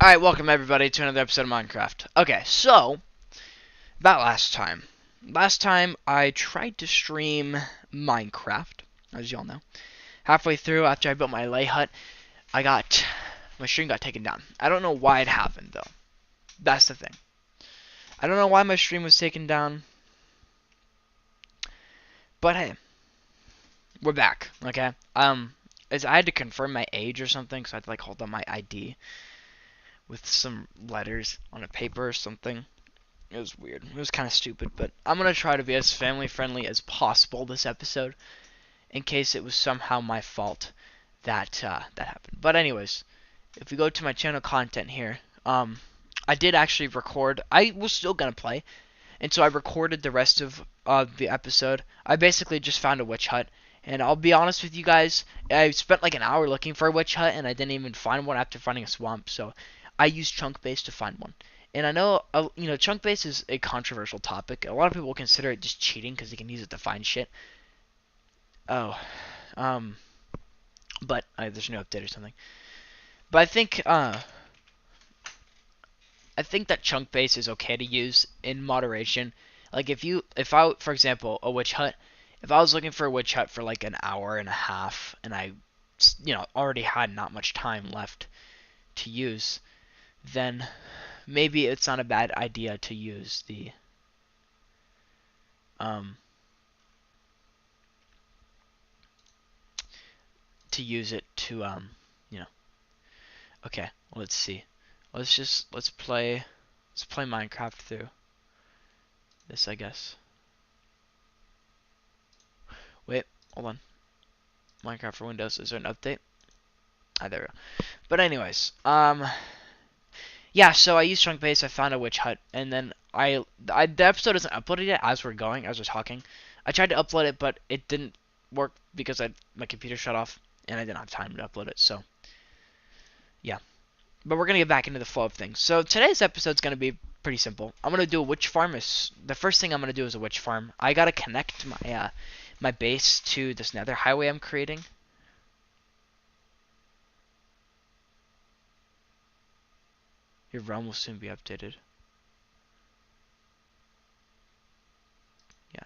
Alright, welcome everybody to another episode of Minecraft. Okay, so, about last time. Last time, I tried to stream Minecraft, as y'all know. Halfway through, after I built my lay hut, my stream got taken down. I don't know why it happened, though. That's the thing. I don't know why my stream was taken down. But hey, we're back, okay? I had to confirm my age or something, so I had to, hold on my ID with some letters on a paper or something. It was weird. It was kind of stupid, but I'm going to try to be as family friendly as possible this episode in case it was somehow my fault that that happened. But anyways, if we go to my channel content here, I did actually record. I was still going to play, and so I recorded the rest of the episode. I basically just found a witch hut, and I'll be honest with you guys, I spent like an hour looking for a witch hut, and I didn't even find one after finding a swamp, so I used chunk base to find one. And I know, chunk base is a controversial topic. A lot of people consider it just cheating because they can use it to find shit. Oh, but there's no update or something. But I think that chunk base is okay to use in moderation. Like if I, for example, a witch hut, if I was looking for a witch hut for like an hour and a half, and I, already had not much time left to use, then maybe it's not a bad idea to use the to use it to you know okay, well, let's see. Let's play Minecraft through this, I guess. Wait, hold on. Minecraft for Windows, is there an update? Ah, there we go. But anyways, yeah, so I used chunk base, I found a witch hut, and then the episode isn't uploaded yet as we're going, as we're talking. I tried to upload it, but it didn't work because my computer shut off, and I didn't have time to upload it, so yeah. But we're gonna get back into the flow of things. So today's episode's gonna be pretty simple. I'm gonna do a witch farm. The first thing I'm gonna do is a witch farm. I gotta connect my base to this nether highway I'm creating. Your realm will soon be updated. Yeah.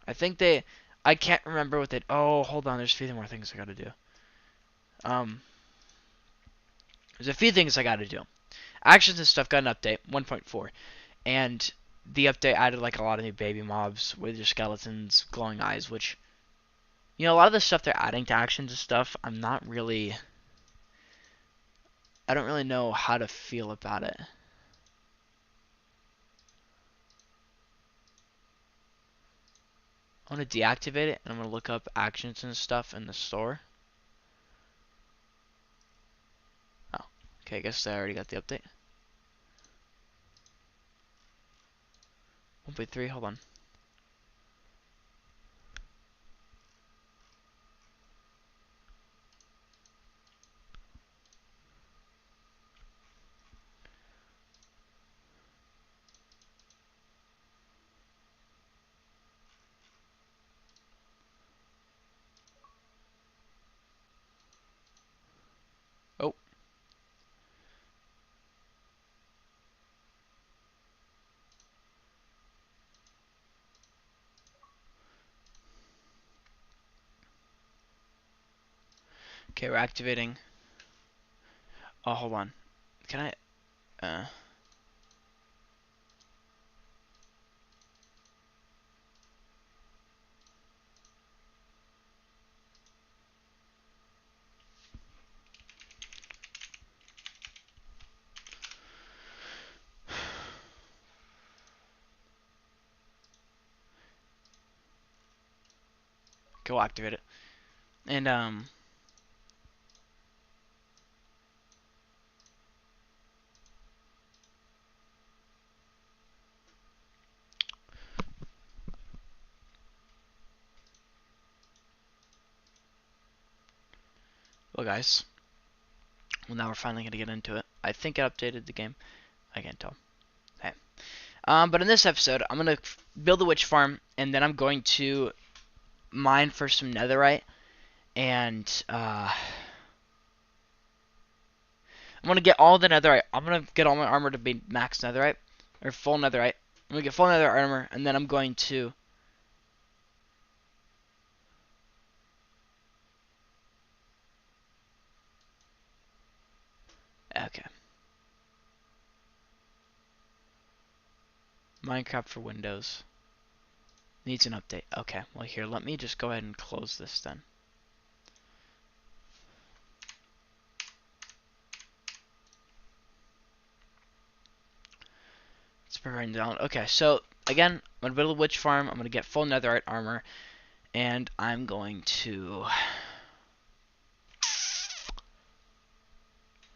I can't remember what they, oh, hold on, there's a few more things I gotta do. There's a few things I gotta do. Actions and stuff got an update, 1.4. And the update added like a lot of new baby mobs, wither skeletons, glowing eyes, which, a lot of the stuff they're adding to actions and stuff, I don't really know how to feel about it. I'm going to deactivate it, and I'm going to look up actions and stuff in the store. Oh, okay, I guess I already got the update. 1.3, hold on. Oh. Okay, we're activating. Oh, hold on. Can I, go activate it. And, well, guys. Well, now we're finally going to get into it. I think I updated the game. I can't tell. Hey. But in this episode, I'm going to build a witch farm, and then I'm going to mine for some netherite, and, I'm gonna get all the netherite. I'm gonna get all my armor to be max netherite or full netherite. I'm gonna get full netherite armor, and then I'm going to. Okay. Minecraft for Windows needs an update. Okay. Well, here, let me just go ahead and close this then. It's preparing down. Okay, so again, I'm gonna build a witch farm. I'm gonna get full netherite armor, and I'm going to.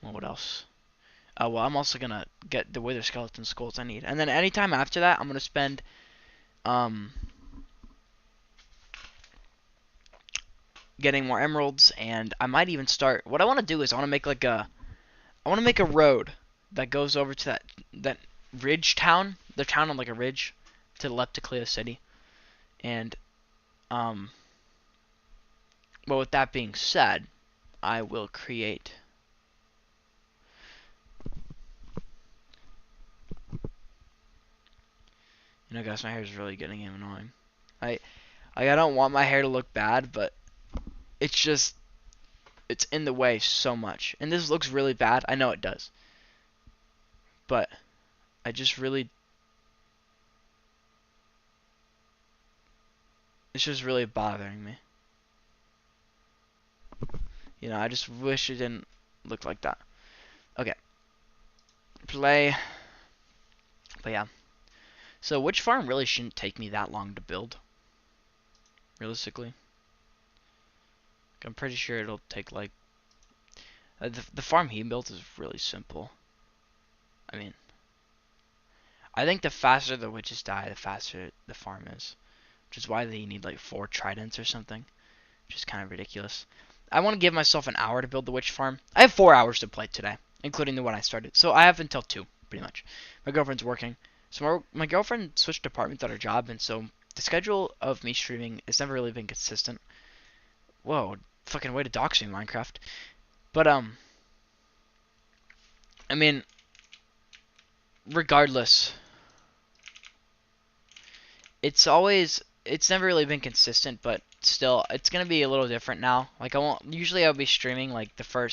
Well, what else? Well, I'm also gonna get the wither skeleton skulls I need, and then anytime after that, I'm gonna spend getting more emeralds, and I might even start. What I want to do is I want to make like I want to make a road that goes over to that ridge town, the town on like a ridge, to the left to Leptocleo City, and well, with that being said, I will create. You know, guys, my hair is really getting annoying. I don't want my hair to look bad, but it's just it's in the way so much. And this looks really bad. I know it does. But I just really it's just really bothering me. You know, I just wish it didn't look like that. Okay. Play. But yeah. So witch farm really shouldn't take me that long to build. Realistically. I'm pretty sure it'll take like the farm he built is really simple. I mean, I think the faster the witches die, the faster the farm is. Which is why they need like 4 tridents or something. Which is kind of ridiculous. I want to give myself an hour to build the witch farm. I have 4 hours to play today, including the one I started. So I have until 2, pretty much. My girlfriend's working. So my girlfriend switched departments at her job, and so the schedule of me streaming has never really been consistent. Whoa, fucking way to dox me, Minecraft. But, I mean, regardless, it's never really been consistent, but still, it's gonna be a little different now. Like, usually I'll be streaming, like, for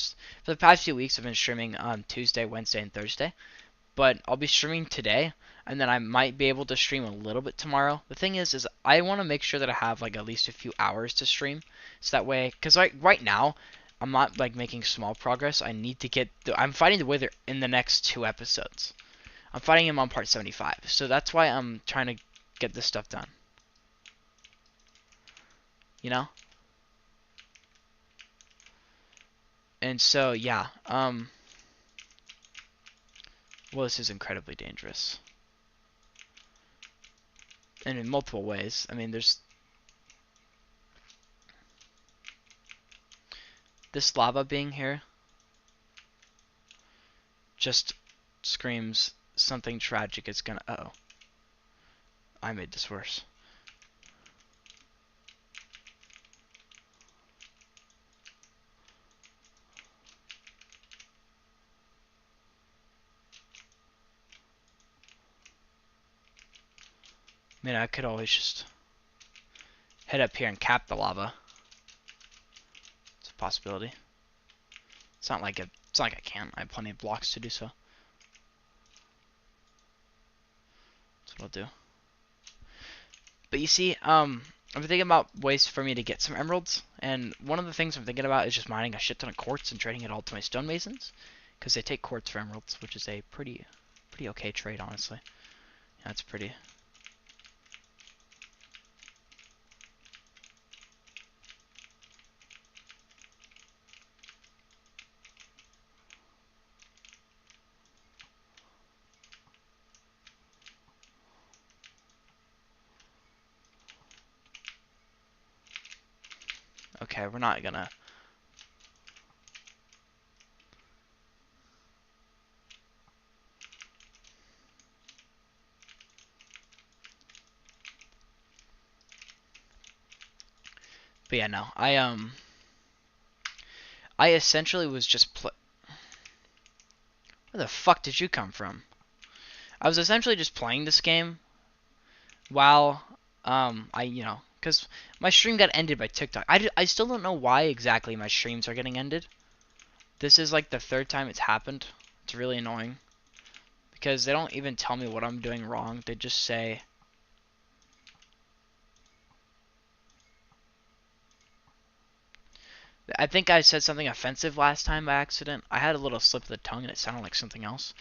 the past few weeks I've been streaming on Tuesday, Wednesday, and Thursday. But I'll be streaming today, and then I might be able to stream a little bit tomorrow. The thing is I want to make sure that I have, like, at least a few hours to stream. So that way, because right now, I'm not, like, making small progress. I need to I'm fighting the Wither in the next 2 episodes. I'm fighting him on part 75. So that's why I'm trying to get this stuff done. You know? And so, yeah. Well, this is incredibly dangerous. And in multiple ways. I mean, there's... This lava being here just screams something tragic is gonna... Uh-oh. I made this worse. I mean, I could always just head up here and cap the lava. It's a possibility. It's not like I can't. I have plenty of blocks to do so. That's what I'll do. But you see, I'm thinking about ways for me to get some emeralds, and one of the things I'm thinking about is just mining a shit ton of quartz and trading it all to my stonemasons, because they take quartz for emeralds, which is a pretty okay trade, honestly. Yeah, it's pretty. Okay, we're not gonna... But yeah, no. I essentially was just Where the fuck did you come from? I was essentially just playing this game while, because my stream got ended by TikTok. I still don't know why exactly my streams are getting ended. This is like the third time it's happened. It's really annoying. Because they don't even tell me what I'm doing wrong. They just say... I think I said something offensive last time by accident. I had a little slip of the tongue and it sounded like something else.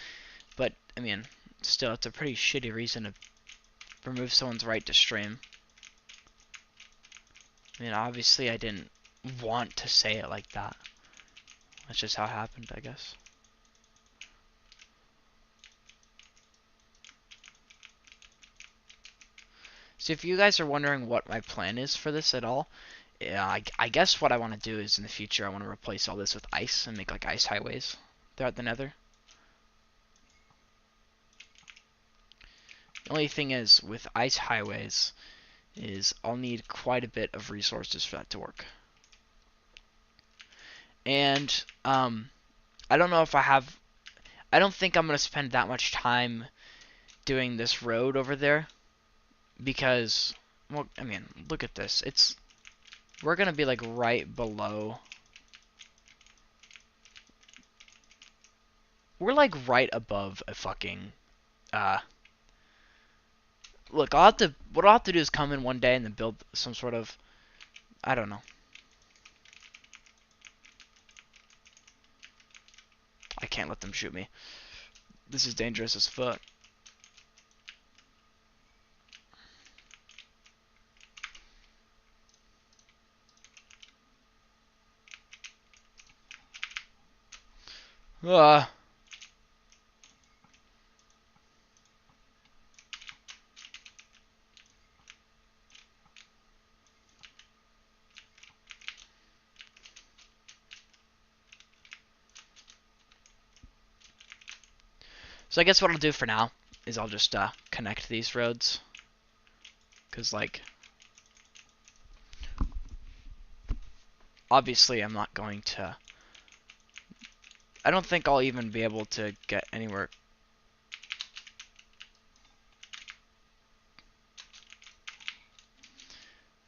But, I mean, still, it's a pretty shitty reason to remove someone's right to stream. I mean, obviously I didn't want to say it like that. That's just how it happened, I guess. So if you guys are wondering what my plan is for this at all, yeah, I guess what I want to do is in the future I want to replace all this with ice and make like ice highways throughout the nether. The only thing is with ice highways is I'll need quite a bit of resources for that to work. And I don't know if I don't think I'm going to spend that much time doing this road over there because, well, I mean, look at this. We're going to be like right below. We're like right above a fucking, look, what I'll have to do is come in one day and then build some sort of, I don't know. I can't let them shoot me. This is dangerous as fuck. Ah. So I guess what I'll do for now is I'll just connect these roads. Because, like, obviously I'm not going to... I don't think I'll even be able to get anywhere.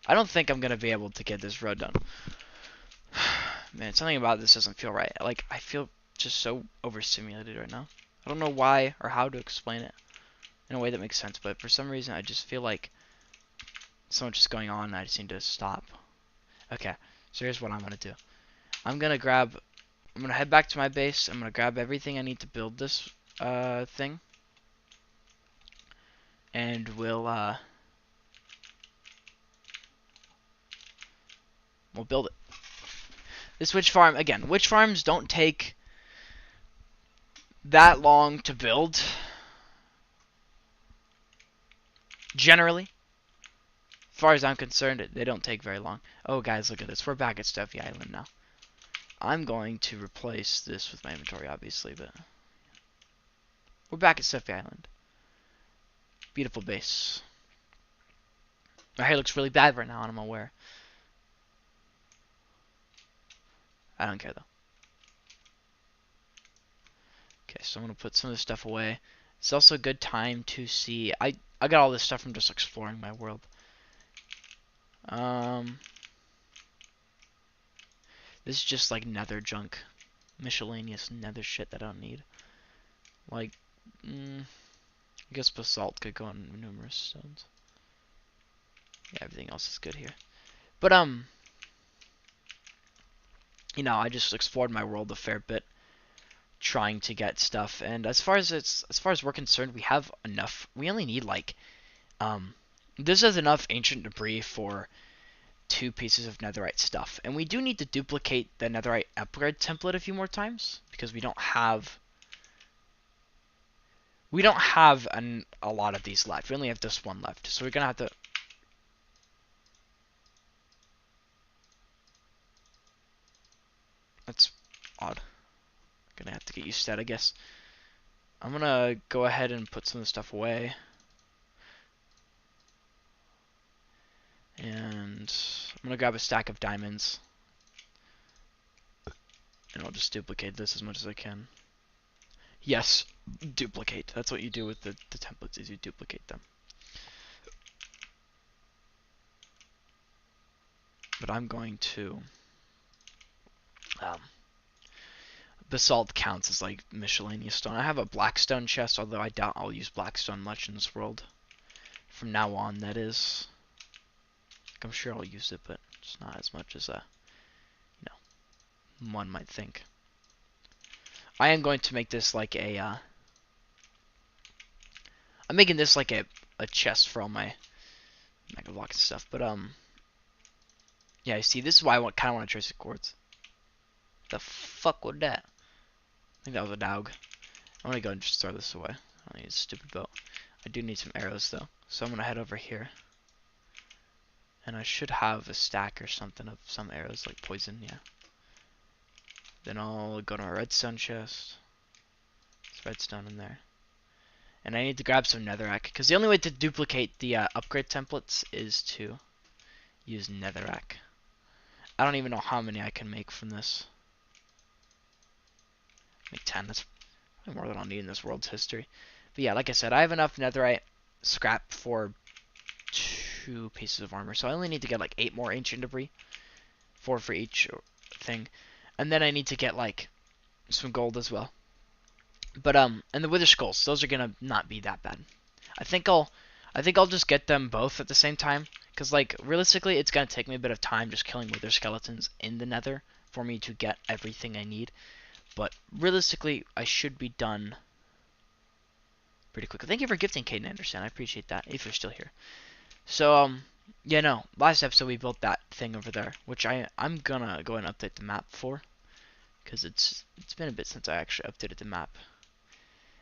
I don't think I'm going to be able to get this road done. Man, something about this doesn't feel right. Like, I feel just so overstimulated right now. I don't know why or how to explain it in a way that makes sense, but for some reason I just feel like so much is going on and I just need to stop. Okay, so here's what I'm going to do. I'm going to head back to my base. I'm going to grab everything I need to build this thing. And we'll build it. This witch farm, again, witch farms don't take that long to build. Generally. As far as I'm concerned, they don't take very long. Oh, guys, look at this. We're back at Stuffy Island now. I'm going to replace this with my inventory, obviously, but... We're back at Stuffy Island. Beautiful base. My hair looks really bad right now, and I'm aware. I don't care, though. Okay, so I'm going to put some of this stuff away. It's also a good time to see... I got all this stuff from just exploring my world. This is just like nether junk. Miscellaneous nether shit that I don't need. Like, I guess basalt could go on numerous stones. Yeah, everything else is good here. But, you know, I just explored my world a fair bit, trying to get stuff. And as far as we're concerned, we have enough. We only need like, this is enough ancient debris for 2 pieces of netherite stuff. And we do need to duplicate the netherite upgrade template a few more times because we don't have a lot of these left. We only have this one left, so we're gonna have to. That's odd. Gonna have to get used to that, I guess. I'm gonna go ahead and put some of the stuff away. And I'm gonna grab a stack of diamonds. And I'll just duplicate this as much as I can. Yes, duplicate. That's what you do with the templates, is you duplicate them. But I'm going to... basalt counts as like miscellaneous stone. I have a blackstone chest, although I doubt I'll use blackstone much in this world. From now on, that is. Like, I'm sure I'll use it, but it's not as much as one might think. I am going to make this like a I'm making this like a chest for all my mega blocks and stuff, but yeah, you see, this is why I kind of want to trace the quartz. The fuck was that? I think that was a dog. I'm gonna go and just throw this away. I don't need a stupid boat. I do need some arrows though, so I'm gonna head over here. And I should have a stack or something of some arrows, like poison, yeah. Then I'll go to my redstone chest. There's redstone in there. And I need to grab some netherrack, because the only way to duplicate the upgrade templates is to use netherrack. I don't even know how many I can make from this. Make 10, that's probably more than I'll need in this world's history. But yeah, like I said, I have enough netherite scrap for 2 pieces of armor, so I only need to get like 8 more ancient debris. 4 for each thing. And then I need to get like some gold as well. But and the wither skulls, those are gonna not be that bad. I think I'll just get them both at the same time, because like realistically it's gonna take me a bit of time just killing wither skeletons in the nether for me to get everything I need. But realistically I should be done pretty quickly. Thank you for gifting Caden Anderson, I appreciate that, if you're still here. So yeah, no, last episode we built that thing over there, which I'm gonna go and update the map for, because it's been a bit since I actually updated the map.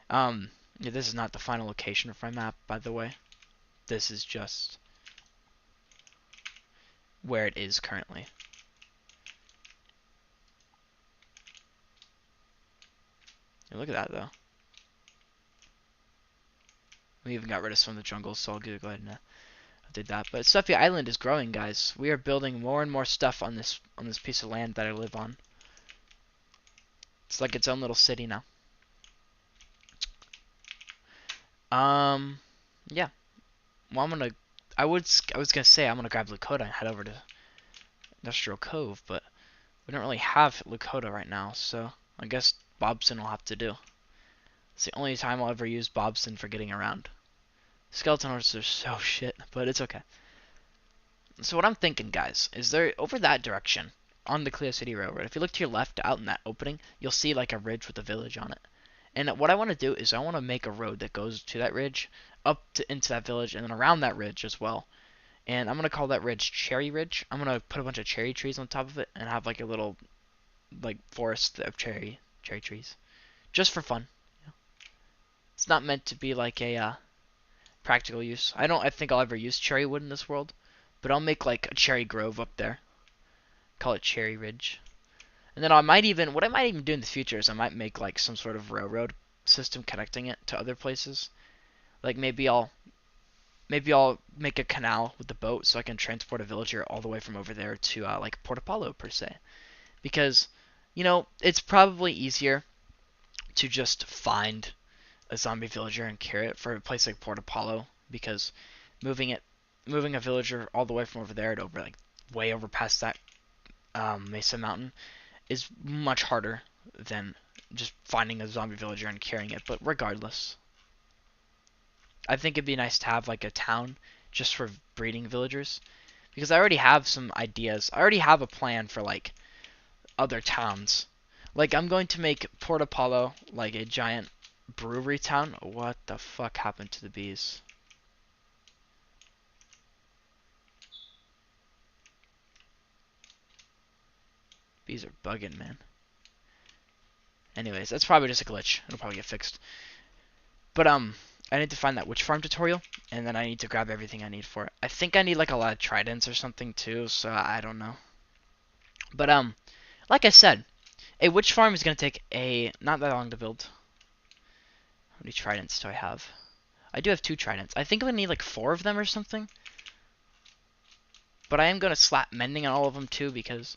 Yeah, this is not the final location for my map, by the way. This is just where it is currently. Yeah, look at that, though. We even got rid of some of the jungles, so I'll go ahead and update that. But Stuffy Island is growing, guys. We are building more and more stuff on this piece of land that I live on. It's like its own little city now. Yeah. Well, I was gonna say I'm gonna grab Lakota and head over to Industrial Cove, but we don't really have Lakota right now, so I guess Bobson will have to do. It's the only time I'll ever use Bobson for getting around. Skeleton horses are so shit, but it's okay. So what I'm thinking, guys, is there over that direction on the Cleo City Railroad, if you look to your left out in that opening, you'll see like a ridge with a village on it. And what I want to do is I want to make a road that goes to that ridge, into that village, and then around that ridge as well. And I'm going to call that ridge Cherry Ridge. I'm going to put a bunch of cherry trees on top of it and have like a little like forest of cherry trees. Just for fun. It's not meant to be like a practical use. I think I'll ever use cherry wood in this world, but I'll make like a cherry grove up there. Call it Cherry Ridge. And then what I might even do in the future is I might make like some sort of railroad system connecting it to other places. Like maybe I'll make a canal with the boat so I can transport a villager all the way from over there to like Portopalo per se. Because, it's probably easier to just find a zombie villager and carry it for a place like Portopalo, because moving a villager all the way from over there to way over past that Mesa Mountain is much harder than just finding a zombie villager and carrying it. But regardless, I think it'd be nice to have like a town just for breeding villagers, because I already have some ideas. I already have a plan for like other towns. Like I'm going to make Portopalo like a giant brewery town. What the fuck happened to the bees? Bees are bugging, man. Anyways, that's probably just a glitch. It'll probably get fixed. But I need to find that witch farm tutorial, and then I need to grab everything I need for it. I think I need like a lot of tridents or something too, so I don't know. But like I said, a witch farm is gonna take not that long to build. How many tridents do I have? I do have 2 tridents. I think I'm gonna need like 4 of them or something. But I am gonna slap mending on all of them too, because,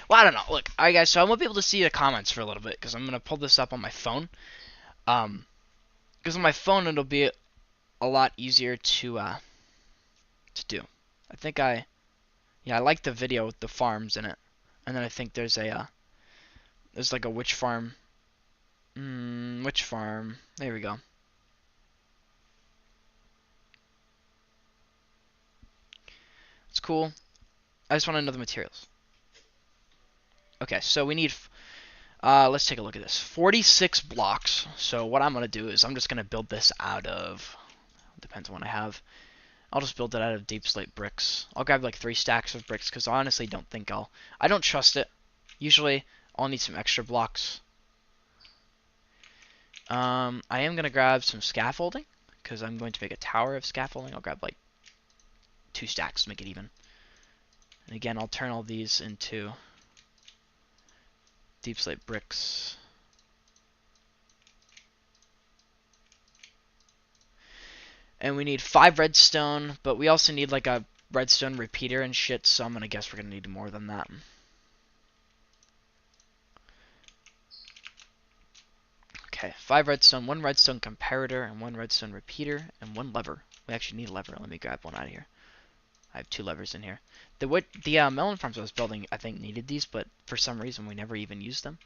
well, I don't know. Look, alright guys, so I won't be able to see the comments for a little bit because I'm gonna pull this up on my phone. Because on my phone it'll be a lot easier to do. I think yeah, I like the video with the farms in it, and then I think there's like a witch farm. Witch farm. There we go. It's cool. I just want to know the materials. Okay, so we need. Let's take a look at this. 46 blocks. So what I'm gonna do is I'm just gonna build this out of. Depends on what I have. I'll just build it out of deep slate bricks. I'll grab like 3 stacks of bricks because I honestly don't think I don't trust it. Usually I'll need some extra blocks. I am gonna grab some scaffolding because I'm going to make a tower of scaffolding. I'll grab like 2 stacks to make it even. And again, I'll turn all these into deep slate bricks. And we need 5 redstone, but we also need like a redstone repeater and shit, so I'm gonna guess we're gonna need more than that. Okay, 5 redstone, 1 redstone comparator, and 1 redstone repeater, and 1 lever. We actually need a lever. Let me grab one out of here. I have 2 levers in here. The melon farms I was building, I think, needed these, but for some reason we never even used them.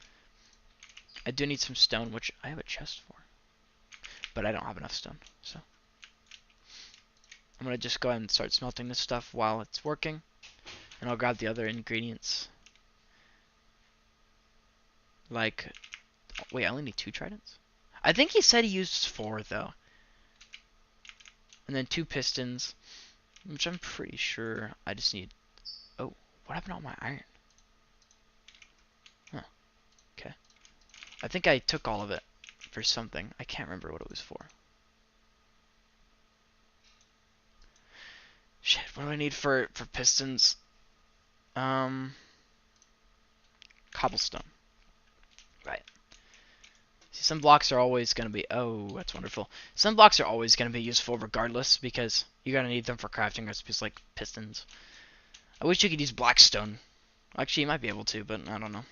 I do need some stone, which I have a chest for, but I don't have enough stone, so I'm gonna just go ahead and start smelting this stuff while it's working, and I'll grab the other ingredients. Like, wait, I only need 2 tridents? I think he said he used 4 though, and then 2 pistons, which I'm pretty sure I just need. Oh, what happened to all my iron? Huh. Okay. I think I took all of it for something. I can't remember what it was for. Shit, what do I need for pistons? Cobblestone. Right. See, some blocks are always going to be... Oh, that's wonderful. Some blocks are always going to be useful regardless because you're going to need them for crafting recipes like pistons. I wish you could use blackstone. Actually, you might be able to, but I don't know.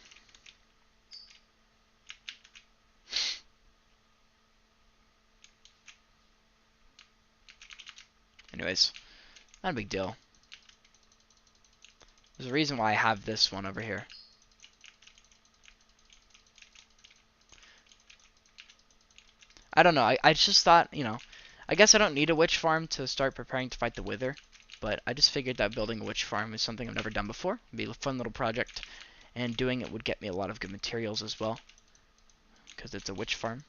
Anyways, not a big deal. There's a reason why I have this one over here. I don't know. I just thought, you know, I guess I don't need a witch farm to start preparing to fight the wither, but I just figured that building a witch farm is something I've never done before. It'd be a fun little project, and doing it would get me a lot of good materials as well, because it's a witch farm,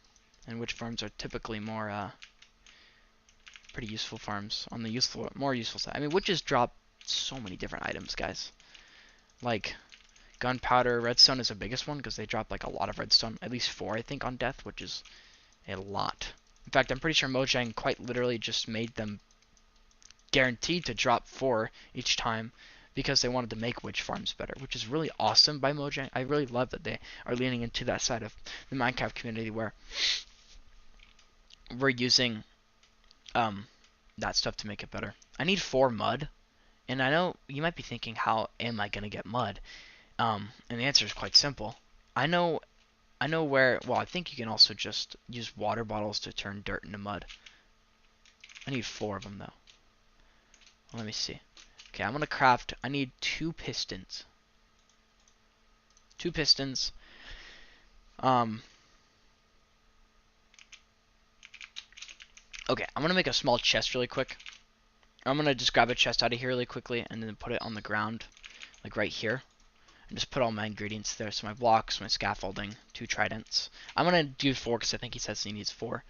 and witch farms are typically more pretty useful farms on the more useful side. I mean, witches drop so many different items, guys. Like gunpowder, redstone is the biggest one because they drop like a lot of redstone, at least 4 I think on death, which is a lot. In fact, I'm pretty sure Mojang quite literally just made them guaranteed to drop 4 each time because they wanted to make witch farms better, which is really awesome by Mojang. I really love that they are leaning into that side of the Minecraft community where we're using that stuff to make it better. I need 4 mud, and I know you might be thinking, how am I gonna get mud? And the answer is quite simple. I know where. Well, I think you can also just use water bottles to turn dirt into mud. I need 4 of them though. Let me see. Okay, I'm gonna craft. I need 2 pistons. 2 pistons. Okay, I'm gonna make a small chest really quick. I'm gonna just grab a chest out of here really quickly and then put it on the ground, like right here, and just put all my ingredients there. So my blocks, my scaffolding, 2 tridents. I'm gonna do 4 because I think he says he needs 4. And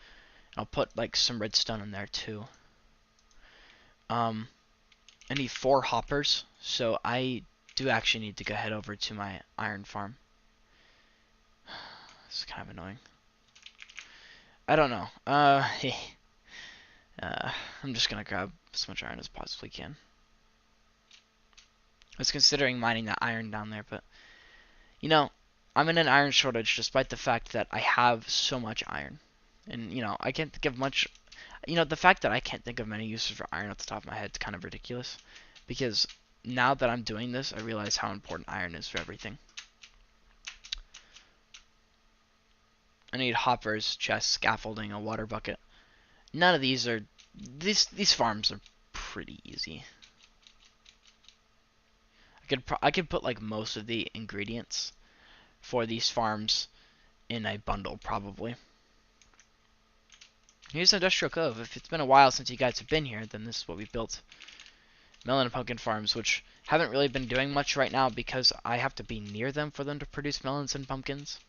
I'll put like some redstone in there too. I need 4 hoppers, so I do actually need to go head over to my iron farm. This is kind of annoying. I don't know. I'm just gonna grab as much iron as I possibly can. I was considering mining that iron down there, but you know, I'm in an iron shortage despite the fact that I have so much iron. And you know, I can't think of much. You know, the fact that I can't think of many uses for iron off the top of my head is kind of ridiculous, because now that I'm doing this, I realize how important iron is for everything. I need hoppers, chests, scaffolding, a water bucket. None of these are... These farms are pretty easy. I could put like most of the ingredients for these farms in a bundle probably. Here's Industrial Cove. If it's been a while since you guys have been here, then this is what we built. Melon and pumpkin farms, which haven't really been doing much right now because I have to be near them for them to produce melons and pumpkins.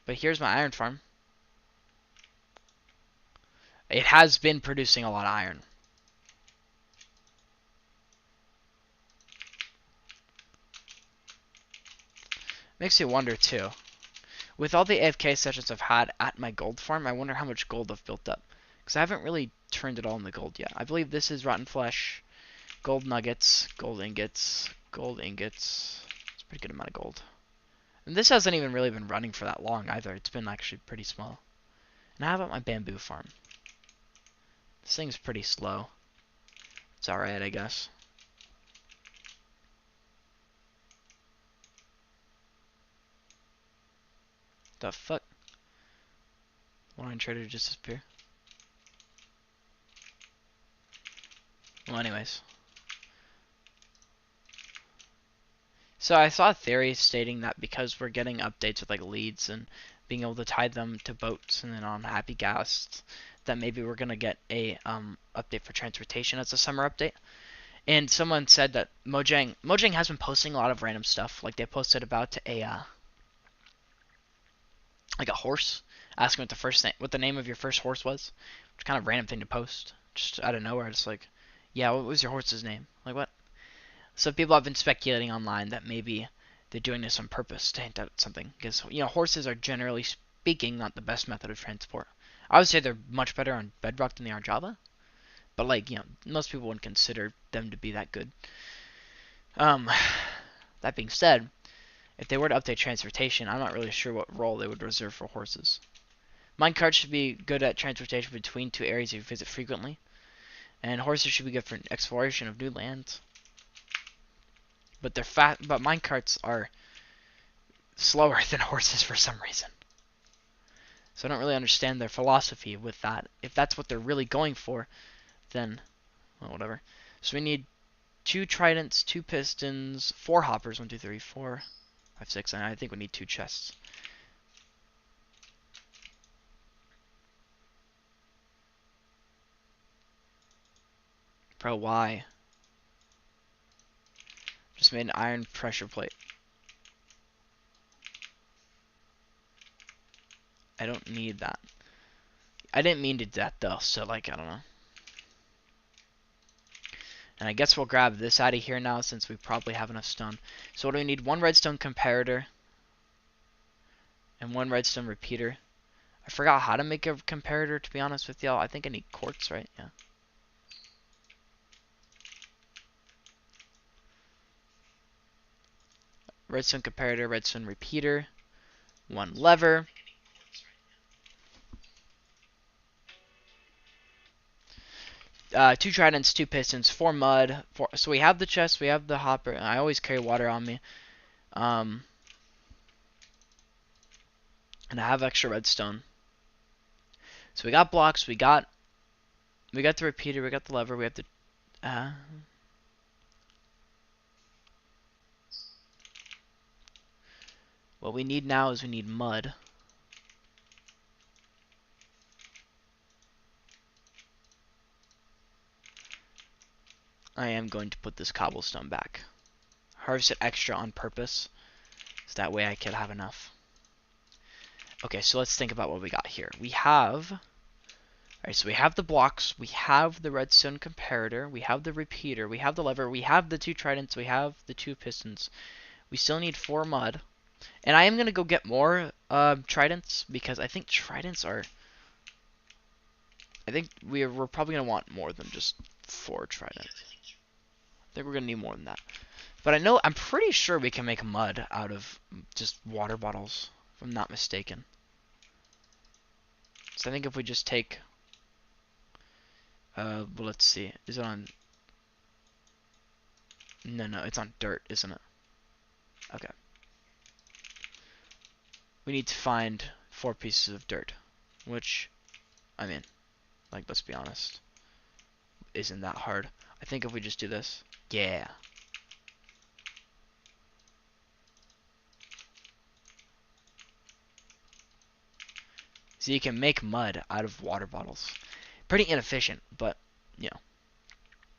But here's my iron farm. It has been producing a lot of iron. Makes you wonder too. With all the AFK sessions I've had at my gold farm, I wonder how much gold I've built up. Because I haven't really turned it all into gold yet. I believe this is rotten flesh, gold nuggets, gold ingots, gold ingots. It's a pretty good amount of gold. And this hasn't even really been running for that long either. It's been actually pretty small. And how about my bamboo farm? This thing's pretty slow. It's alright, I guess. The fuck? Why did Trader just disappear? Well, anyways. So I saw a theory stating that because we're getting updates with like leads and being able to tie them to boats and then on Happy Gas, that maybe we're gonna get a update for transportation as a summer update. And someone said that Mojang has been posting a lot of random stuff. Like they posted about a like a horse, asking what the name of your first horse was, which is kind of a random thing to post, just out of nowhere. It's like, yeah, what was your horse's name? Like what? So people have been speculating online that maybe they're doing this on purpose to hint at something, because horses are generally speaking not the best method of transport. I would say they're much better on Bedrock than they are Java, but like most people wouldn't consider them to be that good. That being said, if they were to update transportation, I'm not really sure what role they would reserve for horses. Minecarts should be good at transportation between two areas you visit frequently, and horses should be good for exploration of new lands. But but minecarts are slower than horses for some reason. So I don't really understand their philosophy with that. If that's what they're really going for, then well, whatever. So we need 2 tridents, 2 pistons, 4 hoppers, 1, 2, 3, 4, 5, 6, and I think we need 2 chests. Bro, why? Just made an iron pressure plate. I don't need that. I didn't mean to do that though, so like, I don't know. And I guess we'll grab this out of here now since we probably have enough stone. So what do we need? 1 redstone comparator and 1 redstone repeater. I forgot how to make a comparator, to be honest with y'all. I think I need quartz, right? Yeah. Redstone comparator, redstone repeater, 1 lever. Two tridents, 2 pistons, 4 mud. So we have the chest, we have the hopper. I always carry water on me. And I have extra redstone. So we got blocks, we got the repeater, we got the lever, we have the what we need now is we need mud. I am going to put this cobblestone back. Harvest it extra on purpose, so that way I can have enough. Okay, so let's think about what we got here. We have... Alright, so we have the blocks, we have the redstone comparator, we have the repeater, we have the lever, we have the 2 tridents, we have the 2 pistons. We still need 4 mud. And I am going to go get more tridents, because I think tridents are... I think we're probably going to want more than just 4 tridents. I think we're going to need more than that. But I'm pretty sure we can make mud out of just water bottles, if I'm not mistaken. So I think if we just take... well, let's see. Is it on... No, it's on dirt, isn't it? Okay. we need to find 4 pieces of dirt, which, I mean, like, let's be honest, isn't that hard. I think if we just do this, yeah. So you can make mud out of water bottles. Pretty inefficient, but, you know.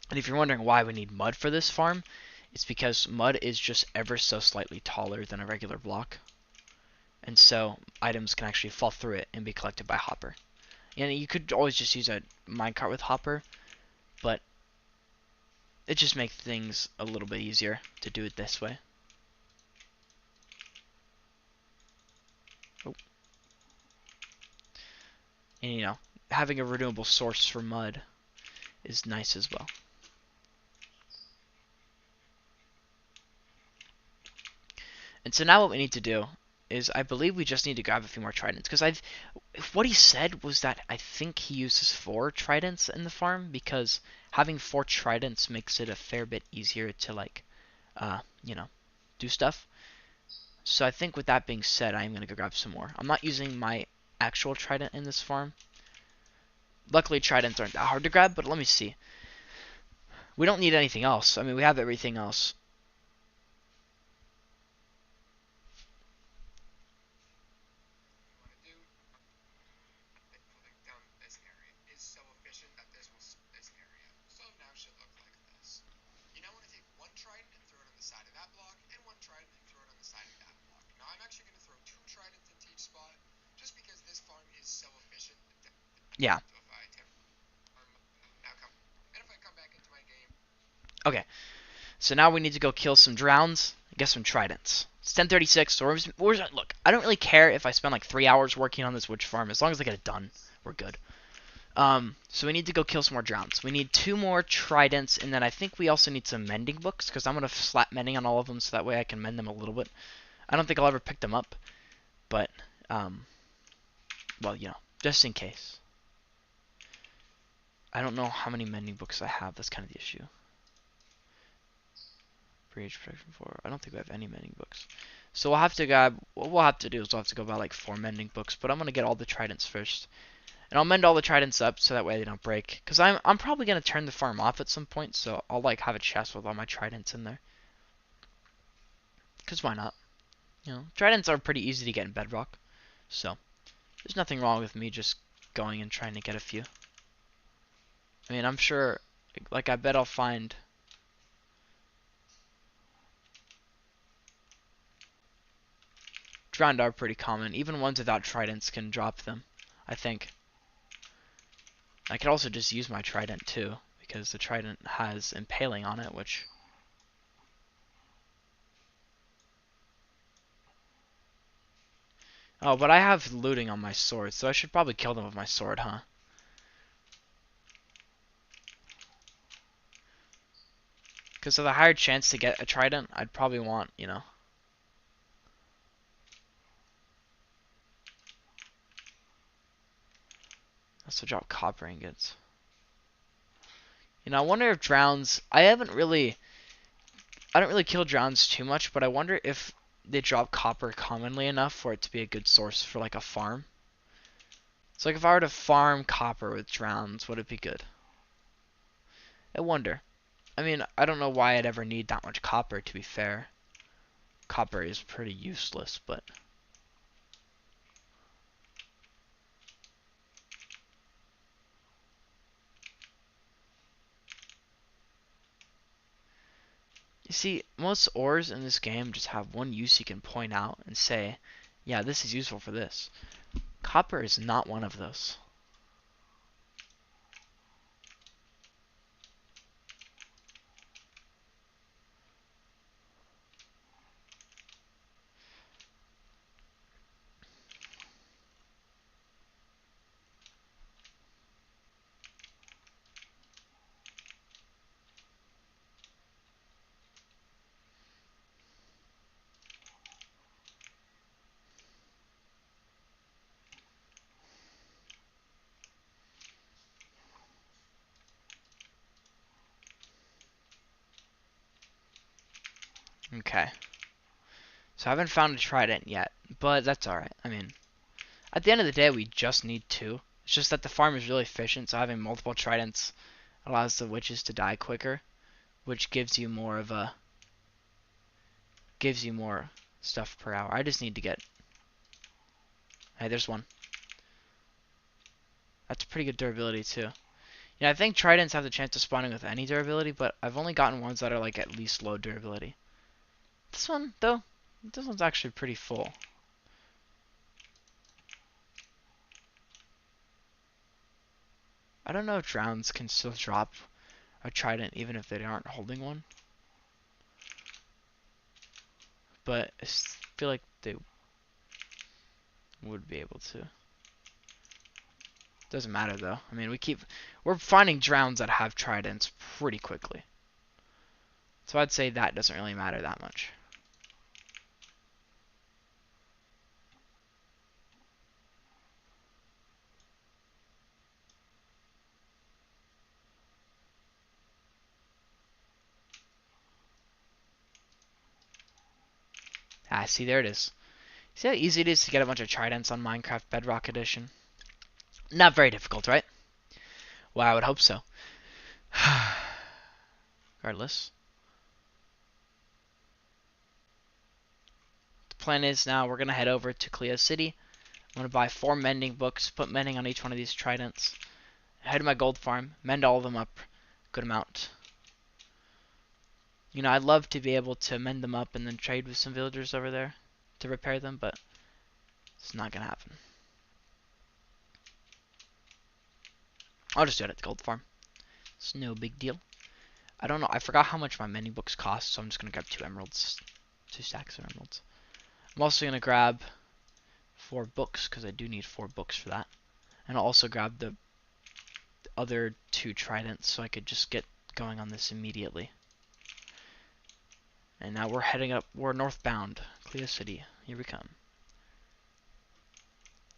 And if you're wondering why we need mud for this farm, it's because mud is just ever so slightly taller than a regular block. And so items can actually fall through it and be collected by Hopper. And you could always just use a minecart with Hopper, but it just makes things a little bit easier to do it this way. Oh. And you know, having a renewable source for mud is nice as well. And so now what we need to do is, I believe we just need to grab a few more tridents, because what he said was that I think he uses 4 tridents in the farm, because having 4 tridents makes it a fair bit easier to, like, you know, do stuff. So I think with that being said, I'm going to go grab some more. I'm not using my actual trident in this farm. Luckily, tridents aren't that hard to grab, but let me see. We don't need anything else. I mean, we have everything else. Yeah. Okay. So now we need to go kill some drowns, get some tridents. It's 10:36, so look, I don't really care if I spend like 3 hours working on this witch farm. As long as I get it done, we're good. So we need to go kill some more drowns. We need 2 more tridents, and then I think we also need some mending books, because I'm going to slap mending on all of them so that way I can mend them a little bit. I don't think I'll ever pick them up, but, well, you know, just in case. I don't know how many mending books I have. That's kind of the issue. Breach protection 4. I don't think we have any mending books. So we'll have to grab, what we'll have to do is we'll have to go buy like 4 mending books, but I'm going to get all the tridents first. And I'll mend all the tridents up so that way they don't break. Because I'm probably going to turn the farm off at some point, so I'll like have a chest with all my tridents in there. Because why not? You know, tridents are pretty easy to get in Bedrock. So, there's nothing wrong with me just going and trying to get a few. I mean, I'm sure, like, I bet I'll find... Drowned are pretty common. Even ones without tridents can drop them, I think. I could also just use my trident too, because the trident has impaling on it, which... Oh, but I have looting on my sword, so I should probably kill them with my sword, huh? Because of the higher chance to get a trident, I'd probably want, you know... Also drop copper ingots. You know, I wonder if drowns... I don't really kill drowns too much, but I wonder if they drop copper commonly enough for it to be a good source for, like, a farm. So, like, if I were to farm copper with drowns, would it be good? I wonder. I mean, I don't know why I'd ever need that much copper, to be fair. Copper is pretty useless, but... You see, most ores in this game just have one use you can point out and say, yeah, this is useful for this. Copper is not one of those. Okay. So I haven't found a trident yet, but that's alright. I mean, at the end of the day, we just need 2. It's just that the farm is really efficient, so having multiple tridents allows the witches to die quicker, which gives you more of a stuff per hour. I just need to get. Hey, there's one. That's pretty good durability too. Yeah, I think tridents have the chance of spawning with any durability, but I've only gotten ones that are like at least low durability. This one though, this one's actually pretty full. I don't know if drowns can still drop a trident even if they aren't holding one. But I feel like they would be able to. Doesn't matter though. I mean, we're finding drowns that have tridents pretty quickly. So I'd say that doesn't really matter that much. Ah, see, there it is. See how easy it is to get a bunch of tridents on Minecraft Bedrock Edition? Not very difficult, right? Well, I would hope so. Regardless. The plan is now we're going to head over to Cleo City. I'm going to buy 4 mending books, put mending on each one of these tridents. Head to my gold farm, mend all of them up. Good amount. You know, I'd love to be able to mend them up and then trade with some villagers over there to repair them, but it's not going to happen. I'll just do it at the gold farm. It's no big deal. I don't know. I forgot how much my mending books cost, so I'm just going to grab 2 emeralds. 2 stacks of emeralds. I'm also going to grab 4 books, because I do need 4 books for that. And I'll also grab the other 2 tridents, so I could just get going on this immediately. And now we're heading up. We're northbound. Cleo City. Here we come.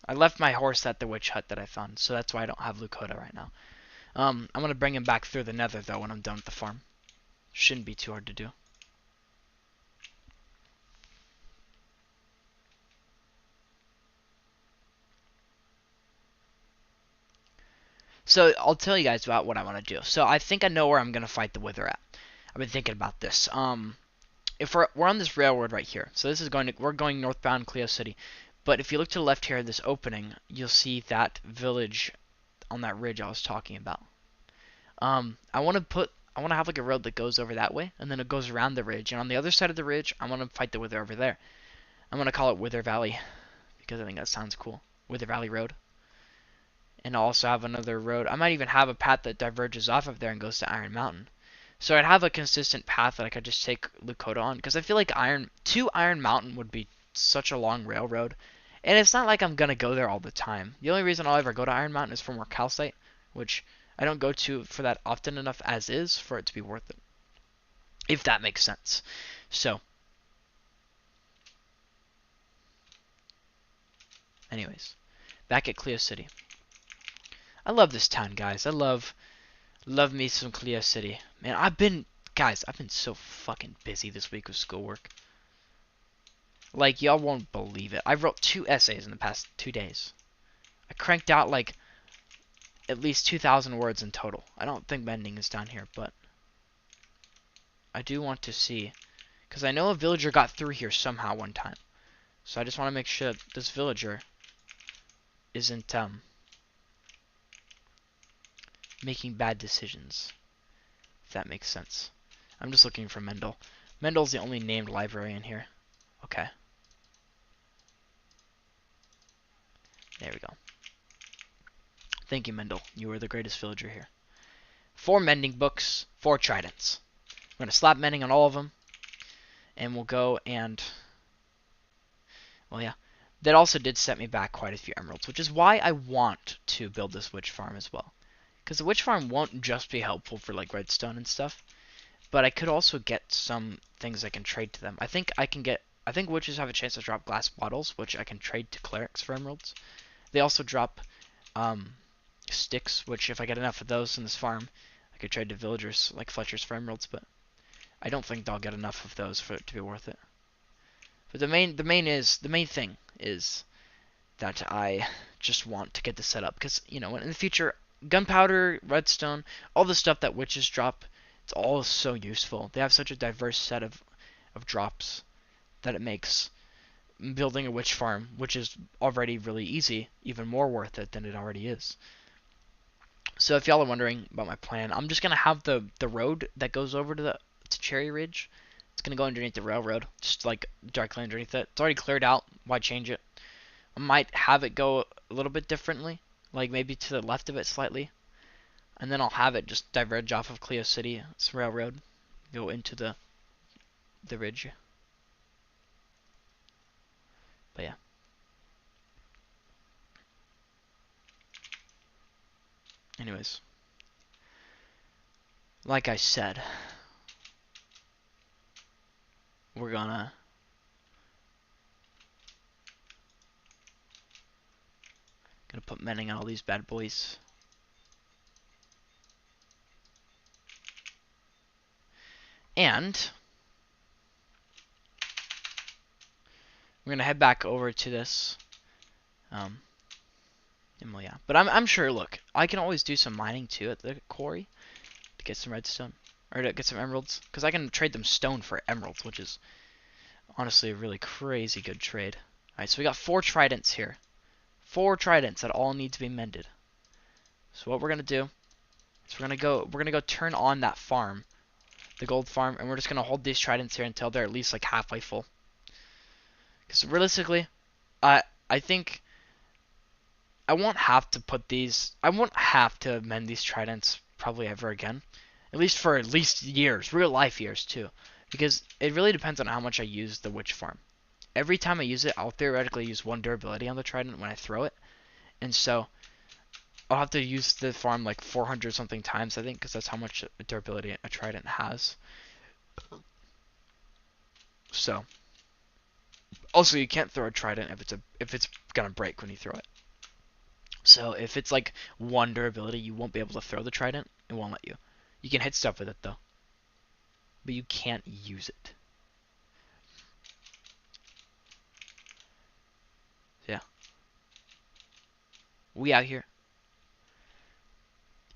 I left my horse at the witch hut that I found, so that's why I don't have Lucoda right now. I'm going to bring him back through the nether, though, when I'm done with the farm. Shouldn't be too hard to do. So, I'll tell you guys about what I want to do. So, I think I know where I'm going to fight the Wither at. I've been thinking about this. If we're on this railroad right here. So, this is we're going northbound Cleo City. But if you look to the left here, this opening, you'll see that village on that ridge I was talking about. I want to have like a road that goes over that way, and then it goes around the ridge. And on the other side of the ridge, I want to fight the Wither over there. I'm going to call it Wither Valley, because I think that sounds cool. Wither Valley Road. And I'll also have another road. I might even have a path that diverges off of there and goes to Iron Mountain. So I'd have a consistent path that I could just take Lucoda on, because I feel like to Iron Mountain would be such a long railroad. And it's not like I'm going to go there all the time. The only reason I'll ever go to Iron Mountain is for more calcite, which I don't go to for that often enough as is for it to be worth it. If that makes sense. So, anyways, back at Cleo City. I love this town, guys. I love me some Cleo City. Man, I've been so fucking busy this week with schoolwork. Like, y'all won't believe it. I wrote 2 essays in the past 2 days. I cranked out, like, at least 2,000 words in total. I don't think mending is down here, but I do want to see. Because I know a villager got through here somehow one time. So I just want to make sure that this villager isn't, making bad decisions. If that makes sense. I'm just looking for Mendel. Mendel's the only named librarian here. Okay. There we go. Thank you, Mendel. You are the greatest villager here. 4 mending books, 4 tridents. I'm going to slap mending on all of them. And we'll go and... Well, yeah. That also did set me back quite a few emeralds, which is why I want to build this witch farm as well. Because the witch farm won't just be helpful for, like, redstone and stuff. But I could also get some things I can trade to them. I think witches have a chance to drop glass bottles, which I can trade to clerics for emeralds. They also drop sticks, which if I get enough of those in this farm, I could trade to villagers like Fletcher's for emeralds, but I don't think they'll get enough of those for it to be worth it. But the main thing is that I just want to get this set up because in the future, gunpowder, redstone, all the stuff that witches drop, it's all so useful. They have such a diverse set of drops that it makes building a witch farm, which is already really easy, even more worth it than it already is. So if y'all are wondering about my plan, I'm just gonna have the road that goes over to Cherry Ridge. It's gonna go underneath the railroad, just like directly underneath it. It's already cleared out. Why change it? I might have it go a little bit differently, like maybe to the left of it slightly, and then I'll have it just diverge off of Cleo City. It's railroad, go into the ridge. But yeah. Anyways, like I said, we're gonna put mending on all these bad boys. And we're gonna head back over to this. Um, well, yeah, but I'm sure. Look, I can always do some mining too at the quarry to get some redstone or to get some emeralds, because I can trade them stone for emeralds, which is honestly a really crazy good trade. All right, so we got 4 tridents here, 4 tridents that all need to be mended. So what we're gonna do is we're gonna go turn on that farm, the gold farm, and we're just gonna hold these tridents here until they're at least like halfway full. Because realistically, I think I won't have to put these. I won't have to mend these tridents probably ever again, at least for at least years, real life years too, because it really depends on how much I use the witch farm. Every time I use it, I'll theoretically use 1 durability on the trident when I throw it, and so I'll have to use the farm like 400 something times, I think, because that's how much durability a trident has. So also you can't throw a trident if it's gonna break when you throw it. So if it's like 1 durability, you won't be able to throw the trident. It won't let you. You can hit stuff with it though, but you can't use it. So yeah, we out here.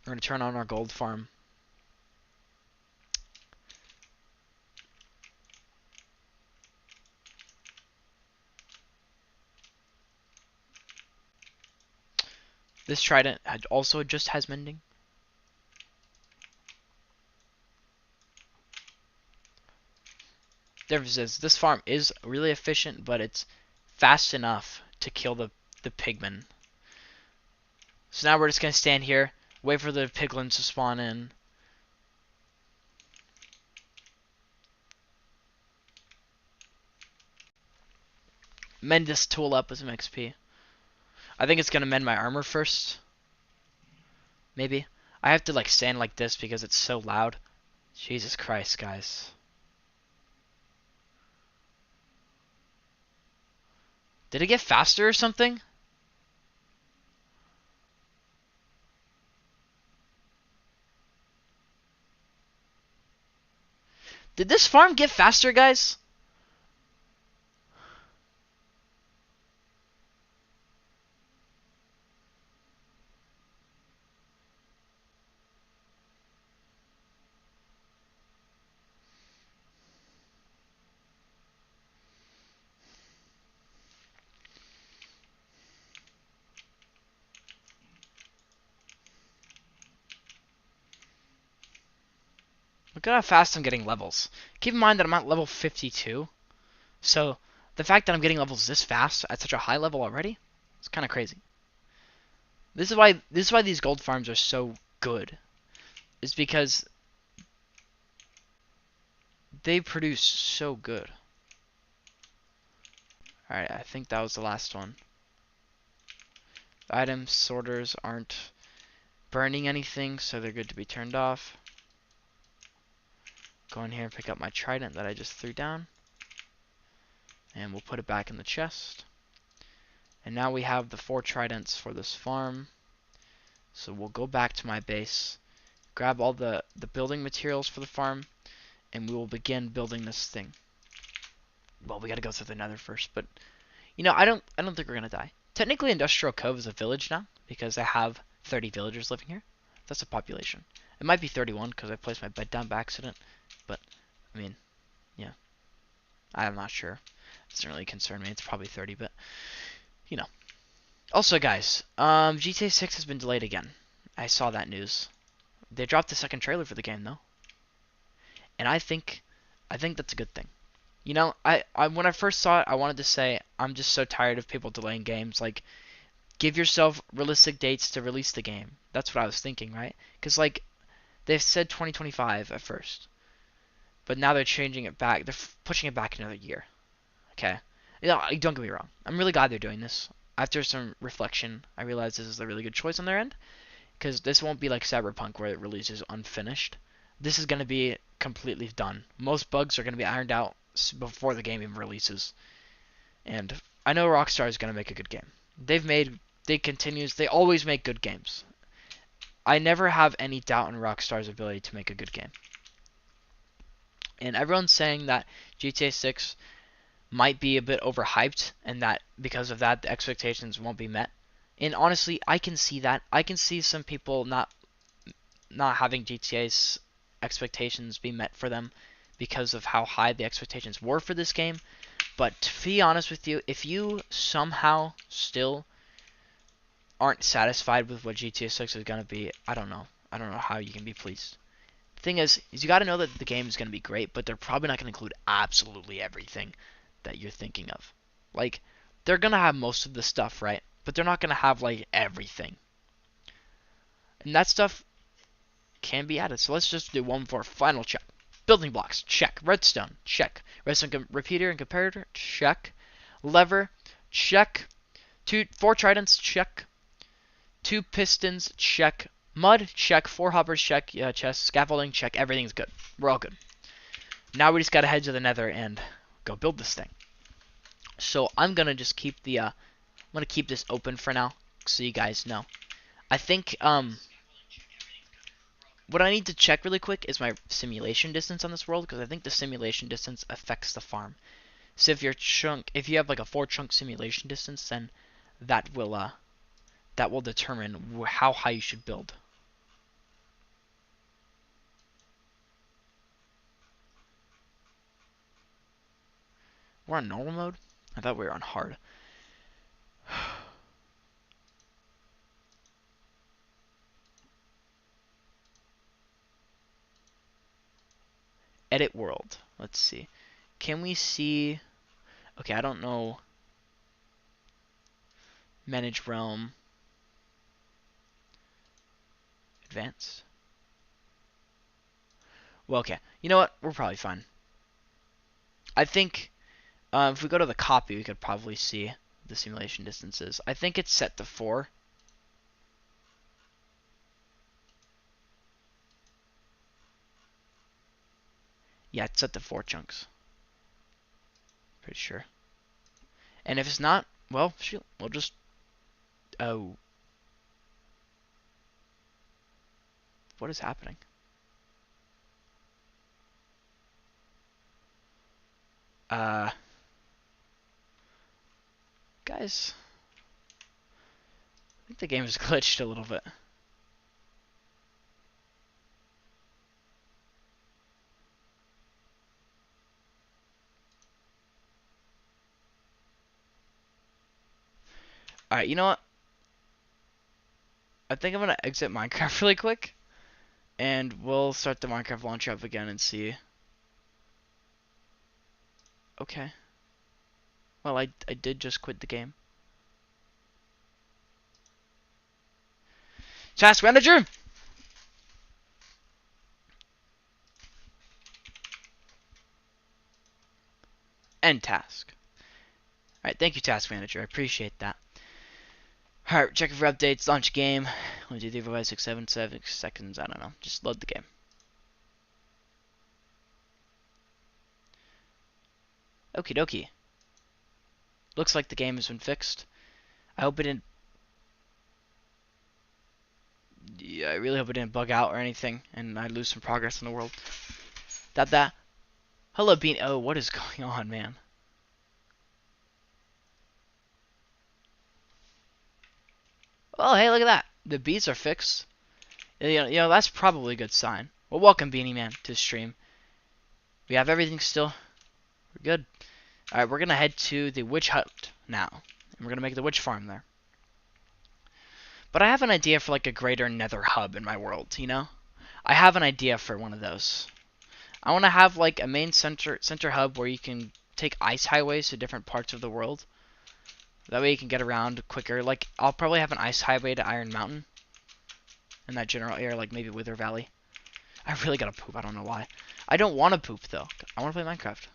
We're gonna turn on our gold farm. This trident also just has mending. Difference is this farm is really efficient, but it's fast enough to kill the pigmen. So now we're just gonna stand here, wait for the piglins to spawn in. Mend this tool up with some XP. I think it's gonna mend my armor first. Maybe. I have to like stand like this because it's so loud. Jesus Christ, guys. Did it get faster or something? Did this farm get faster, guys? Look at how fast I'm getting levels. Keep in mind that I'm at level 52. So the fact that I'm getting levels this fast at such a high level already, it's kind of crazy. This is why these gold farms are so good. Is because they produce so good. Alright, I think that was the last one. The item sorters aren't burning anything, so they're good to be turned off. Go in here and pick up my trident that I just threw down. And we'll put it back in the chest. And now we have the 4 tridents for this farm. So we'll go back to my base, grab all the building materials for the farm, and we will begin building this thing. well, we gotta go through the Nether first, but I don't think we're gonna die. Technically, Industrial Cove is a village now because I have 30 villagers living here. That's a population. It might be 31 because I placed my bed down by accident, but I mean, yeah, I'm not sure. It doesn't really concern me. It's probably 30, but you know. Also, guys, GTA 6 has been delayed again. I saw that news. They dropped the second trailer for the game though, and I think that's a good thing. When I first saw it, I wanted to say I'm just so tired of people delaying games. Like, give yourself realistic dates to release the game. That's what I was thinking, right? Because like they've said 2025 at first, but now they're changing it back. They're pushing it back another year. Okay, don't get me wrong. I'm really glad they're doing this. After some reflection, I realize this is a really good choice on their end because this won't be like Cyberpunk where it releases unfinished. This is going to be completely done. Most bugs are going to be ironed out before the game even releases. And I know Rockstar is going to make a good game. They always make good games. I never have any doubt in Rockstar's ability to make a good game. And everyone's saying that GTA 6 might be a bit overhyped and that because of that the expectations won't be met. And honestly, I can see that. I can see some people not having GTA's expectations be met for them because of how high the expectations were for this game. But to be honest with you, if you somehow still aren't satisfied with what GTA 6 is going to be, I don't know. I don't know how you can be pleased. The thing is you got to know that the game is going to be great, but they're probably not going to include absolutely everything that you're thinking of. Like, they're going to have most of the stuff, right? But they're not going to have, like, everything. And that stuff can be added. So let's just do one more final check. Building blocks, check. Redstone, check. Redstone repeater and comparator, check. Lever, check. 4 tridents, check. 2 pistons, check. Mud, check. 4 hoppers, check. Chest, scaffolding, check. Everything's good. We're all good. Now we just gotta head to the Nether and go build this thing. So I'm gonna just keep I'm gonna keep this open for now, so you guys know. I think what I need to check really quick is my simulation distance on this world, because I think the simulation distance affects the farm. So if you have like a 4 chunk simulation distance, then that will determine how high you should build. We're on normal mode? I thought we were on hard. Edit world. Let's see. Can we see... Okay, I don't know. Manage realm. Advanced. Well, okay. You know what? We're probably fine. I think if we go to the copy, we could probably see the simulation distances. I think it's set to 4. Yeah, it's set to 4 chunks. Pretty sure. And if it's not, well, shoot, we'll just... Oh. What is happening? Guys, I think the game is glitched a little bit. Alright, you know what? I think I'm gonna exit Minecraft really quick, and we'll start the Minecraft launcher up again and see. Okay. Well, I did just quit the game. Task manager! End task. Alright, thank you, task manager. I appreciate that. Alright, check for updates, launch game. 1, 2, 3, 4, 5, 6, 7 seconds. I don't know. Just load the game. Okie dokie. Looks like the game has been fixed. I hope it didn't... Yeah, I really hope it didn't bug out or anything, and I lose some progress in the world. Hello, Bean. Oh, what is going on, man? Oh, hey, look at that. The bees are fixed. You know, that's probably a good sign. Well, welcome, Beanie Man, to the stream. We have everything still. We're good. Alright, we're gonna head to the witch hut now. And we're gonna make the witch farm there. But I have an idea for like a greater nether hub in my world, you know? I have an idea for one of those. I want to have like a main center hub where you can take ice highways to different parts of the world. That way you can get around quicker. Like, I'll probably have an ice highway to Iron Mountain. In that general area, like maybe Wither Valley. I really gotta poop, I don't know why. I don't want to poop, though. I want to play Minecraft.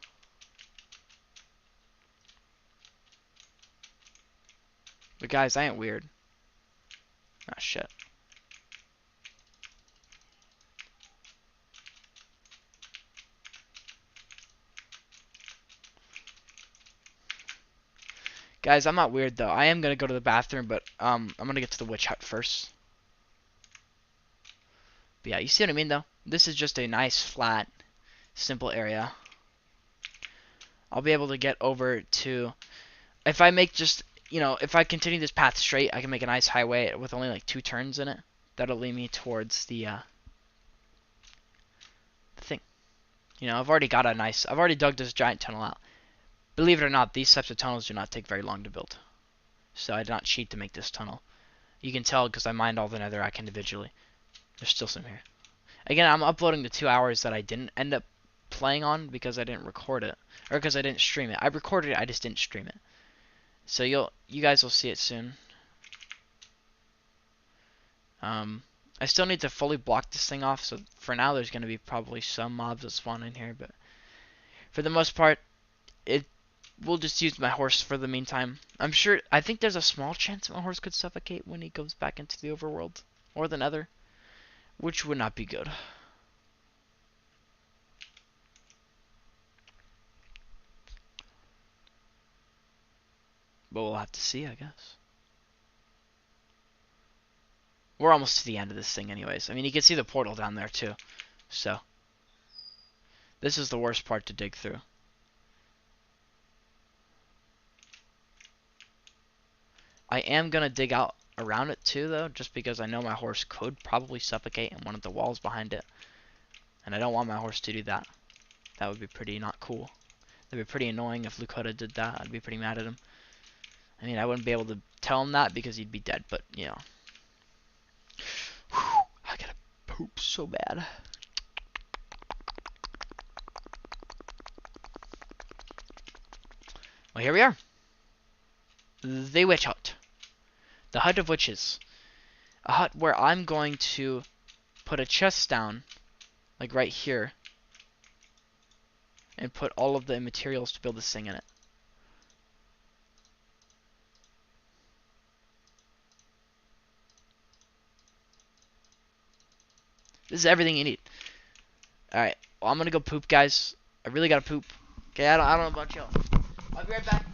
But guys, I ain't weird. Ah, shit. Guys, I'm not weird, though. I am gonna go to the bathroom, but, I'm gonna get to the witch hut first. But yeah, you see what I mean, though? This is just a nice, flat, simple area. I'll be able to get over to... If I make just... You know, if I continue this path straight, I can make a nice highway with only, like, 2 turns in it. That'll lead me towards the thing. You know, I've already dug this giant tunnel out. Believe it or not, these types of tunnels do not take very long to build. So I did not cheat to make this tunnel. You can tell because I mined all the netherrack individually. There's still some here. Again, I'm uploading the 2 hours that I didn't end up playing on because I didn't record it. Or because I didn't stream it. I recorded it, I just didn't stream it. So you guys will see it soon. I still need to fully block this thing off, so for now there's going to be probably some mobs that spawn in here, but for the most part, we'll just use my horse for the meantime. I think there's a small chance my horse could suffocate when he goes back into the overworld, or the nether, which would not be good. But we'll have to see, I guess. We're almost to the end of this thing anyways. I mean, you can see the portal down there too. So, this is the worst part to dig through. I am going to dig out around it too, though, just because I know my horse could probably suffocate in one of the walls behind it. And I don't want my horse to do that. That would be pretty not cool. That'd be pretty annoying if Lakota did that. I'd be pretty mad at him. I mean, I wouldn't be able to tell him that because he'd be dead, but, you know. Whew, I gotta poop so bad. Well, here we are. The witch hut. The hut of witches. A hut where I'm going to put a chest down, like right here, and put all of the materials to build this thing in it. This is everything you need. Alright, well, I'm gonna go poop, guys. I really gotta poop. Okay, I don't know about y'all. I'll be right back.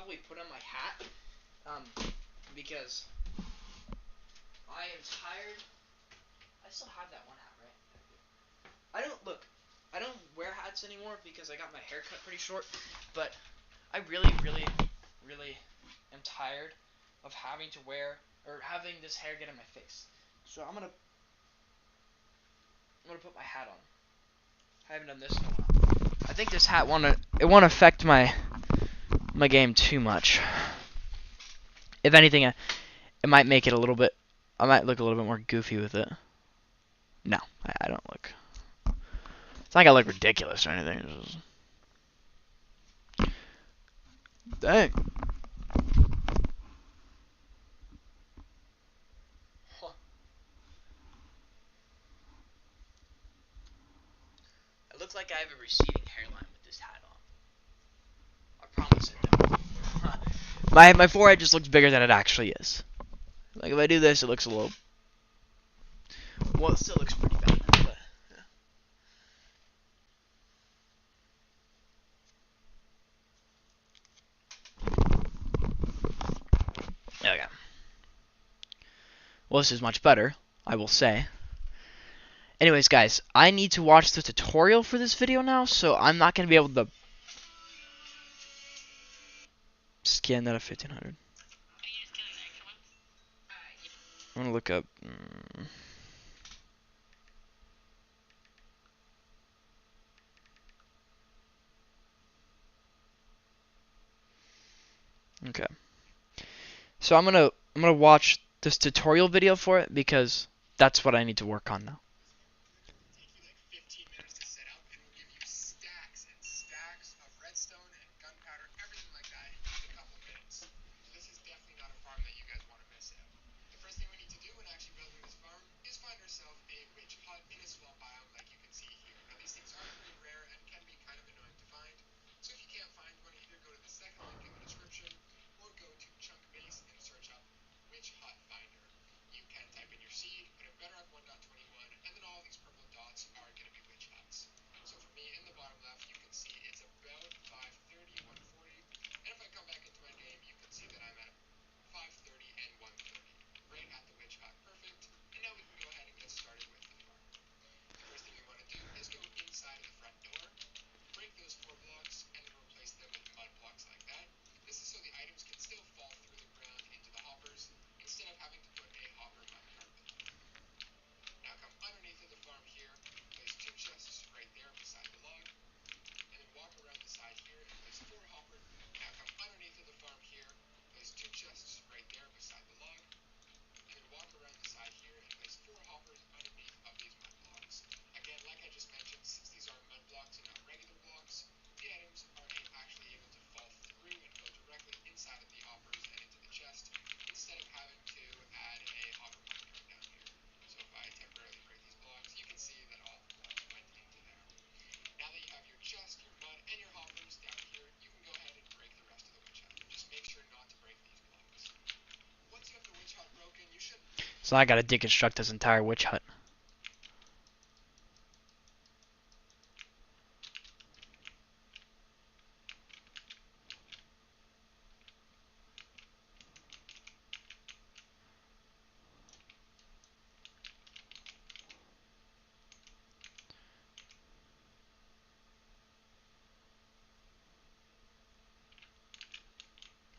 probably put on my hat, because I am tired. I still have that one hat, right? I don't wear hats anymore because I got my hair cut pretty short, but I really, really, really am tired of having to wear or having this hair get in my face. So I'm gonna put my hat on. I haven't done this in a while. I think this hat won't affect my game too much. If anything, it might make it a little bit. I might look a little bit more goofy with it. No, I don't look. It's not like I look ridiculous or anything. Dang. It looks like I have a receding hairline with this hat on. I promise it don't. My forehead just looks bigger than it actually is. Like if I do this, it looks a little. Well, it still looks pretty bad. But, yeah. Okay. Well, this is much better, I will say. Anyways, guys, I need to watch the tutorial for this video now, so I'm not going to be able to scan that at 1500. I'm going to look up... Okay. So I'm gonna watch this tutorial video for it because that's what I need to work on now. So I gotta deconstruct this entire witch hut.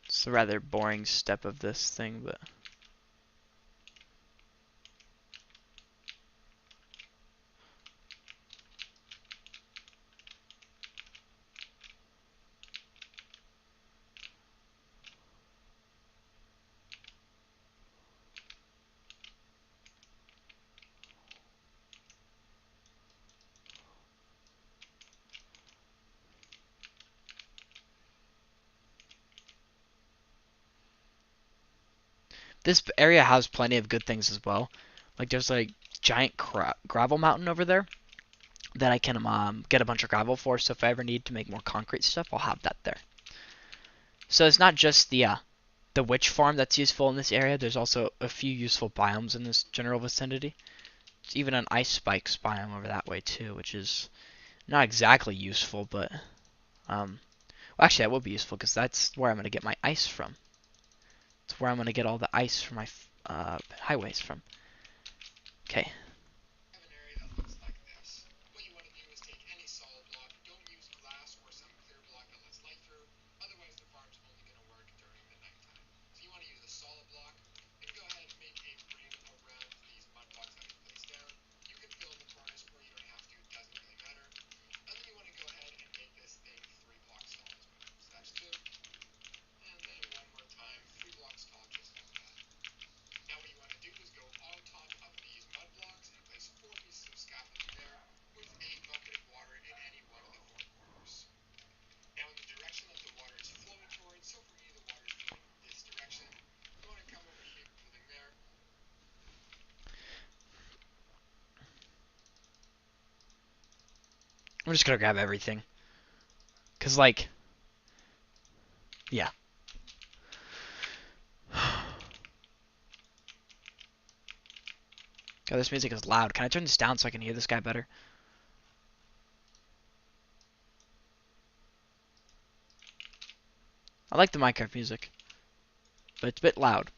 It's a rather boring step of this thing, but... This area has plenty of good things as well. Like there's like giant gravel mountain over there that I can get a bunch of gravel for. So if I ever need to make more concrete stuff, I'll have that there. So it's not just the witch farm that's useful in this area. There's also a few useful biomes in this general vicinity. There's even an ice spikes biome over that way too, which is not exactly useful, but Well, actually, that would be useful because that's where I'm going to get my ice from. It's where I'm going to get all the ice for my highways from. Okay. I'm just going to grab everything. Because, like, yeah. God, this music is loud. Can I turn this down so I can hear this guy better? I like the Minecraft music, but it's a bit loud.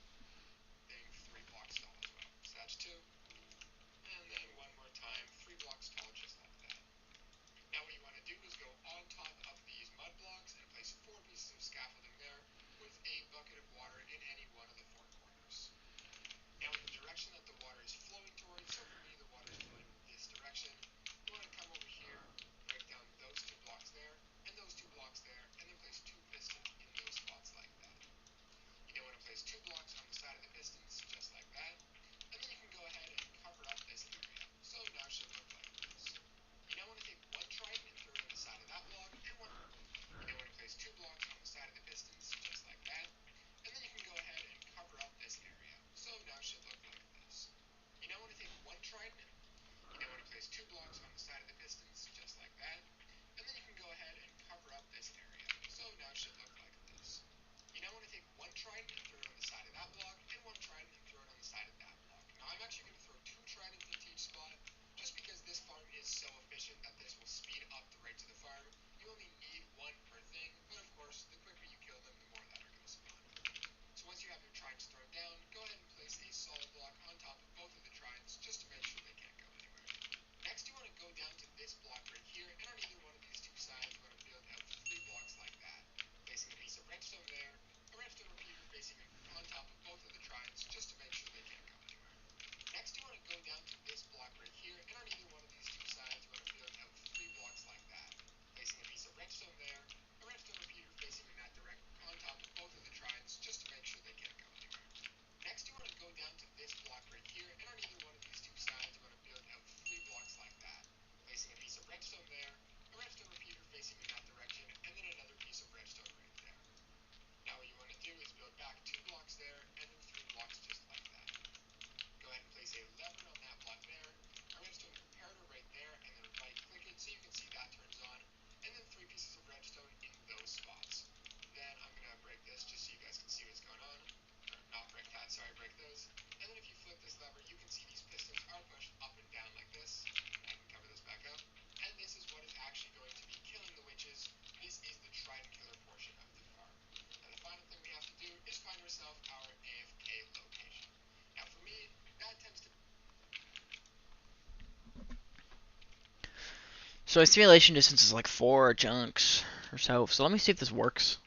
So my simulation distance is like 4 chunks or so. So let me see if this works.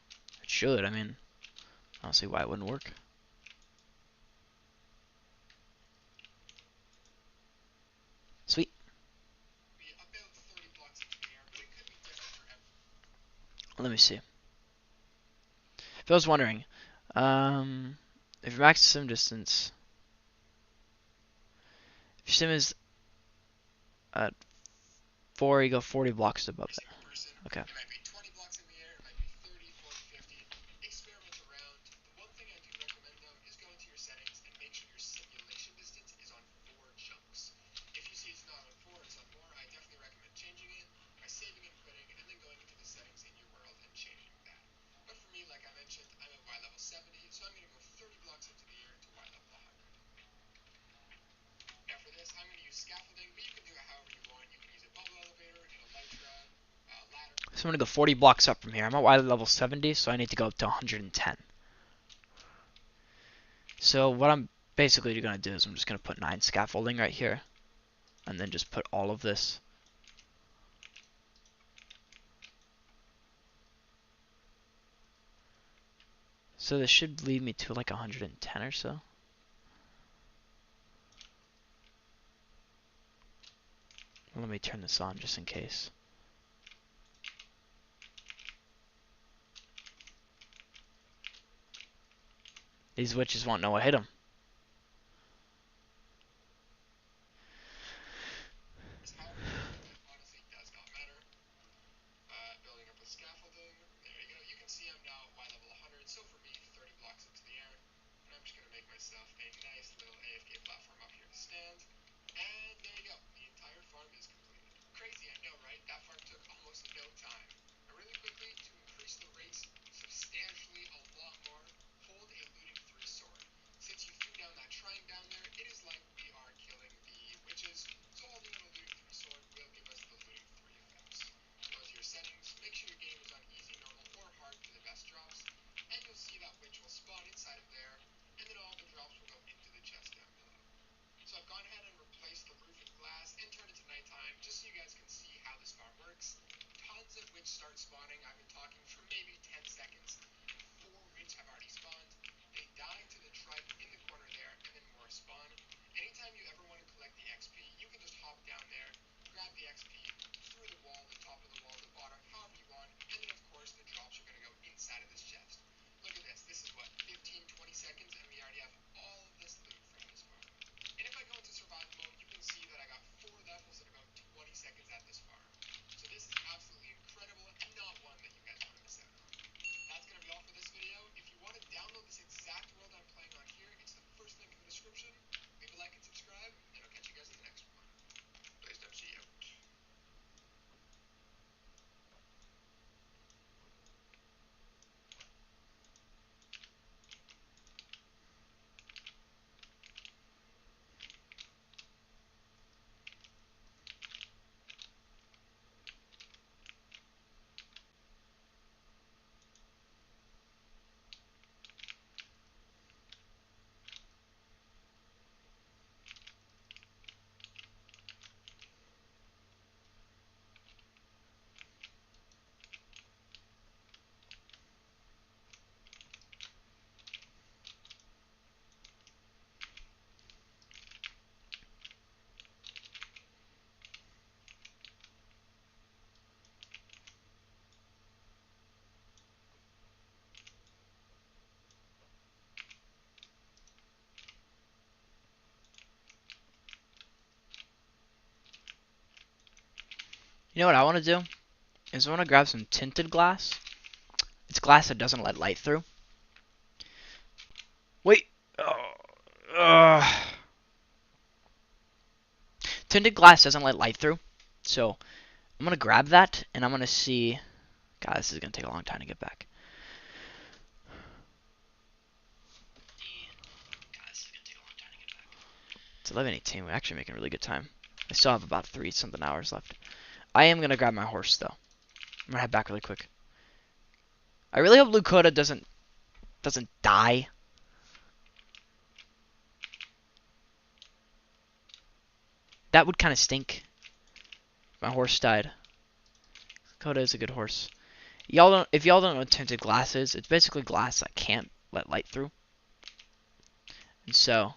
It should. I mean, I don't see why it wouldn't work. Sweet. Let me see. If I was wondering, if your max sim distance, if your sim is at 4, you go 40 blocks above that. Okay. So I'm gonna go 40 blocks up from here. I'm at Wiley level 70, so I need to go up to 110. So what I'm basically gonna do is I'm just gonna put 9 scaffolding right here, and then just put all of this. So this should lead me to like 110 or so. Let me turn this on just in case. These witches won't know what hit them. You know what I want to do? Is I want to grab some tinted glass. It's glass that doesn't let light through. Wait. Tinted glass doesn't let light through. So I'm going to grab that and I'm going to see. God, this is going to take a long time to get back. It's 11:18. We're actually making really good time. I still have about 3 something hours left. I am going to grab my horse though. I'm going to head back really quick. I really hope Lucoda doesn't die. That would kind of stink. My horse died. Coda is a good horse. If y'all don't know what tinted glass is, it's basically glass that can't let light through. And so,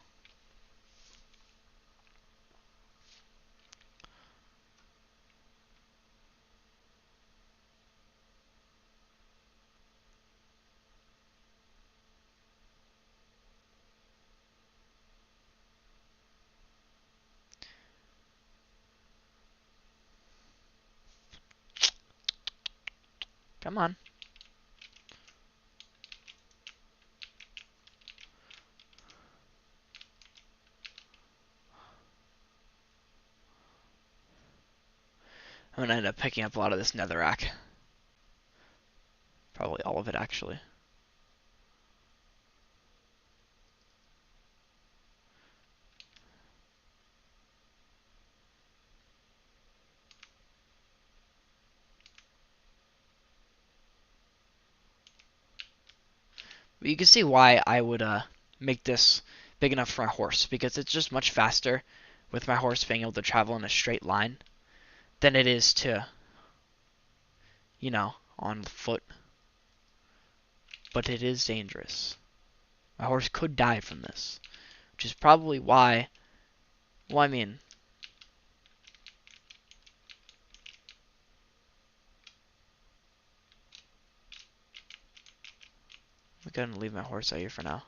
come on. I'm gonna end up picking up a lot of this netherrack. Probably all of it, actually. But you can see why I would make this big enough for my horse, because it's just much faster with my horse being able to travel in a straight line than it is to, you know, on foot. But it is dangerous. My horse could die from this, which is probably why, well, I mean, I'm gonna leave my horse out here for now.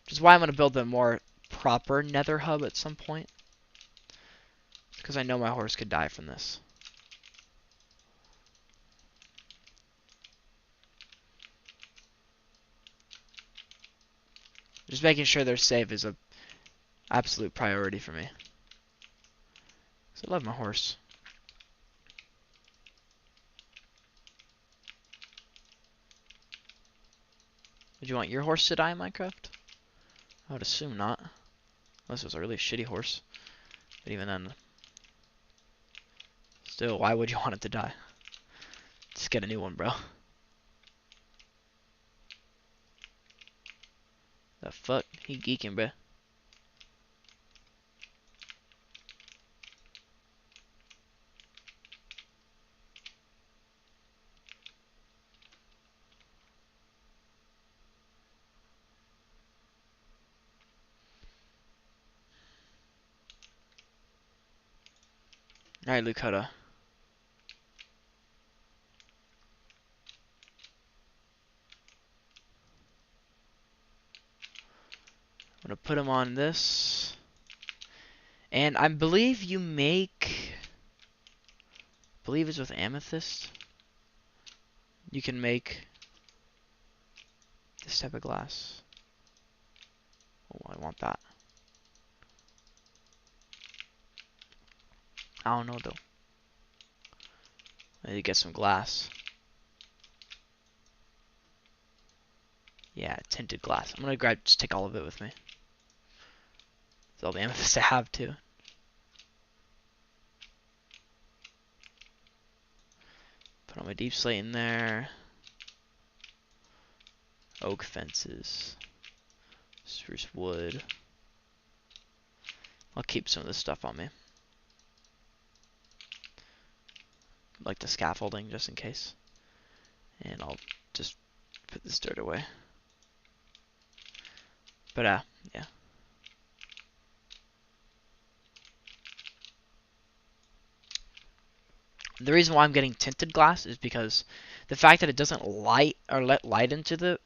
Which is why I'm gonna build a more proper nether hub at some point. Because I know my horse could die from this. Just making sure they're safe is a absolute priority for me. Because I love my horse. Would you want your horse to die in Minecraft? I would assume not. Unless it was a really shitty horse. But even then, still, why would you want it to die? Just get a new one, bro. The fuck? He geeking, bro. Alright, Lakota. I'm gonna put him on this. And I believe you make... I believe it's with amethyst. You can make this type of glass. Oh, I want that. I don't know though. I need to get some glass. Yeah, tinted glass. I'm gonna just take all of it with me. It's all the amethyst I have too. Put all my deep slate in there. Oak fences. Spruce wood. I'll keep some of this stuff on me. Like the scaffolding, just in case. And I'll just put this dirt away. But, yeah. The reason why I'm getting tinted glass is because the fact that it doesn't light or let light into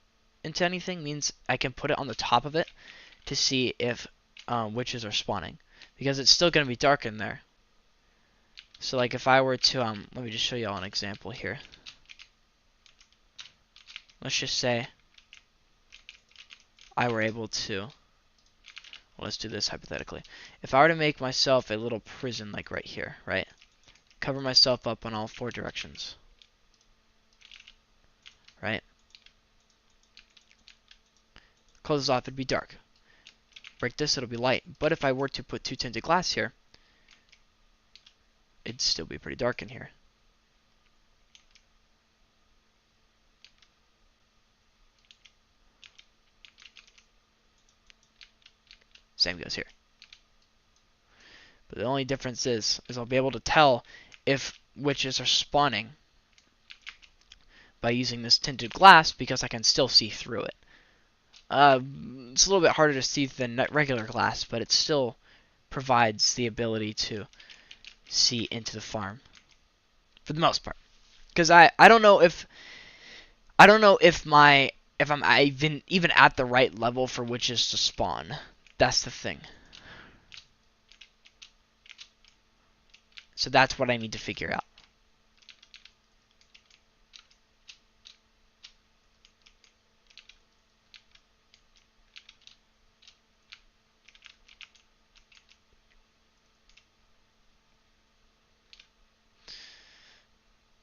anything means I can put it on the top of it to see if witches are spawning, because it's still going to be dark in there. So like if I were to let me just show you all an example here. Let's just say I were able to, well, let's do this hypothetically. If I were to make myself a little prison like right here, right? Cover myself up on all 4 directions. Right? Close this off, it'd be dark. Break this, it'll be light. But if I were to put 2 tinted glass here, it'd still be pretty dark in here. Same goes here. But the only difference is I'll be able to tell if witches are spawning by using this tinted glass, because I can still see through it. It's a little bit harder to see than regular glass, but it still provides the ability to see into the farm for the most part. Because I don't know if I'm even at the right level for witches to spawn. That's the thing. So that's what I need to figure out.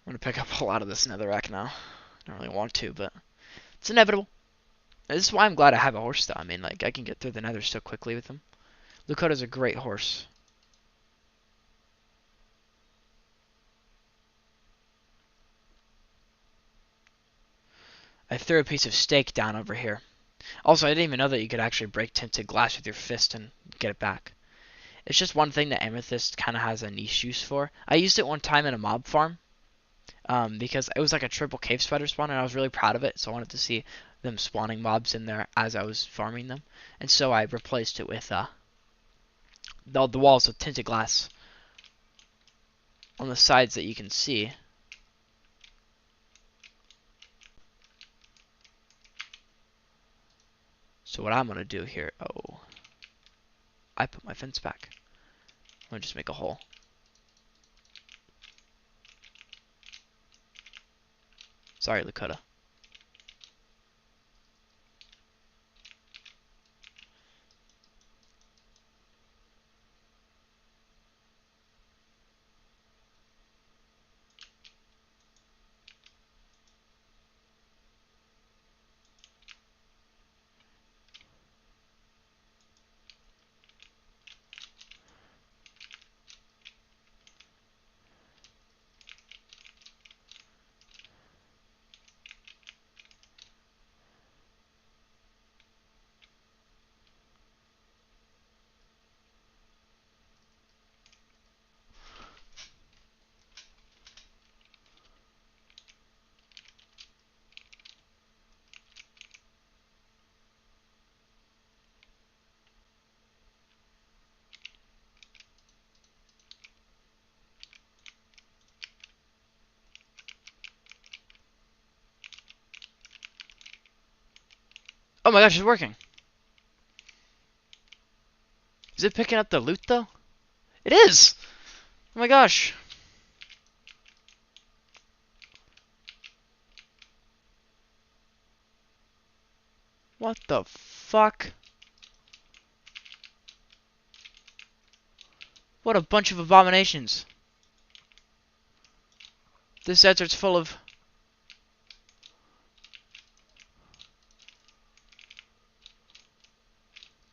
I'm gonna pick up a lot of this netherrack now. I don't really want to, but it's inevitable. This is why I'm glad I have a horse, though. I mean, like, I can get through the nether so quickly with him. Lakota's a great horse. I threw a piece of steak down over here. Also, I didn't even know that you could actually break tinted glass with your fist and get it back. It's just one thing that Amethyst kind of has a niche use for. I used it one time in a mob farm because it was like a triple cave spider spawn, and I was really proud of it, so I wanted to see them spawning mobs in there as I was farming them. And so I replaced it with the walls with tinted glass on the sides that you can see. So what I'm going to do here, oh, I put my fence back. I'm going to just make a hole. Sorry, Lakota. Oh my gosh, it's working. Is it picking up the loot though? It is! Oh my gosh. What the fuck? What a bunch of abominations. This desert's full of...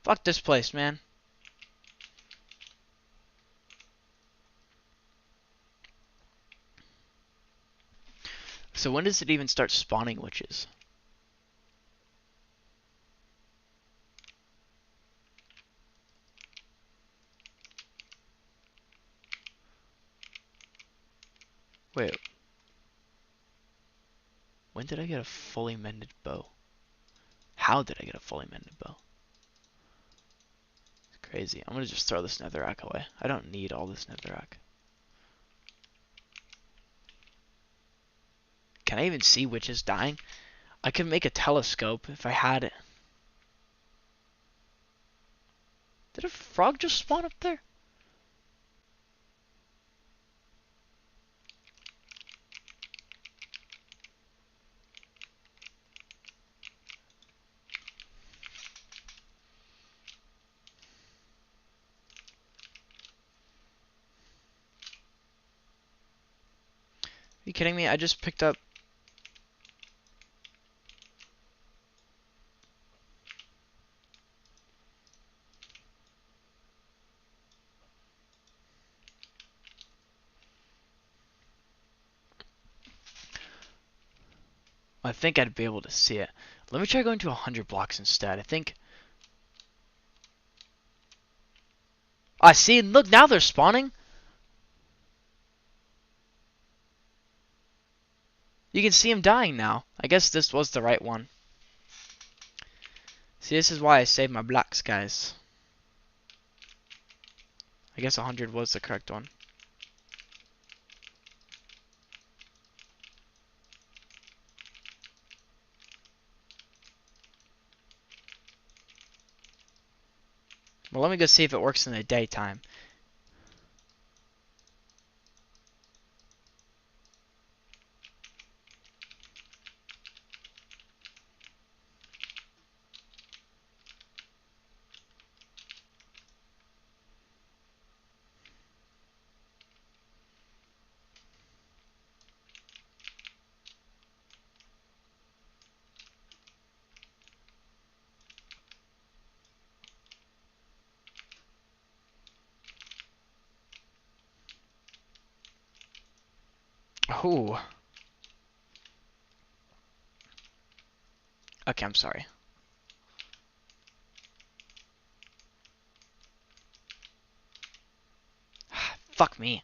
Fuck this place, man. So when does it even start spawning witches? Wait. When did I get a fully mended bow? How did I get a fully mended bow? It's crazy. I'm gonna just throw this netherrack away. I don't need all this netherrack. Can I even see witches dying? I could make a telescope if I had it. Did a frog just spawn up there? Are you kidding me? I just picked up... I think I'd be able to see it. Let me try going to 100 blocks instead. I think... I see. Look, now they're spawning. You can see him dying now. I guess this was the right one. See, this is why I saved my blocks, guys. I guess 100 was the correct one. Well, let me go see if it works in the daytime. Oh. Okay, I'm sorry. Fuck me.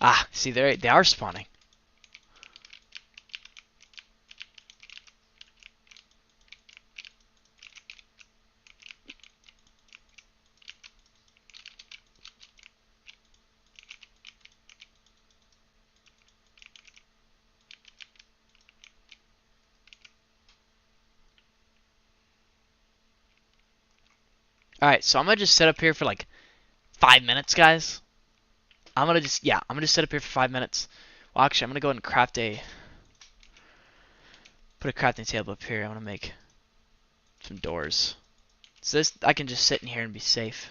Ah, see, they are spawning. Alright, so I'm gonna just sit up here for like 5 minutes, guys. I'm gonna just sit up here for 5 minutes. Well, actually, I'm gonna go ahead and put a crafting table up here. I'm gonna make some doors. So this, I can just sit in here and be safe.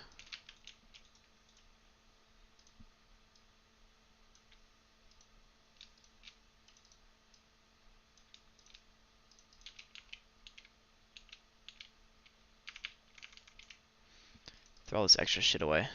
Throw all this extra shit away.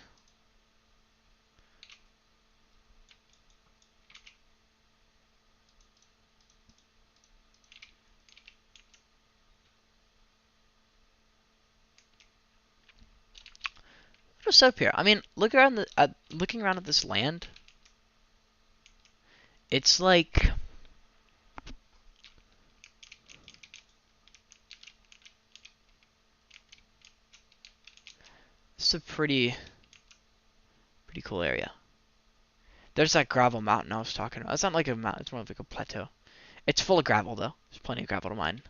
Just up here. I mean, looking around at this land. It's like it's a pretty cool area. There's that gravel mountain I was talking about. It's not like a mountain. It's more like a plateau. It's full of gravel though. There's plenty of gravel to mine.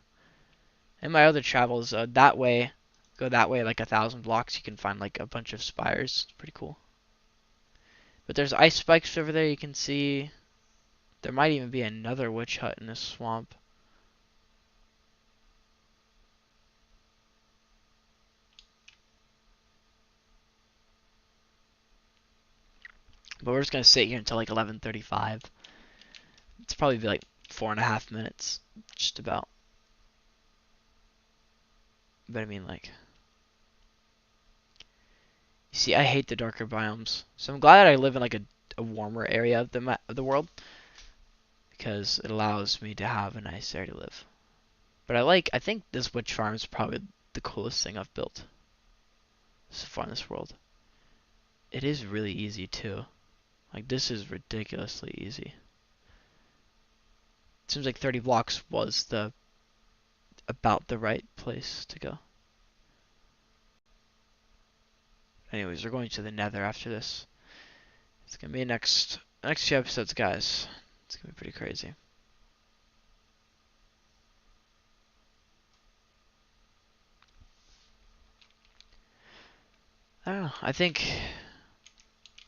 And my other travels that way, go that way like 1,000 blocks. You can find like a bunch of spires. It's pretty cool. But there's ice spikes over there. You can see. There might even be another witch hut in this swamp. But we're just gonna sit here until like 11:35. It's probably be like 4.5 minutes, just about. But I mean, like, you see, I hate the darker biomes, so I'm glad I live in like a warmer area of the world because it allows me to have a nice area to live. But I think this witch farm is probably the coolest thing I've built so far in this world. It is really easy too. Like this is ridiculously easy. It seems like 30 blocks was about the right place to go. Anyways, we're going to the Nether after this. It's gonna be next few episodes, guys. It's gonna be pretty crazy. I don't know. I think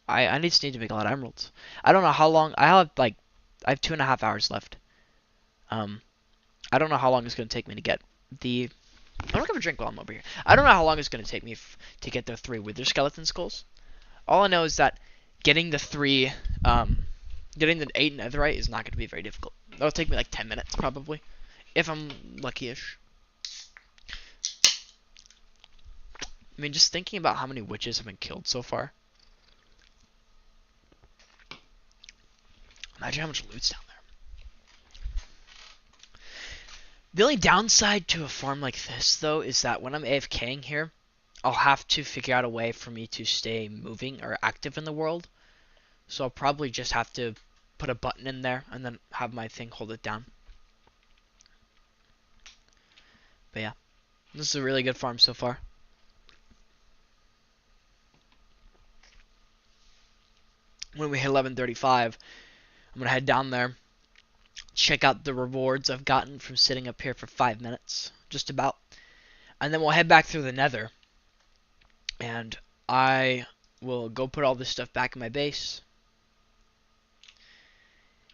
I just need to make a lot of emeralds. I don't know how long. I have 2.5 hours left. I don't know how long it's gonna take me to get the. I'm gonna have a drink while I'm over here. I don't know how long it's gonna take me to get the 3 wither skeleton skulls. All I know is that getting the 3, getting the 8 netherite is not gonna be very difficult. That'll take me like 10 minutes probably, if I'm lucky-ish. I mean, just thinking about how many witches have been killed so far. Imagine how much loot's down there. The only downside to a farm like this, though, is that when I'm AFKing here, I'll have to figure out a way for me to stay moving or active in the world. So I'll probably just have to put a button in there and then have my thing hold it down. But yeah, this is a really good farm so far. When we hit 11:35, I'm going to head down there, check out the rewards I've gotten from sitting up here for 5 minutes, just about. And then we'll head back through the Nether. And I will go put all this stuff back in my base.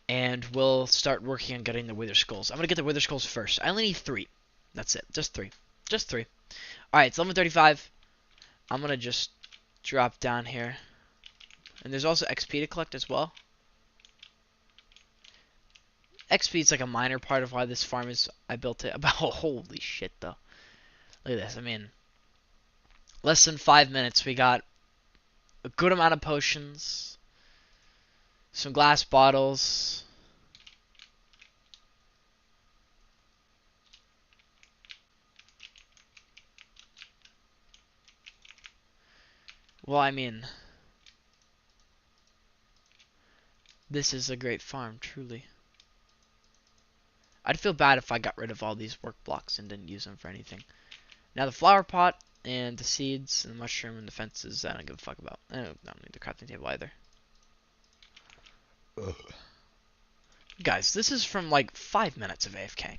And we'll start working on getting the wither skulls. I'm going to get the wither skulls first. I only need 3. That's it. Just 3. Just 3. Alright, it's 11:35. I'm going to just drop down here. And there's also XP to collect as well. XP is like a minor part of why this farm is, I built it. About, holy shit though. Look at this, I mean, less than 5 minutes we got a good amount of potions, some glass bottles, well, I mean, this is a great farm, truly. I'd feel bad if I got rid of all these work blocks and didn't use them for anything. Now the flower pot and the seeds and the mushroom and the fences, I don't give a fuck about. I don't need the crafting table either. Ugh. Guys, this is from like 5 minutes of AFK.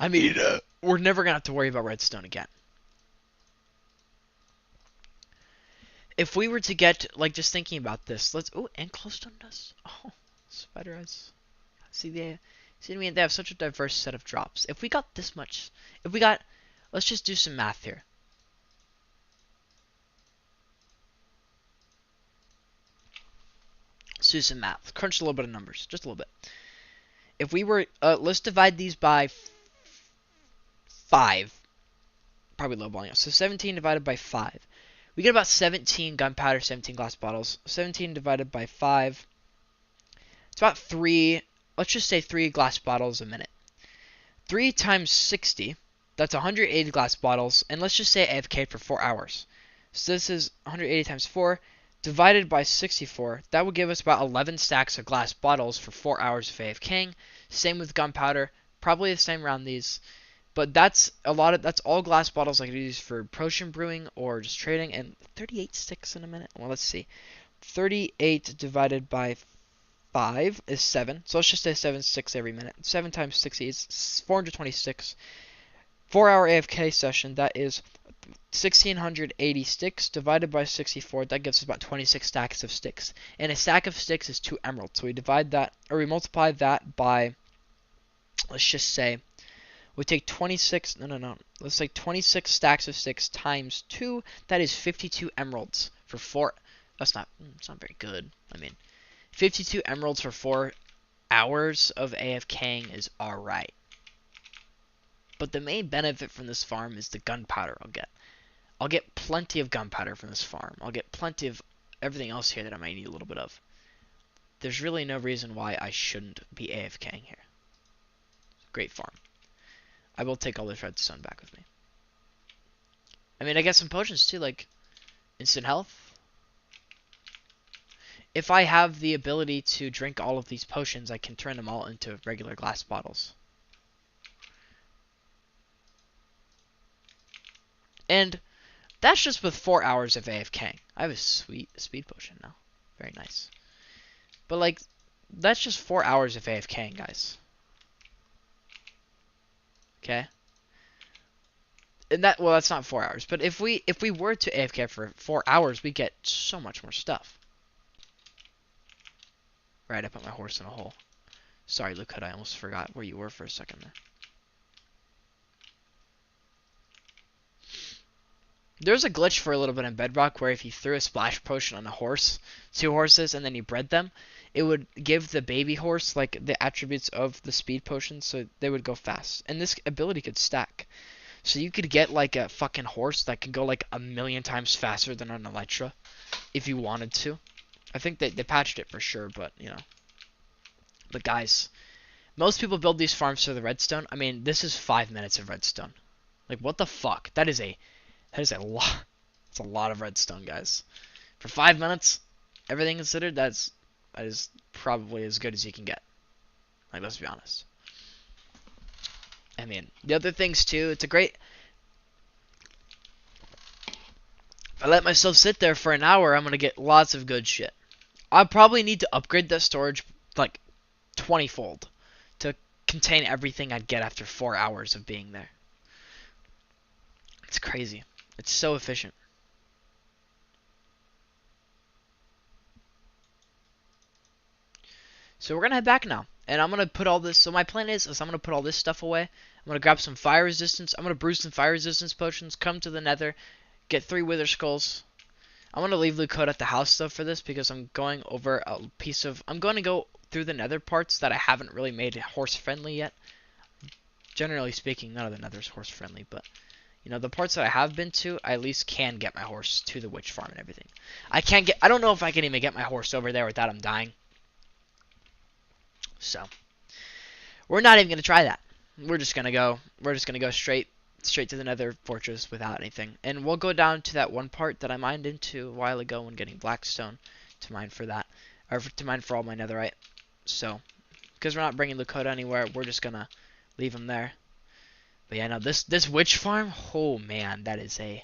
I mean, we're never gonna have to worry about redstone again. If we were to get, like, just thinking about this, let's, oh, and glowstone dust. Oh, spider eyes. See, they have such a diverse set of drops. If we got this much, if we got, let's just do some math here. Let's do some math. Crunch a little bit of numbers, just a little bit. If we were, let's divide these by 5. Probably lowballing us. So 17 divided by 5. We get about 17 gunpowder, 17 glass bottles. 17 divided by 5. It's about 3, let's just say 3 glass bottles a minute. 3 times 60, that's 180 glass bottles. And let's just say AFK for 4 hours. So this is 180 times 4. Divided by 64, that would give us about 11 stacks of glass bottles for 4 hours of AFKing. Same with gunpowder, probably the same around these. But that's that's all glass bottles I could use for potion brewing or just trading. And 38 sticks in a minute. Well, let's see. 38 divided by 5 is 7. So let's just say 7 sticks every minute. 7 times 60 is 426. 4-hour AFK session, that is 1,680 sticks divided by 64. That gives us about 26 stacks of sticks. And a stack of sticks is 2 emeralds. So we divide that, or we multiply that by, let's just say, we take 26, let's say 26 stacks of sticks times 2. That is 52 emeralds for 4, it's not very good. I mean, 52 emeralds for 4 hours of AFKing is alright. But the main benefit from this farm is the gunpowder I'll get. I'll get plenty of gunpowder from this farm. I'll get plenty of everything else here that I might need a little bit of. There's really no reason why I shouldn't be AFKing here. Great farm. I will take all this redstone back with me. I mean, I get some potions too, like instant health. If I have the ability to drink all of these potions, I can turn them all into regular glass bottles. And that's just with 4 hours of AFK. I have a sweet speed potion now. Very nice. But like, that's just 4 hours of AFK, guys. Okay? And that, well, that's not 4 hours. But if we were to AFK for 4 hours, we get so much more stuff. Right, I put my horse in a hole. Sorry, Luke Hood, I almost forgot where you were for a second there. There's a glitch for a little bit in Bedrock where if you threw a splash potion on a horse, 2 horses, and then you bred them, it would give the baby horse like the attributes of the speed potion, so they would go fast. And this ability could stack. So you could get like a fucking horse that could go like 1,000,000 times faster than an Elytra if you wanted to. I think they patched it for sure, but you know. But guys, most people build these farms for the redstone. I mean, this is 5 minutes of redstone. Like, what the fuck? That is a lot. That's a lot of redstone, guys. For 5 minutes, everything considered, that is probably as good as you can get. Like, let's be honest. I mean, the other things too, it's a great... If I let myself sit there for an hour, I'm going to get lots of good shit. I'll probably need to upgrade that storage, like, 20-fold to contain everything I'd get after 4 hours of being there. It's crazy. It's so efficient. So we're going to head back now. And I'm going to put all this... So my plan is I'm going to put all this stuff away. I'm going to grab some fire resistance. I'm going to brew some fire resistance potions. Come to the nether. Get 3 wither skulls. I'm gonna leave Luke Code at the house though for this because I'm going over a piece of. I'm going to go through the Nether parts that I haven't really made horse friendly yet. Generally speaking, none of the Nether's horse friendly, but you know the parts that I have been to, I at least can get my horse to the witch farm and everything. I can't get. I don't know if I can even get my horse over there without him dying. So we're not even gonna try that. We're just gonna go. We're just gonna go straight to the Nether fortress without anything, and we'll go down to that one part that I mined into a while ago when getting Blackstone to mine for that, or to mine for all my Netherite. So, because we're not bringing Lakota anywhere, we're just gonna leave him there. But yeah, no, this witch farm, oh man, that is a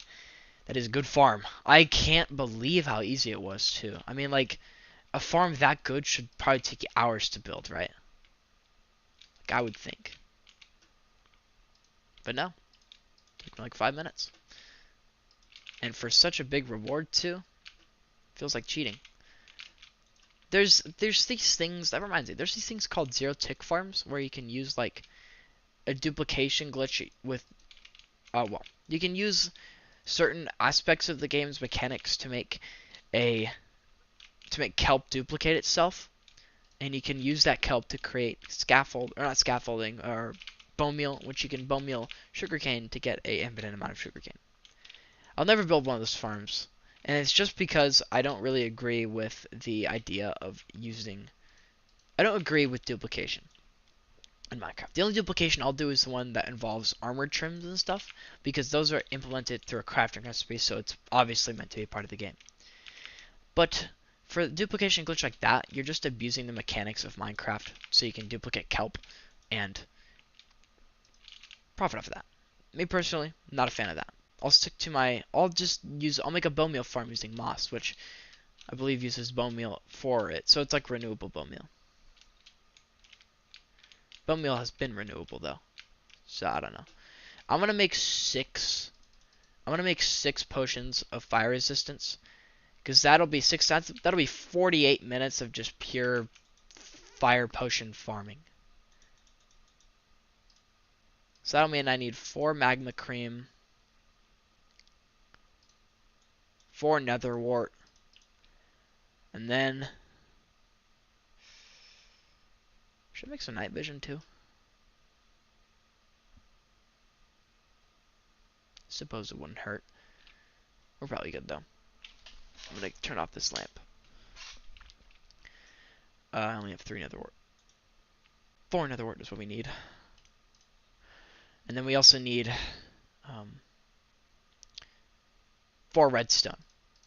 good farm. I can't believe how easy it was too. I mean, like a farm that good should probably take you hours to build, right? Like I would think. But no, took me like 5 minutes. And for such a big reward too, feels like cheating. There's these things, that reminds me, there's these things called zero tick farms where you can use like a duplication glitch with, well, you can use certain aspects of the game's mechanics to make kelp duplicate itself, and you can use that kelp to create scaffolding or bone meal, which you can bone meal sugarcane to get a infinite amount of sugarcane. I'll never build one of those farms, and it's just because I don't really agree with the idea of using. I don't agree with duplication in Minecraft. The only duplication I'll do is the one that involves armor trims and stuff, because those are implemented through a crafting recipe, so it's obviously meant to be part of the game. But for a duplication glitch like that, you're just abusing the mechanics of Minecraft, so you can duplicate kelp and profit off of that. Me personally, not a fan of that. I'll stick to I'll make a bone meal farm using moss, which I believe uses bone meal for it, so it's like renewable bone meal. Bone meal has been renewable though, so I don't know. I'm gonna make 6 potions of fire resistance, because that'll be 48 minutes of just pure fire potion farming. So that'll mean I need 4 magma cream, 4 nether wart, and then should I make some night vision too? Suppose it wouldn't hurt. We're probably good though. I'm gonna turn off this lamp. I only have 3 nether wart. 4 nether wart is what we need. And then we also need 4 redstone.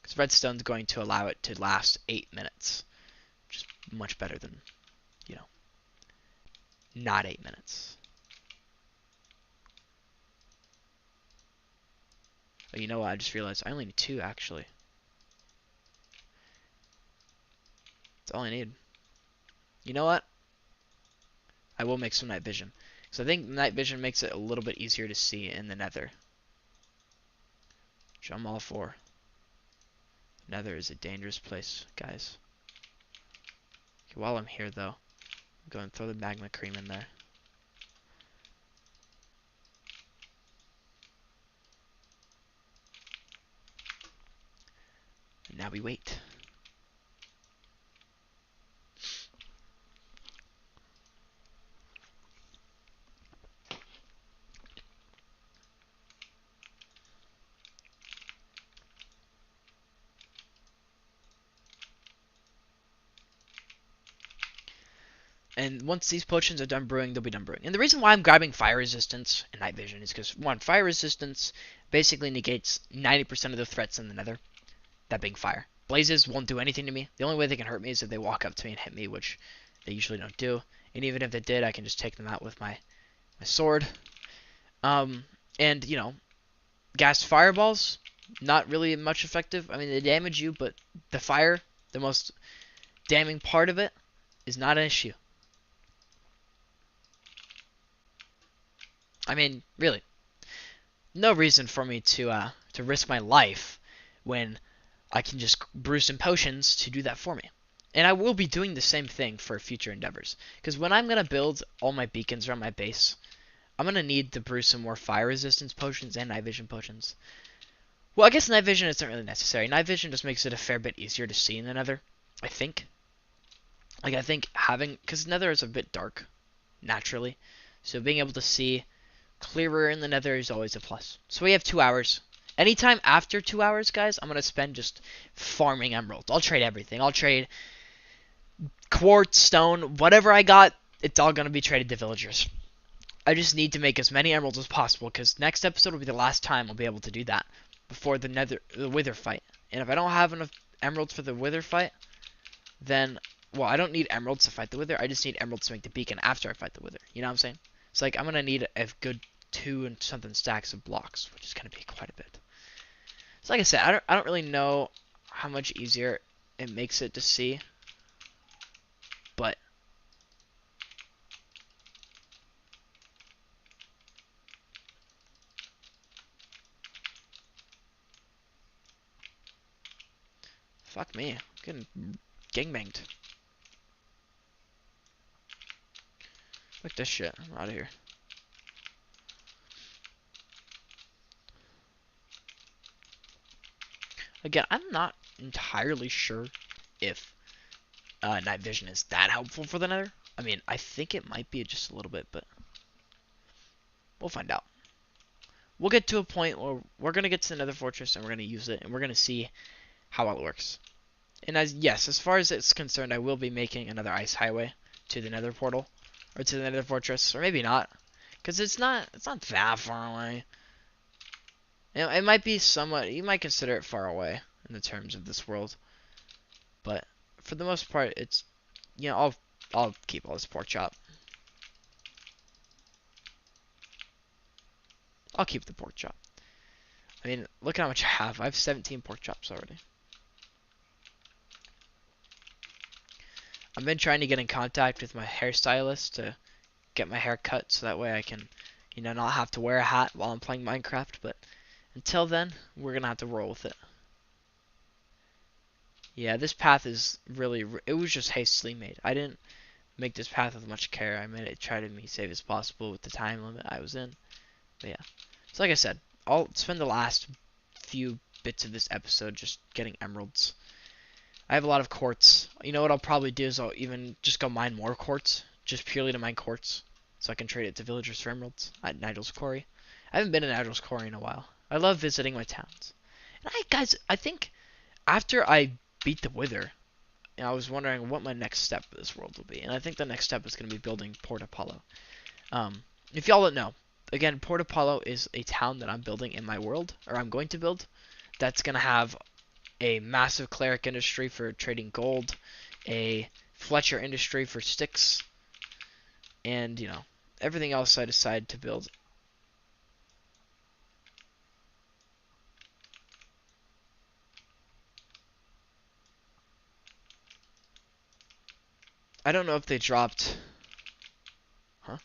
Because redstone's going to allow it to last 8 minutes. Which is much better than, you know, not 8 minutes. Oh, you know what? I just realized I only need 2 actually. That's all I need. You know what? I will make some night vision. So I think night vision makes it a little bit easier to see in the nether. Which I'm all for. Nether is a dangerous place, guys. Okay, while I'm here though, I'm going to throw the magma cream in there. And now we wait. And once these potions are done brewing, they'll be done brewing. And the reason why I'm grabbing fire resistance and night vision is because, one, fire resistance basically negates 90% of the threats in the nether. That being fire. Blazes won't do anything to me. The only way they can hurt me is if they walk up to me and hit me, which they usually don't do. And even if they did, I can just take them out with my sword. And, you know, gas fireballs, not really much effective. I mean, they damage you, but the fire, the most damning part of it, is not an issue. I mean, really, no reason for me to risk my life when I can just brew some potions to do that for me. And I will be doing the same thing for future endeavors. Because when I'm going to build all my beacons around my base, I'm going to need to brew some more fire resistance potions and night vision potions. Well, I guess night vision isn't really necessary. Night vision just makes it a fair bit easier to see in the Nether, I think. Like, I think having... Because Nether is a bit dark, naturally. So being able to see clearer in the Nether is always a plus. So we have 2 hours. Anytime after 2 hours, guys, I'm going to spend just farming emeralds. I'll trade everything. I'll trade quartz, stone, whatever I got, it's all going to be traded to villagers. I just need to make as many emeralds as possible, because next episode will be the last time I'll be able to do that before the wither fight. And if I don't have enough emeralds for the wither fight, then, well, I don't need emeralds to fight the wither. I just need emeralds to make the beacon after I fight the wither. You know what I'm saying? It's like I'm gonna need a good 2 and something stacks of blocks, which is gonna be quite a bit. So like I said, I don't really know how much easier it makes it to see, but fuck me, I'm getting gangbanged. Fuck this shit. I'm out of here. Again, I'm not entirely sure if night vision is that helpful for the Nether. I mean, I think it might be just a little bit, but we'll find out. We'll get to a point where we're going to get to the Nether Fortress and we're going to use it and we're going to see how it works. And as far as it's concerned, I will be making another ice highway to the Nether portal or to the Nether Fortress, or maybe not, because it's not that far away. It might be somewhat, you might consider it far away in the terms of this world, but for the most part, it's, you know, I'll keep all this pork chop. I'll keep the pork chop. I mean, look at how much I have. I have 17 pork chops already. I've been trying to get in contact with my hairstylist to get my hair cut so that way I can, you know, not have to wear a hat while I'm playing Minecraft, but until then, we're gonna have to roll with it. Yeah, this path is really, it was just hastily made. I didn't make this path with much care. I made it try to be safe as possible with the time limit I was in. But yeah, so like I said, I'll spend the last few bits of this episode just getting emeralds. I have a lot of quartz. You know what I'll probably do is I'll even just go mine more quartz, just purely to mine quartz, so I can trade it to villagers for emeralds at Nigel's Quarry. I haven't been to Nigel's Quarry in a while. I love visiting my towns. And I think after I beat the Wither, you know, I was wondering what my next step for this world will be, and I think the next step is going to be building Port Apollo. If y'all don't know, again, Port Apollo is a town that I'm building in my world, or I'm going to build, that's going to have a massive cleric industry for trading gold, a Fletcher industry for sticks, and, you know, everything else I decide to build. I don't know if they dropped... Huh?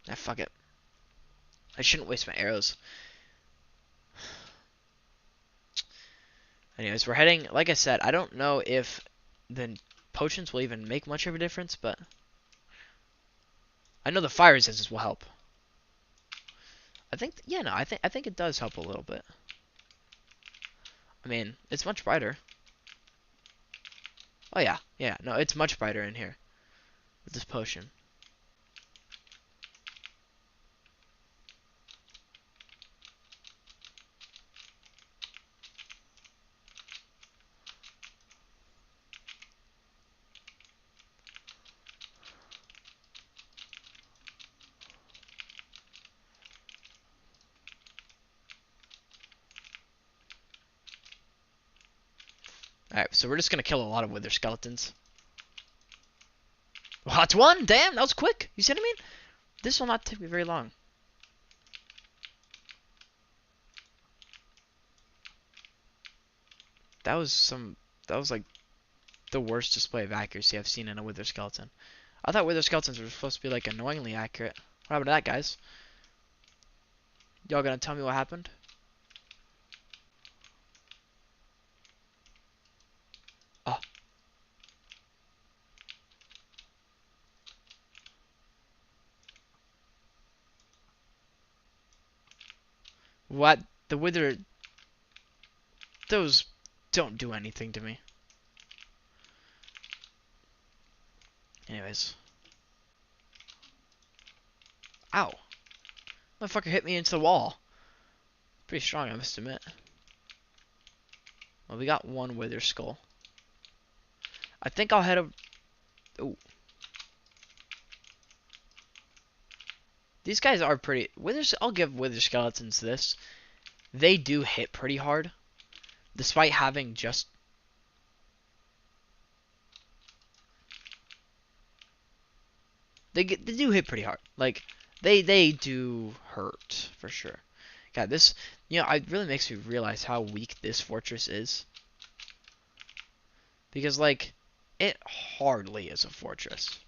Ah, fuck it. I shouldn't waste my arrows. Anyways, we're heading, like I said, I don't know if the potions will even make much of a difference, but I know the fire resistance will help. I think, yeah, no, I think it does help a little bit. I mean, it's much brighter. Oh yeah, yeah, no, it's much brighter in here with this potion. Alright, so we're just gonna kill a lot of wither skeletons. Well, that's one! Damn, that was quick! You see what I mean? This will not take me very long. That was like the worst display of accuracy I've seen in a wither skeleton. I thought wither skeletons were supposed to be like annoyingly accurate. What happened to that, guys? Y'all gonna tell me what happened? Oh. What? The wither... Those don't do anything to me. Anyways. Ow. Motherfucker hit me into the wall. Pretty strong, I must admit. Well, we got one wither skull. I think I'll head up... Ooh. These guys are pretty... Withers... I'll give wither skeletons this. They do hit pretty hard. Despite having just... They do hit pretty hard. Like, they do hurt, for sure. God, this... it really makes me realize how weak this fortress is. Because, like, it hardly is a fortress.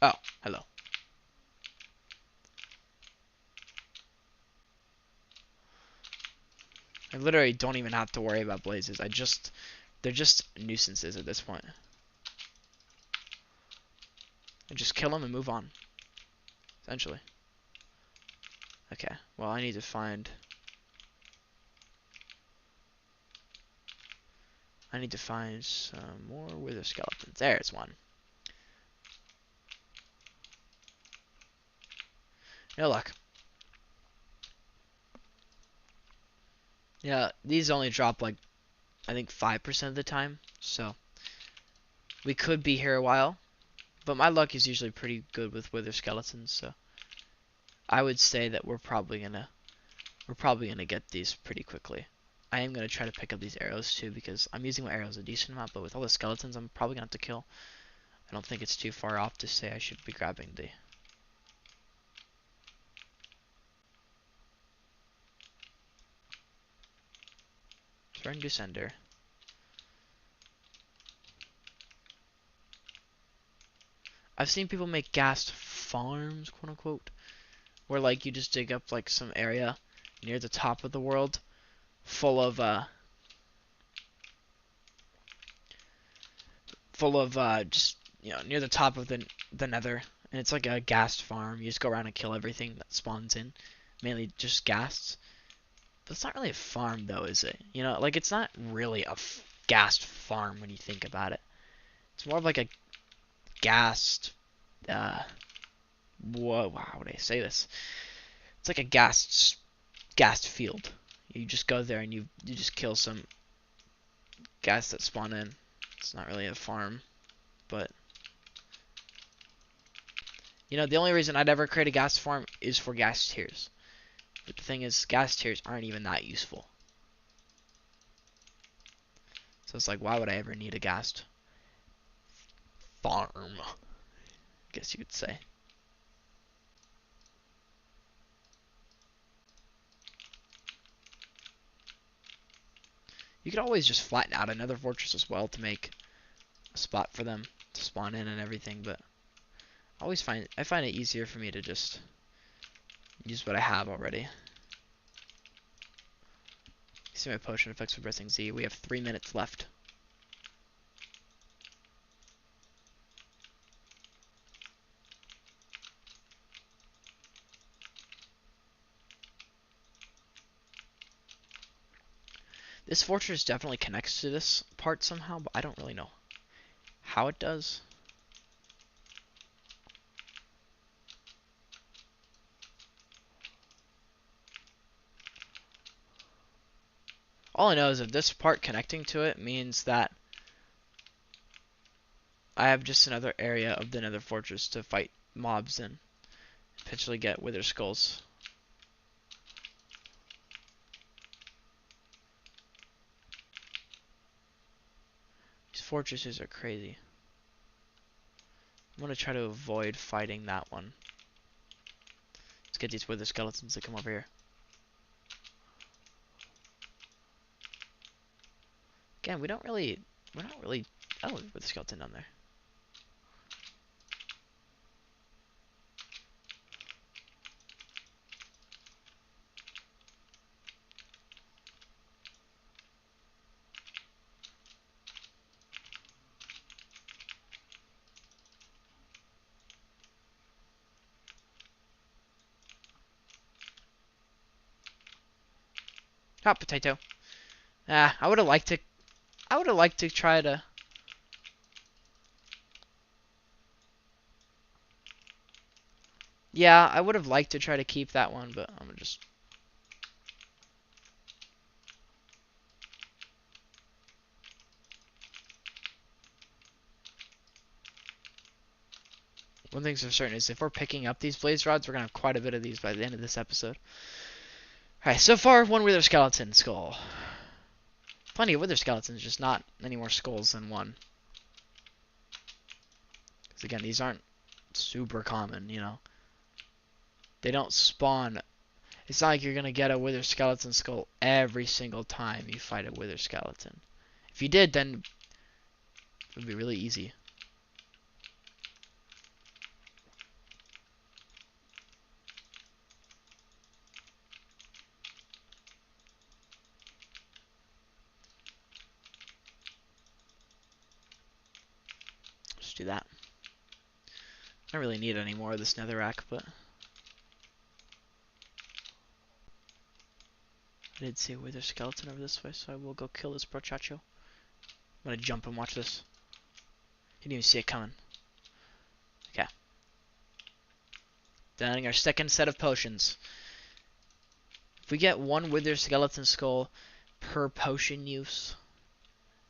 Oh, hello. I literally don't even have to worry about blazes. They're just nuisances at this point. I just kill them and move on. Essentially. Okay, well I need to find... some more wither skeletons. There's one. No luck. Yeah, these only drop like, I think 5% of the time, so we could be here a while, but my luck is usually pretty good with wither skeletons, so I would say that we're probably gonna get these pretty quickly. I am gonna try to pick up these arrows too because I'm using my arrows a decent amount, but with all the skeletons I'm probably gonna have to kill. I don't think it's too far off to say I should be grabbing the... Turn to sender. I've seen people make ghast farms, quote unquote, where like you just dig up like some area near the top of the world full of just near the top of the nether, and it's like a ghast farm. You just go around and kill everything that spawns in, mainly just ghasts. But it's not really a farm though, is it? Like it's not really a ghast farm when you think about it. It's more of like a ghast whoa, how would I say this? It's like a ghast field. You just go there and you just kill some ghast that spawn in. It's not really a farm, but the only reason I'd ever create a ghast farm is for ghast tears. But the thing is, ghast tears aren't even that useful. So it's like, why would I ever need a ghast farm? I guess you could say. You could always just flatten out another fortress as well to make a spot for them to spawn in and everything, but I find it easier for me to just use what I have already. See my potion effects for pressing Z. We have 3 minutes left. This fortress definitely connects to this part somehow, but I don't really know how it does. All I know is that this part connecting to it means that I have just another area of the nether fortress to fight mobs in. Potentially get wither skulls. These fortresses are crazy. I'm gonna try to avoid fighting that one. Let's get these wither skeletons to come over here. Again, we're not really... Oh, with the skeleton down there. Hot potato. Ah, I would have liked to. I would have liked to try to. Yeah, I would have liked to try to keep that one, but I'm gonna just. One thing's for certain is if we're picking up these blaze rods, we're gonna have quite a bit of these by the end of this episode. Alright, so far, one wither skeleton skull. Plenty of wither skeletons, just not any more skulls than one. Because again, these aren't super common, you know. They don't spawn. It's not like you're gonna get a wither skeleton skull every single time you fight a wither skeleton. If you did, then it would be really easy. Just do that. I don't really need any more of this netherrack, but I did see a wither skeleton over this way, so I will go kill this brochacho. I'm gonna jump and watch this. Didn't even see it coming. Okay. Downing our second set of potions. If we get one wither skeleton skull per potion use,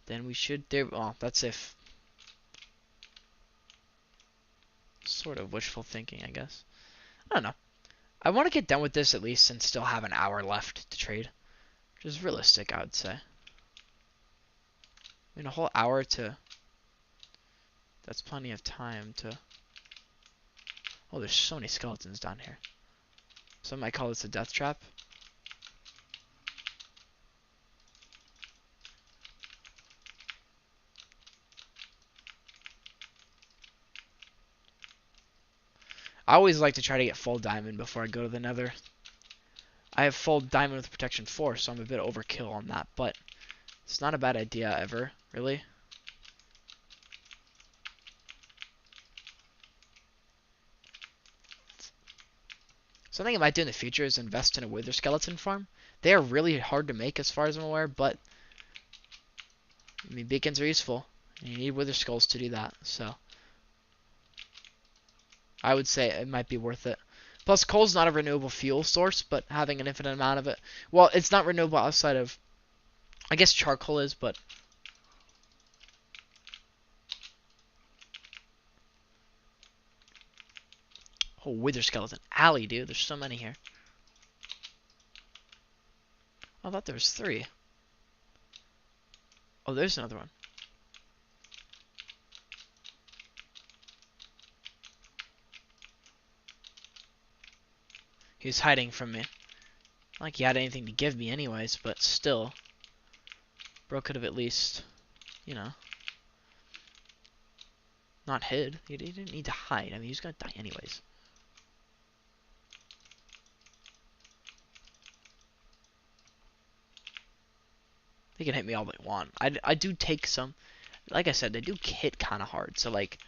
then we should do. Well, that's if. Sort of wishful thinking, I guess. I don't know. I want to get done with this at least and still have an hour left to trade. Which is realistic, I would say. I mean, a whole hour to... That's plenty of time to... Oh, there's so many skeletons down here. Some might call this a death trap. I always like to try to get full diamond before I go to the nether. I have full diamond with protection 4, so I'm a bit overkill on that, but it's not a bad idea ever, really. Something I might do in the future is invest in a wither skeleton farm. They are really hard to make as far as I'm aware, but I mean, beacons are useful. And you need wither skulls to do that, so I would say it might be worth it. Plus, coal's not a renewable fuel source, but having an infinite amount of it, well, it's not renewable outside of, I guess charcoal is, but oh, wither skeleton alley, dude. There's so many here. I thought there was 3. Oh, there's another one. He was hiding from me. Not like he had anything to give me anyways, but still. Bro could have at least, you know, not hid. He didn't need to hide. I mean, he was gonna die anyways. They can hit me all they want. I do take some. Like I said, they do hit kind of hard. So, like,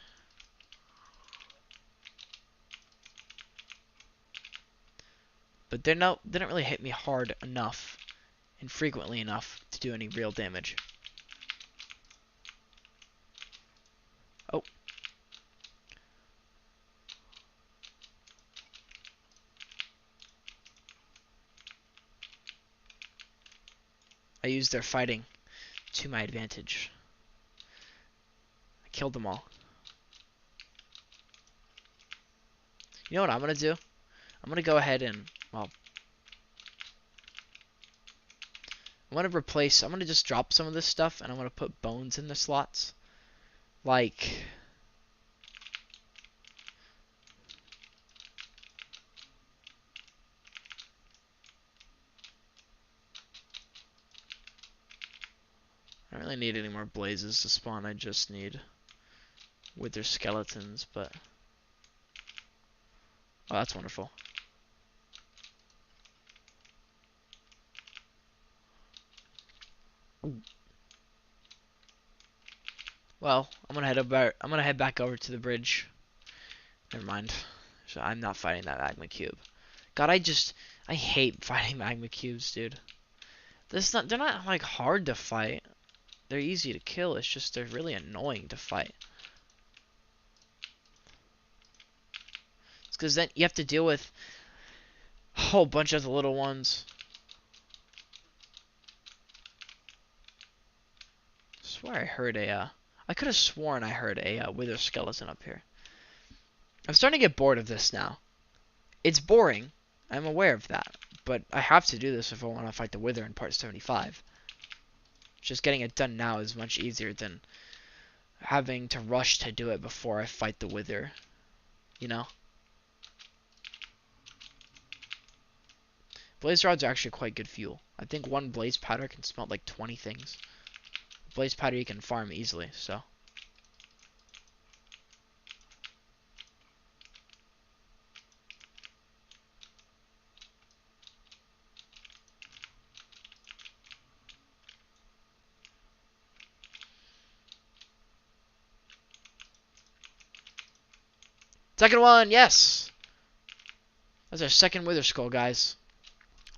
but they don't really hit me hard enough and frequently enough to do any real damage. Oh. I used their fighting to my advantage. I killed them all. You know what I'm gonna do? I'm gonna go ahead and, well, I'm gonna just drop some of this stuff and I'm gonna put bones in the slots. Like, I don't really need any more blazes to spawn, I just need wither skeletons, but oh, that's wonderful. Well, I'm gonna head back over to the bridge. Never mind. So I'm not fighting that magma cube. God, I hate fighting magma cubes, dude. they're not like hard to fight. They're easy to kill. It's just they're really annoying to fight. It's because then you have to deal with a whole bunch of the little ones. I swear I heard I could have sworn I heard a wither skeleton up here. I'm starting to get bored of this now. It's boring. I'm aware of that. But I have to do this if I want to fight the wither in part 75. Just getting it done now is much easier than having to rush to do it before I fight the wither. You know? Blaze rods are actually quite good fuel. I think one blaze powder can smelt like 20 things. Blaze powder you can farm easily, so. Second one, yes! That's our second wither skull, guys.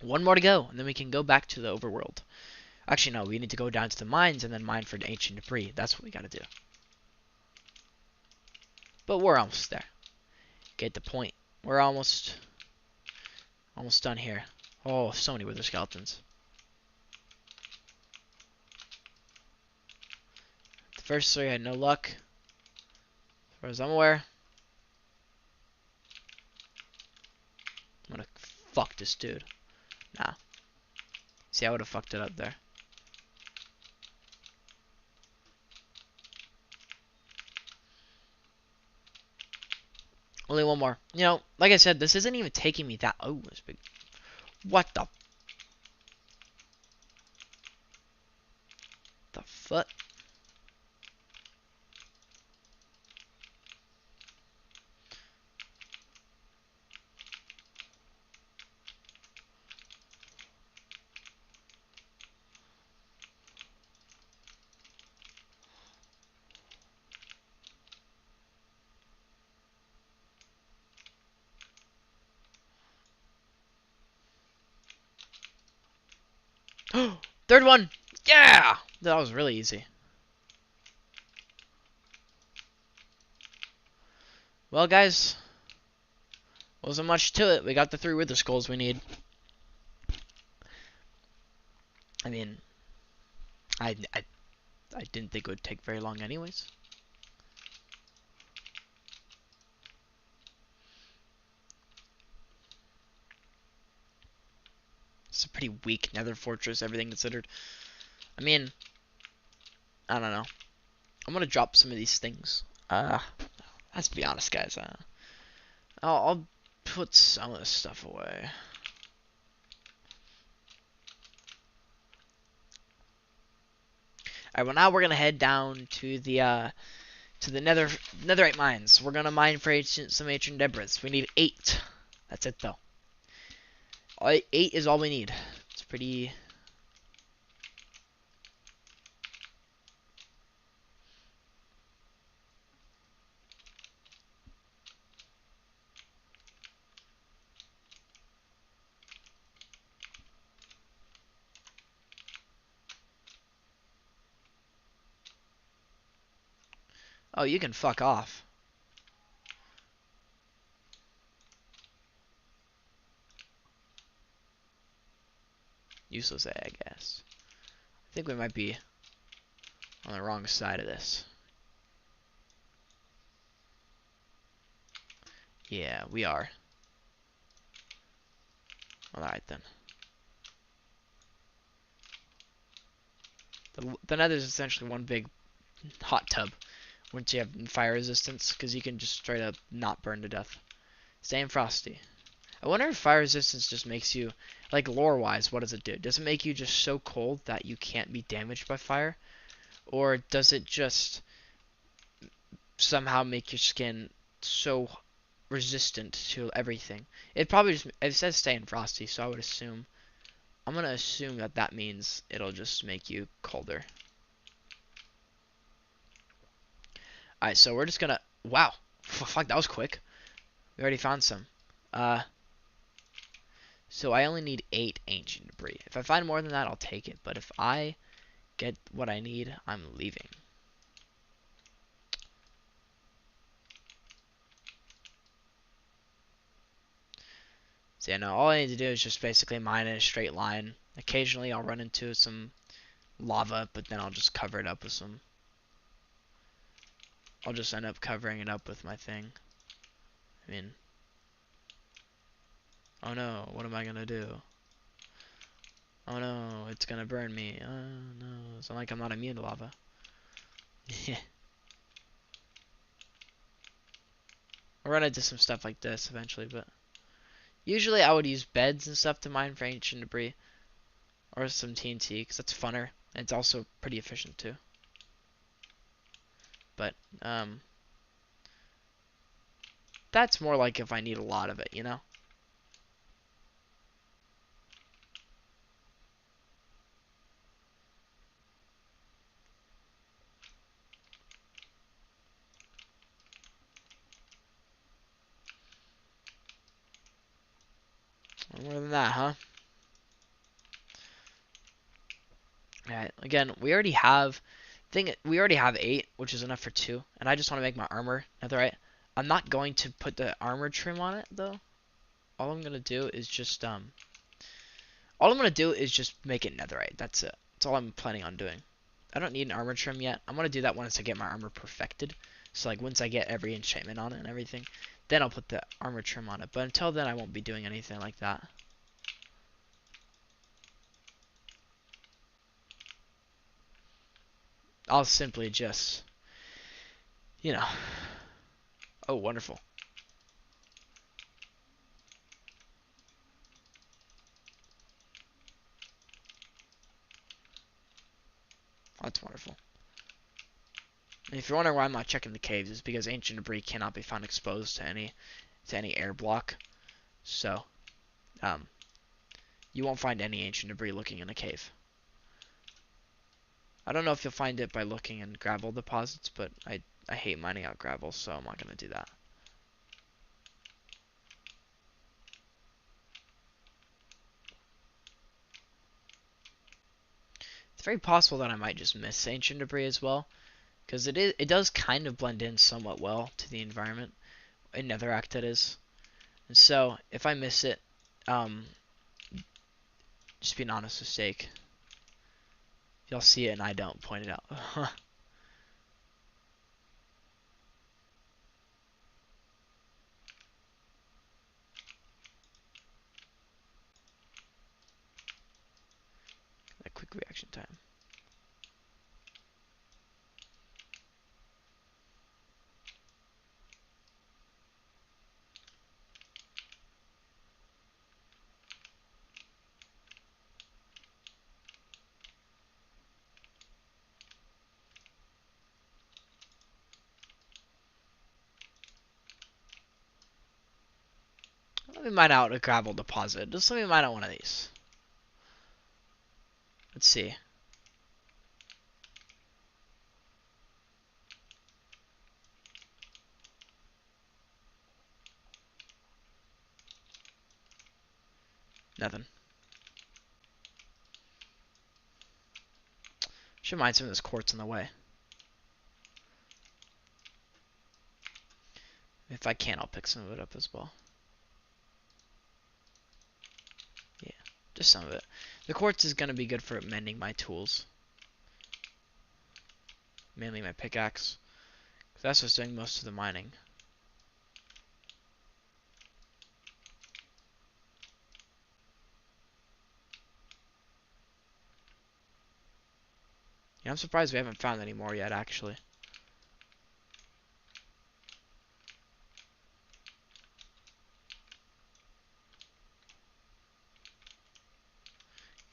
One more to go, and then we can go back to the overworld. Actually, no, we need to go down to the mines and then mine for the ancient debris. That's what we gotta do. But we're almost there. Get the point. We're almost done here. Oh, so many wither skeletons. The first three had no luck, as far as I'm aware. I'm gonna fuck this dude. Nah. See, I would have fucked it up there. Only one more. You know, like I said, this isn't even taking me that. Oh, it's big. What the fuck? Third one! Yeah! That was really easy. Well, guys, wasn't much to it. We got the 3 wither skulls we need. I mean, I didn't think it would take very long anyways. It's a pretty weak nether fortress, everything considered. I mean, I don't know. I'm gonna drop some of these things. Let's be honest, guys. I'll put some of this stuff away. Alright, well now we're gonna head down to the netherite mines. We're gonna mine for some ancient debris. We need 8. That's it though. 8 is all we need. It's pretty. Oh, you can fuck off. Useless egg, I guess. I think we might be on the wrong side of this. Yeah, we are. Alright then. The nether is essentially one big hot tub once you have fire resistance, because you can just straight up not burn to death. Staying frosty. I wonder if fire resistance just makes you, like lore-wise, what does it do? Does it make you just so cold that you can't be damaged by fire? Or does it just somehow make your skin so resistant to everything? It probably just, it says staying frosty, so I would assume, I'm gonna assume that that means it'll just make you colder. Alright, so we're just gonna, wow, fuck, that was quick. We already found some. So I only need 8 ancient debris. If I find more than that, I'll take it. But if I get what I need, I'm leaving. So yeah, no, all I need to do is just basically mine in a straight line. Occasionally I'll run into some lava, but then I'll just cover it up with some... I'll just end up covering it up with my thing. I mean... Oh no, what am I gonna do? Oh no, it's gonna burn me. Oh no, it's not like I'm not immune to lava. I'll run into some stuff like this eventually, but... Usually I would use beds and stuff to mine for ancient debris. Or some TNT, because that's funner. And it's also pretty efficient too. But, that's more like if I need a lot of it, you know? More than that, huh? Alright, again, we already have 8, which is enough for 2, and I just want to make my armor netherite. I'm not going to put the armor trim on it though. All I'm gonna do is just make it netherite. That's it. That's all I'm planning on doing. I don't need an armor trim yet. I'm gonna do that once I get my armor perfected. So like once I get every enchantment on it and everything, then I'll put the armor trim on it. But until then, I won't be doing anything like that. I'll simply just, you know. Oh, wonderful. That's wonderful. And if you're wondering why I'm not checking the caves, it's because ancient debris cannot be found exposed to any air block. So, um, you won't find any ancient debris looking in a cave. I don't know if you'll find it by looking in gravel deposits, but I hate mining out gravel, so I'm not gonna do that. It's very possible that I might just miss ancient debris as well, because it does kind of blend in somewhat well to the environment in Netherrack, that is. And so if I miss it, um, just be an honest mistake. Y'all see it and I don't point it out. That quick reaction time. Let me mine out a gravel deposit. Just let me mine out one of these. Let's see. Nothing. Should mine some of this quartz in the way. If I can, I'll pick some of it up as well. Yeah, just some of it. The quartz is going to be good for mending my tools. Mainly my pickaxe. That's what's doing most of the mining. Yeah, I'm surprised we haven't found any more yet, actually.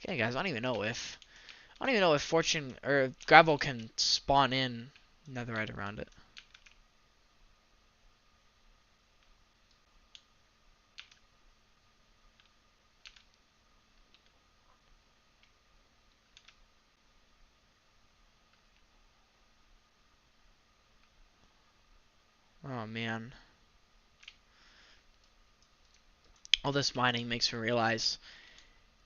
Okay, guys, I don't even know if fortune or gravel can spawn in netherite around it. Oh man. all this mining makes me realize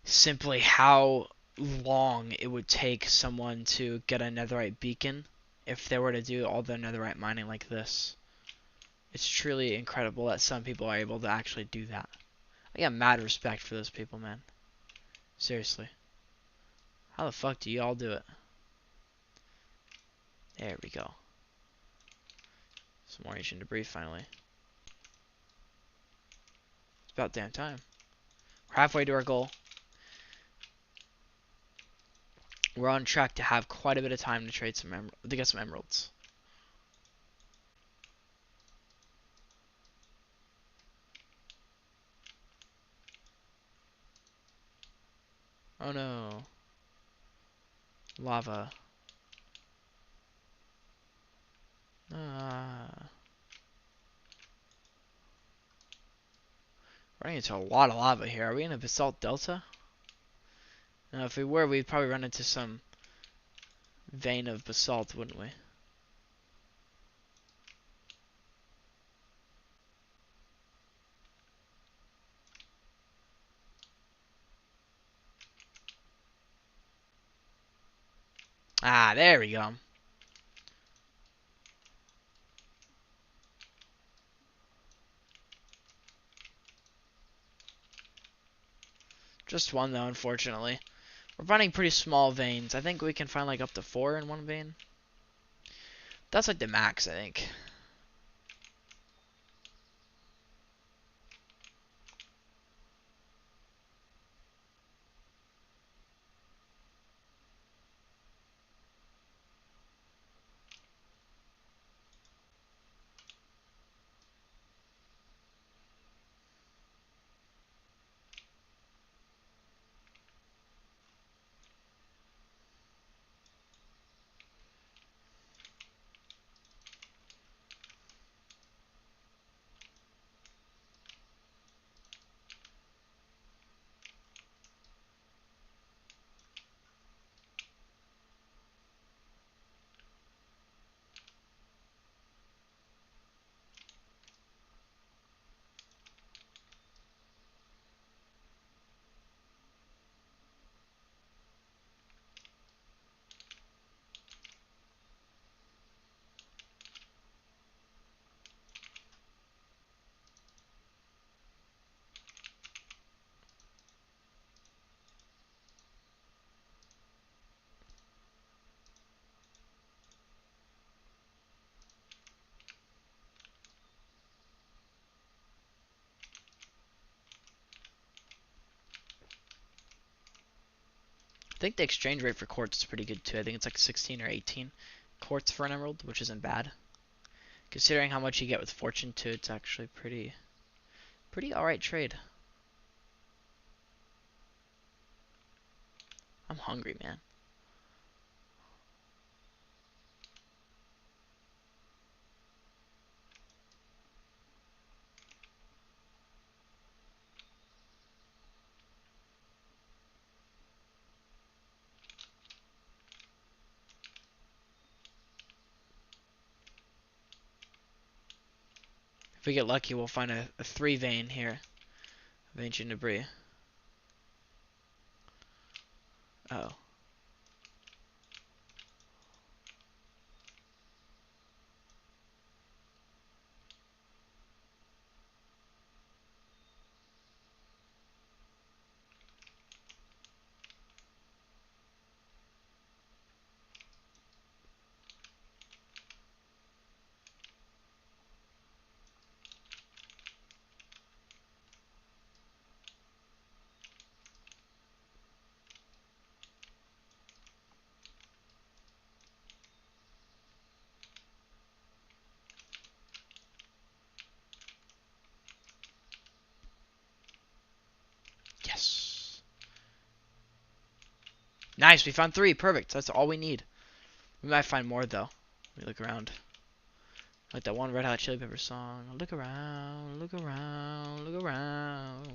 simply how long it would take someone to get a netherite beacon if they were to do all the netherite mining like this. It's truly incredible that some people are able to actually do that. I got mad respect for those people, man. Seriously. How the fuck do y'all do it? There we go. Some more ancient debris finally. It's about damn time. We're halfway to our goal. We're on track to have quite a bit of time to trade to get some emeralds. Oh no. Lava. Ah. Running into a lot of lava here. Are we in a basalt delta? No, if we were, we'd probably run into some vein of basalt, wouldn't we? Ah, there we go. Just one though, unfortunately. We're finding pretty small veins. I think we can find like up to 4 in one vein. That's like the max, I think. I think the exchange rate for quartz is pretty good too. I think it's like 16 or 18 quartz for an emerald, which isn't bad. Considering how much you get with fortune too, it's actually pretty alright trade. I'm hungry, man. If we get lucky, we'll find a 3 vein here of ancient debris. Oh. Yes. Nice, we found 3. Perfect. That's all we need. We might find more though. Let me look around. Like that one Red Hot Chili Peppers song. Look around, look around, look around.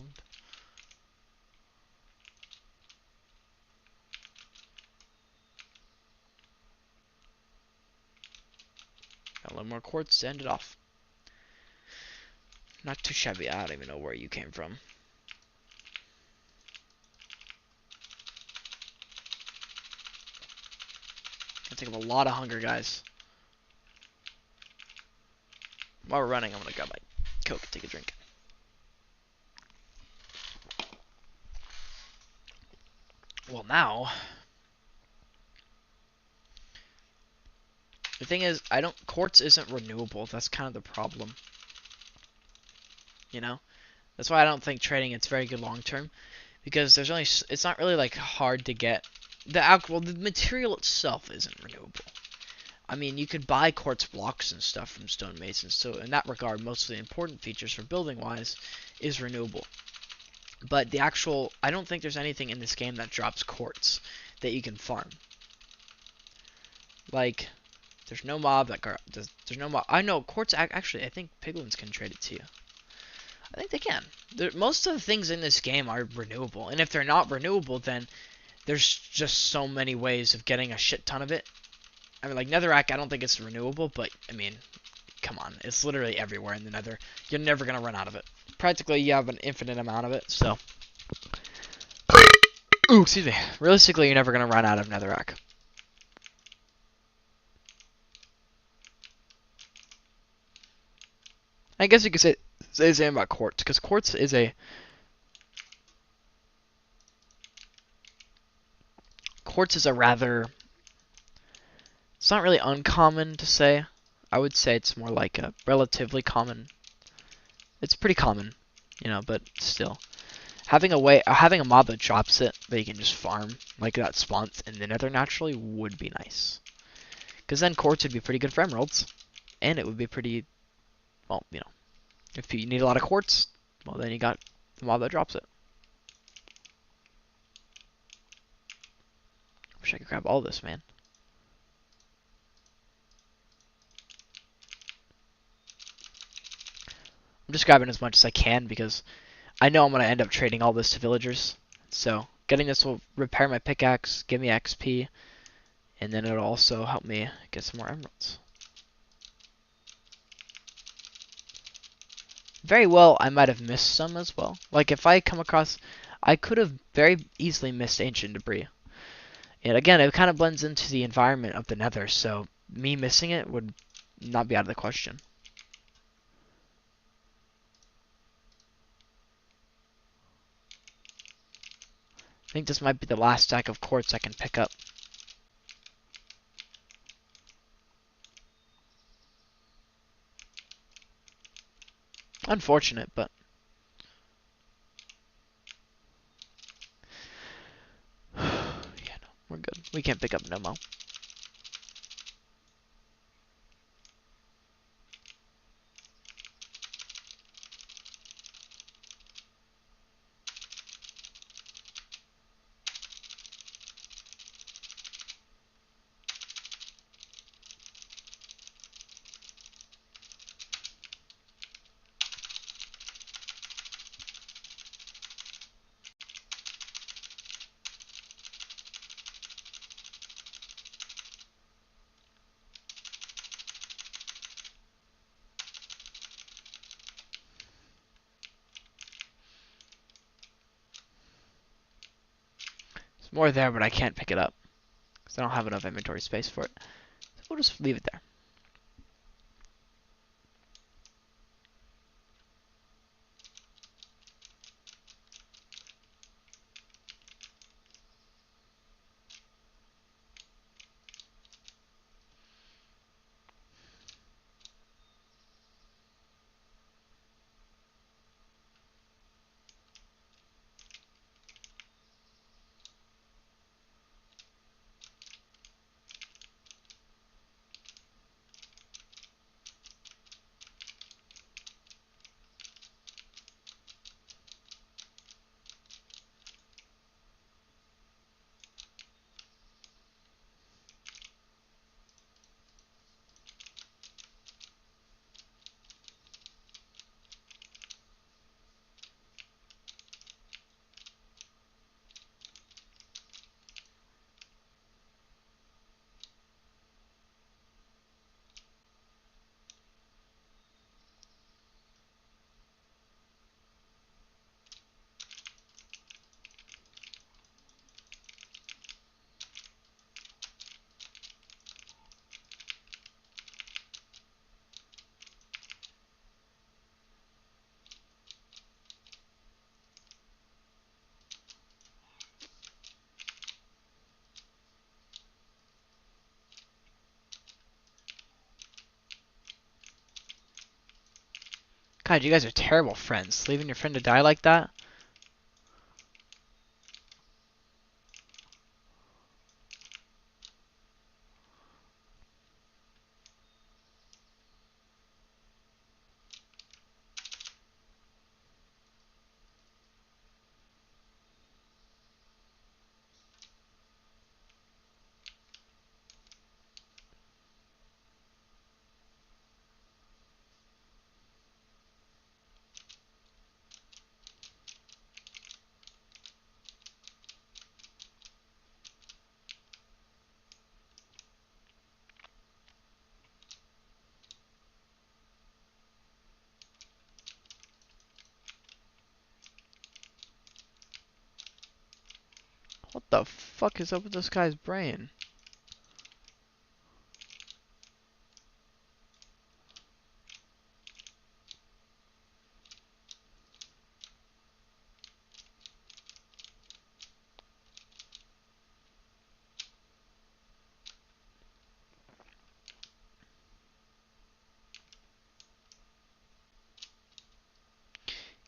Got a little more quartz to end it off. Not too shabby. I don't even know where you came from. I take up a lot of hunger, guys. While we're running, I'm gonna grab my Coke and take a drink. Well, now the thing is, quartz isn't renewable. That's kind of the problem. You know, that's why I don't think trading it's very good long term, because it's not really like hard to get the material itself isn't renewable. I mean, you could buy quartz blocks and stuff from stonemasons, so in that regard, most of the important features for building wise is renewable. But I don't think there's anything in this game that drops quartz that you can farm. Like, there's no mob that there's no mob. I know quartz actually. I think piglins can trade it to you. I think they can. Most of the things in this game are renewable, and if they're not renewable, then there's just so many ways of getting a shit ton of it. I mean, like netherrack, I don't think it's renewable, but I mean, come on, it's literally everywhere in the nether. You're never gonna run out of it. Practically, you have an infinite amount of it, so. Ooh, excuse me. Realistically, you're never gonna run out of netherrack. I guess you could say the same about quartz, because quartz is a rather. It's not really uncommon to say. I would say it's more like a relatively common. It's pretty common, you know, but still. Having a mob that drops it that you can just farm, like that spawns in the nether naturally, would be nice. Because then quartz would be pretty good for emeralds. And it would be pretty, well, you know, if you need a lot of quartz, well, then you got the mob that drops it. Wish I could grab all this, man. I'm just grabbing as much as I can because I know I'm going to end up trading all this to villagers. So getting this will repair my pickaxe, give me XP, and then it'll also help me get some more emeralds. Very well, I might have missed some as well. Like if I come across, I could have very easily missed ancient debris. And again, it kind of blends into the environment of the nether, so me missing it would not be out of the question. I think this might be the last stack of quartz I can pick up. Unfortunate, but yeah, no, we're good. We can't pick up no more. There's more there, but I can't pick it up because I don't have enough inventory space for it. So we'll just leave it there. God, you guys are terrible friends. Leaving your friend to die like that? What the fuck is up with this guy's brain?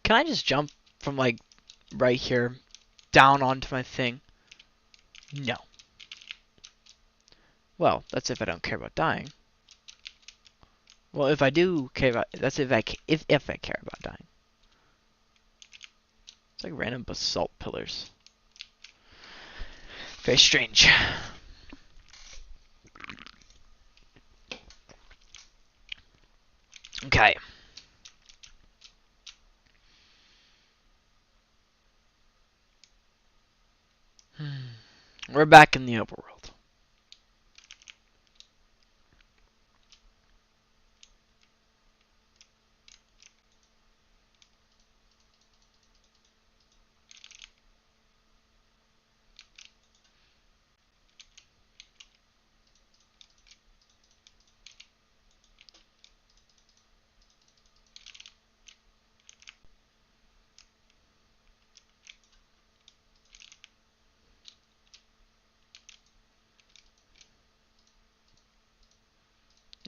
Can I just jump from, like, right here down onto my thing? No. Well, that's if I don't care about dying. Well, if I do care about, that's if if I care about dying. It's like random basalt pillars. Very strange. Okay. We're back in the overworld.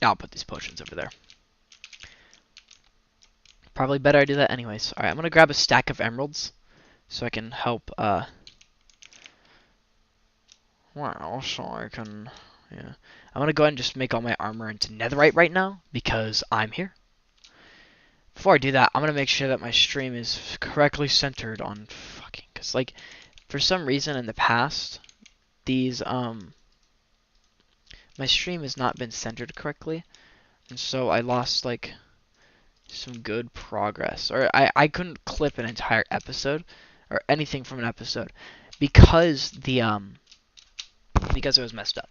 I'll put these potions over there. Probably better I do that anyways. Alright, I'm gonna grab a stack of emeralds so I can help, well, so I can, yeah. I'm gonna go ahead and just make all my armor into netherite right now because I'm here. Before I do that, I'm gonna make sure that my stream is correctly centered on fucking, cause like, for some reason in the past, these, my stream has not been centered correctly, and so I lost, like, some good progress. Or I couldn't clip an entire episode, or anything from an episode, because because it was messed up.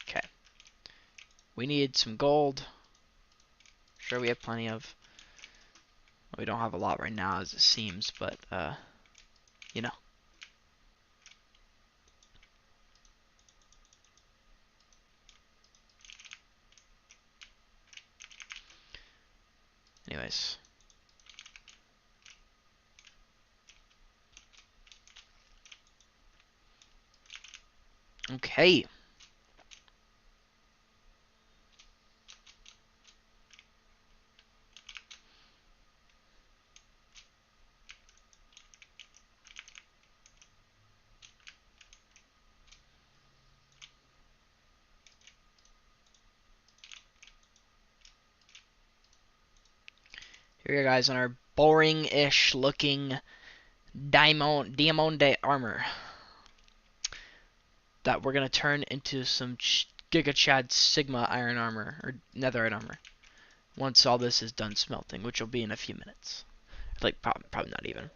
Okay. We need some gold. Sure, we have plenty of. We don't have a lot right now, as it seems, but, you know. Anyways. Okay. Here we go, guys, on our boring-ish looking Diamond armor that we're gonna turn into some Giga Chad Sigma iron armor or netherite armor once all this is done smelting, which will be in a few minutes. Like probably not even.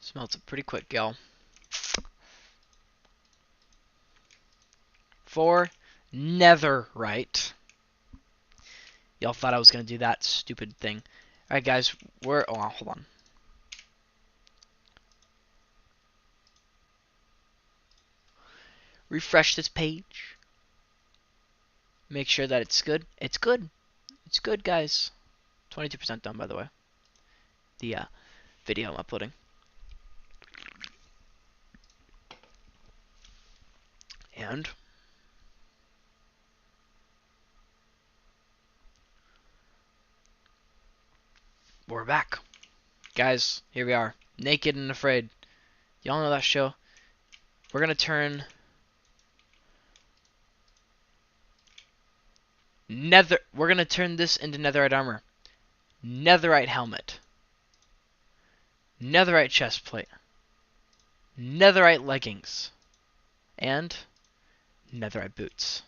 Smelts it pretty quick, y'all. 4 netherite. Y'all thought I was gonna do that stupid thing. Alright, guys, we're. Oh, hold on. refresh this page. Make sure that it's good. It's good. It's good, guys. 22% done, by the way. The video I'm uploading. And we're back. Guys, here we are. Naked and Afraid. Y'all know that show? We're gonna turn we're gonna turn this into netherite armor. Netherite helmet. Netherite chestplate. Netherite leggings. And netherite boots.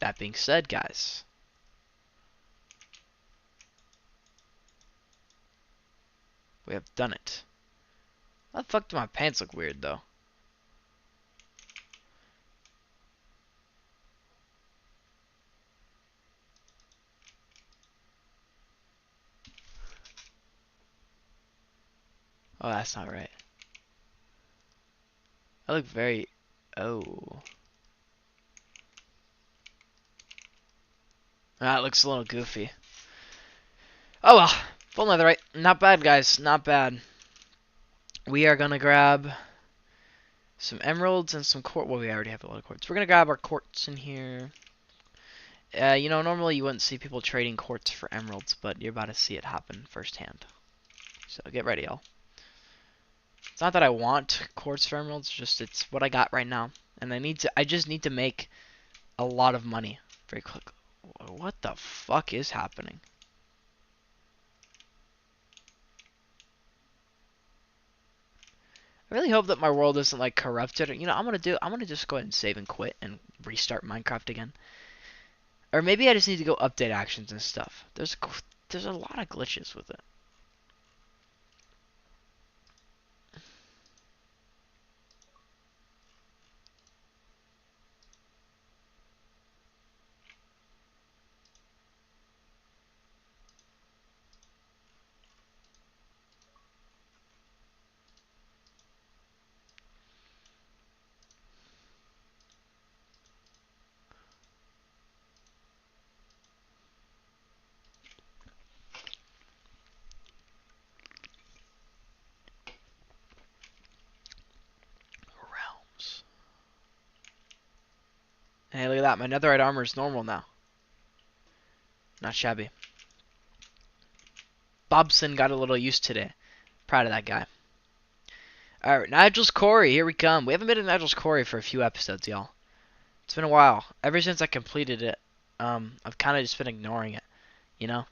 That being said, guys, we have done it. How the fuck do my pants look weird, though? Oh, that's not right. I look very... Oh. That looks a little goofy. Oh well. Full netherite. Not bad, guys. Not bad. We are gonna grab some emeralds and some quartz. Well, we already have a lot of quartz. We're gonna grab our quartz in here. You know, normally you wouldn't see people trading quartz for emeralds, but you're about to see it happen firsthand. So get ready, y'all. It's not that I want quartz for emeralds, just it's what I got right now. And I just need to make a lot of money very quick. What the fuck is happening? I really hope that my world isn't like corrupted. You know, I'm gonna just go ahead and save and quit and restart Minecraft again. Or maybe I just need to go update actions and stuff. There's a lot of glitches with it. Realms. Hey, look at that. My netherite armor is normal now. Not shabby. Bobson got a little used today. Proud of that guy. Alright, Nigel's Quarry. Here we come. We haven't been in Nigel's Quarry for a few episodes, y'all. It's been a while. Ever since I completed it, I've kind of just been ignoring it, you know?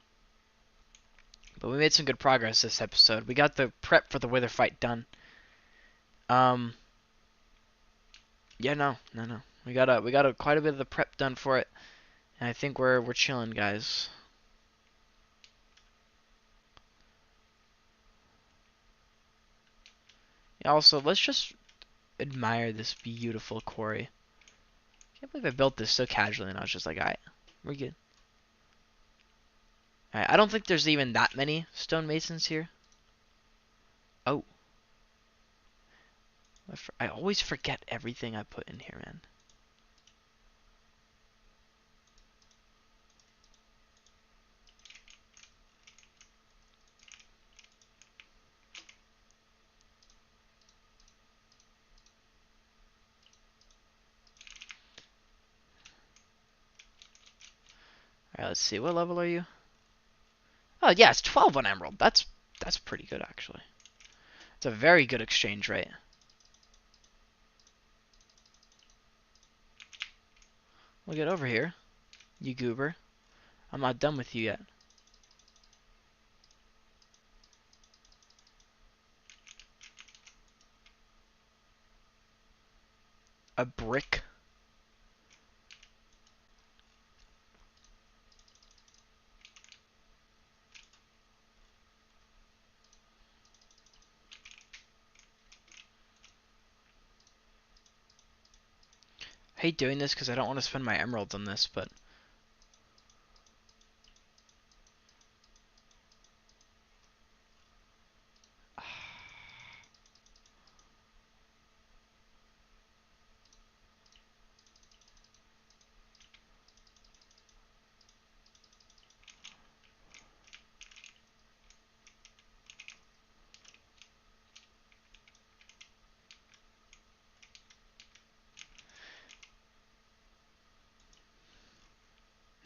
But we made some good progress this episode. We got the prep for the Wither fight done. Yeah, no. We got quite a bit of the prep done for it, and I think we're chilling, guys. Yeah, also, let's just admire this beautiful quarry. Can't believe I built this so casually, and I was just like, alright, we're good. Alright, I don't think there's even that many stonemasons here. Oh. I always forget everything I put in here, man. Alright, let's see. What level are you? Oh, yeah, it's 12 on Emerald. That's pretty good, actually. It's a very good exchange rate. We'll get over here, you goober. I'm not done with you yet. A brick. I hate doing this because I don't want to spend my emeralds on this, but...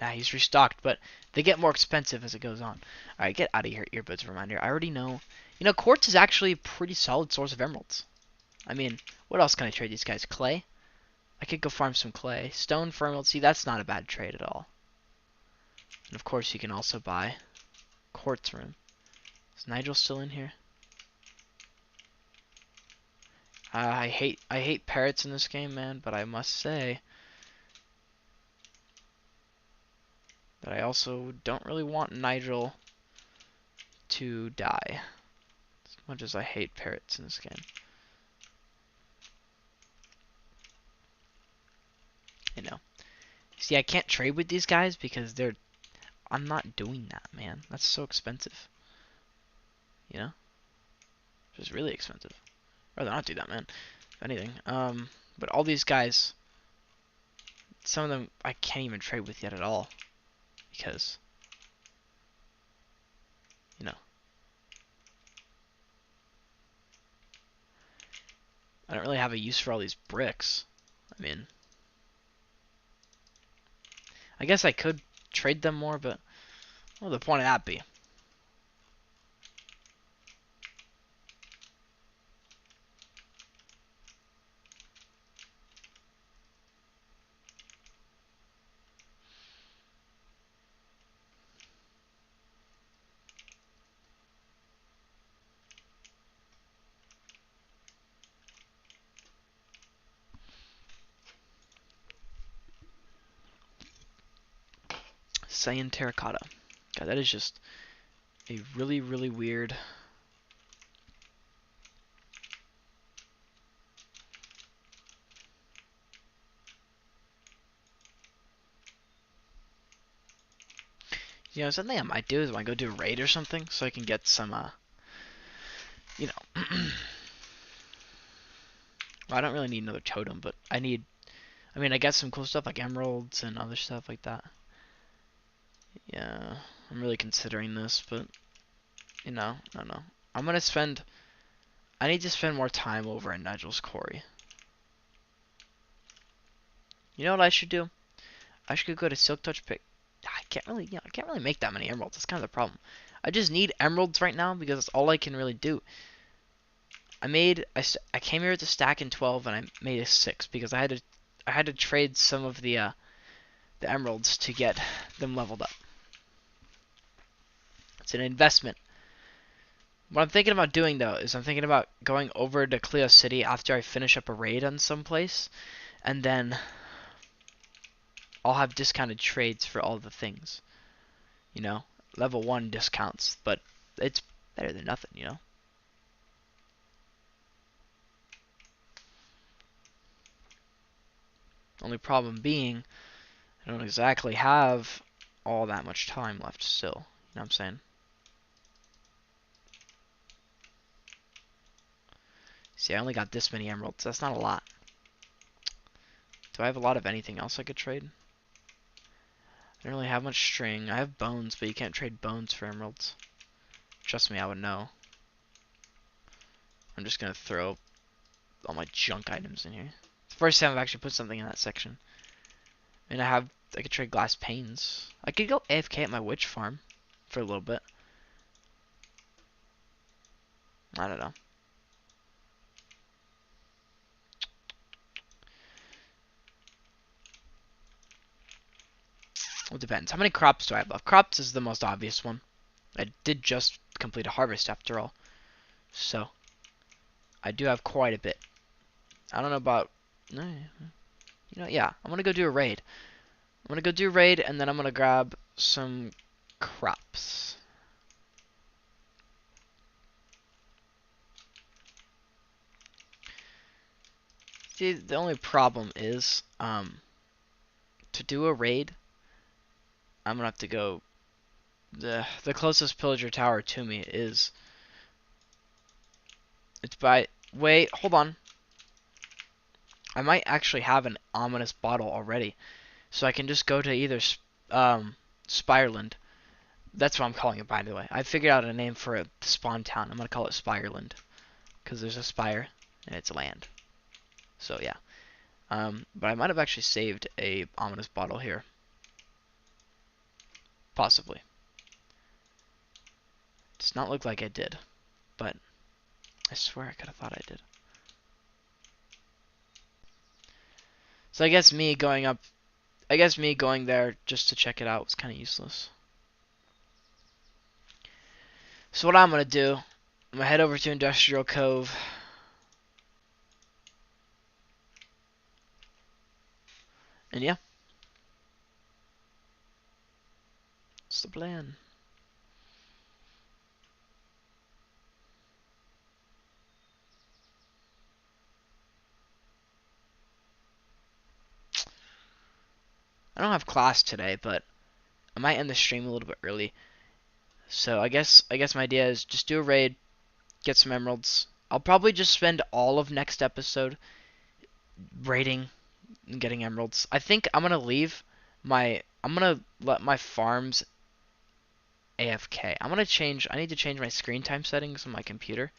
Nah, he's restocked, but they get more expensive as it goes on. Alright, get out of here, earbuds reminder. I already know. You know, quartz is actually a pretty solid source of emeralds. I mean, what else can I trade these guys? Clay? I could go farm some clay. Stone for emeralds. See, that's not a bad trade at all. And of course, you can also buy quartz room. Is Nigel still in here? I hate parrots in this game, man, but I must say that I also don't really want Nigel to die. As much as I hate parrots in this game. You know. See, I can't trade with these guys because they're... I'm not doing that, man. That's so expensive. You know? It's just really expensive. I'd rather not do that, man. If anything. But all these guys... Some of them I can't even trade with yet at all. Because... You know. I don't really have a use for all these bricks. I mean... I guess I could trade them more, but... What would the point of that be? Cyan terracotta. God, that is just a really, really weird... You know, something I might do is when I go do a raid or something, so I can get some, you know... Well, I don't really need another totem, but I need... I mean, I got some cool stuff like emeralds and other stuff like that. Yeah, I'm really considering this, but... You know, I don't know. I'm gonna spend... I need to spend more time over in Nigel's quarry. You know what I should do? I should go to Silk Touch Pick. I can't really, I can't really make that many emeralds. That's kind of the problem. I just need emeralds right now because that's all I can really do. I came here with a stack in 12 and I made a 6 because I had to trade some of the emeralds to get them leveled up. It's an investment. What I'm thinking about doing though is I'm thinking about going over to Cleo City after I finish up a raid on some place, and then I'll have discounted trades for all the things. You know, level 1 discounts, but it's better than nothing, you know. Only problem being, I don't exactly have all that much time left still. You know what I'm saying? See, I only got this many emeralds. That's not a lot. Do I have a lot of anything else I could trade? I don't really have much string. I have bones, but you can't trade bones for emeralds. Trust me, I would know. I'm just gonna throw all my junk items in here. It's the first time I've actually put something in that section. And I could trade glass panes. I could go AFK at my witch farm for a little bit. I don't know. It depends. How many crops do I have left? Crops is the most obvious one. I did just complete a harvest after all. So, I do have quite a bit. I don't know about... You know, yeah. I'm gonna go do a raid. I'm gonna go do a raid, and then I'm gonna grab some crops. See, the only problem is, to do a raid, I'm gonna have to go... The closest pillager tower to me is... It's by... Wait, hold on. I might actually have an ominous bottle already. So I can just go to either Spireland. That's what I'm calling it, by the way. I figured out a name for a spawn town. I'm going to call it Spireland. Because there's a spire, and it's land. So, yeah. But I might have actually saved a ominous bottle here. Possibly. Does not look like I did, but I swear I could have thought I did. So I guess me going there just to check it out was kind of useless. So what I'm gonna do, I'm gonna head over to Industrial Cove. And yeah, that's the plan. I don't have class today, but I might end the stream a little bit early. So I guess my idea is just do a raid, get some emeralds. I'll probably just spend all of next episode raiding and getting emeralds. I think I'm gonna let my farms AFK. I need to change my screen time settings on my computer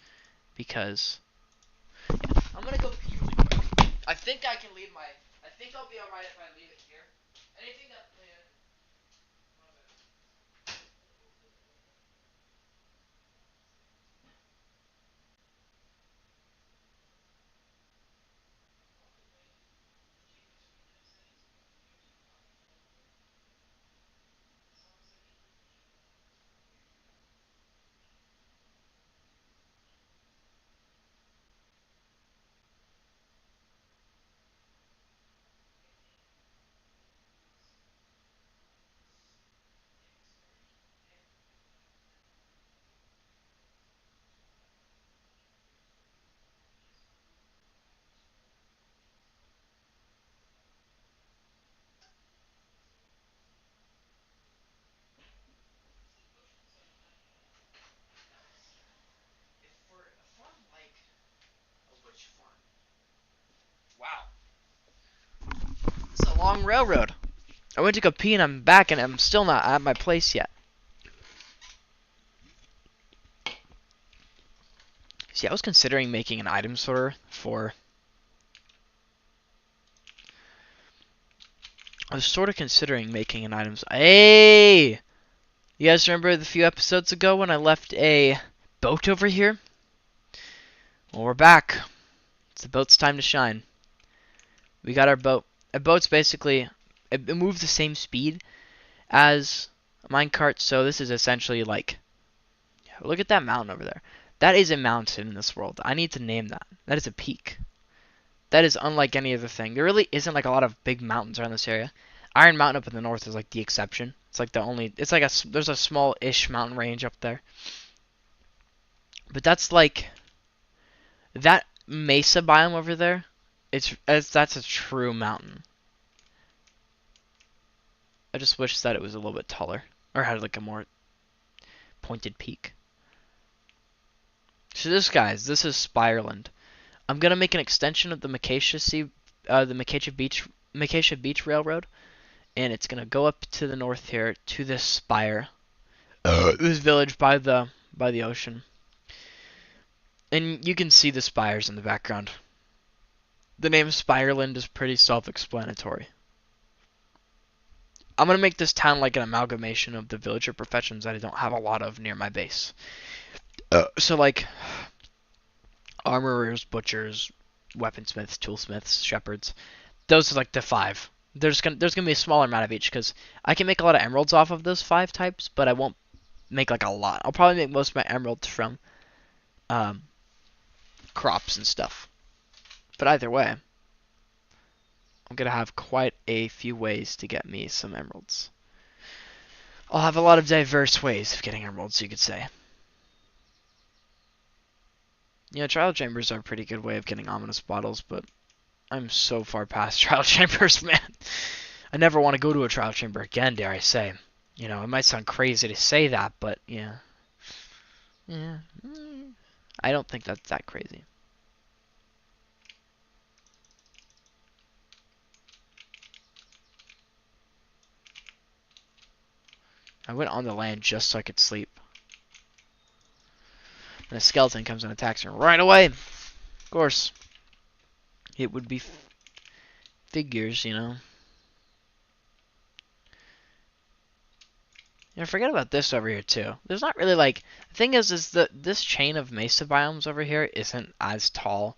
because I'm gonna go pee really quick. I think I'll be alright if I leave it here. Anything that for a farm like a witch farm. Wow. It's a long railroad. I went to go pee and I'm back and I'm still not at my place yet. See, I was considering making an item sorter for... I was sort of considering making an items... Hey! You guys remember the few episodes ago when I left a boat over here? Well, we're back. It's the boat's time to shine. We got our boat. A boat's basically... It moves the same speed as a minecart, so this is essentially like... Look at that mountain over there. That is a mountain in this world. I need to name that. That is a peak. That is unlike any other thing. There really isn't like a lot of big mountains around this area. Iron Mountain up in the north is like the exception. It's like the only. It's like there's a small-ish mountain range up there. But that's like that mesa biome over there. That's a true mountain. I just wish that it was a little bit taller or had like a more pointed peak. So this is Spireland. I'm gonna make an extension of the Makacia Beach Railroad, and it's gonna go up to the north here to this spire, this village by the ocean, and you can see the spires in the background. The name Spireland is pretty self-explanatory. I'm gonna make this town like an amalgamation of the villager professions that I don't have a lot of near my base. So like armorers, butchers, weaponsmiths, toolsmiths, shepherds. Those are like the 5. There's gonna be a smaller amount of each because I can make a lot of emeralds off of those 5 types, but I won't make like a lot. I'll probably make most of my emeralds from crops and stuff. But either way, I'm gonna have quite a few ways to get me some emeralds. I'll have a lot of diverse ways of getting emeralds, you could say. Yeah, trial chambers are a pretty good way of getting ominous bottles, but I'm so far past trial chambers, man. I never want to go to a trial chamber again, dare I say. You know, it might sound crazy to say that, but yeah. Yeah. I don't think that's that crazy. I went on the land just so I could sleep. And a skeleton comes and attacks me right away. Of course. It would be figures, you know. Forget about this over here too. There's not really like the thing is that this chain of mesa biomes over here isn't as tall.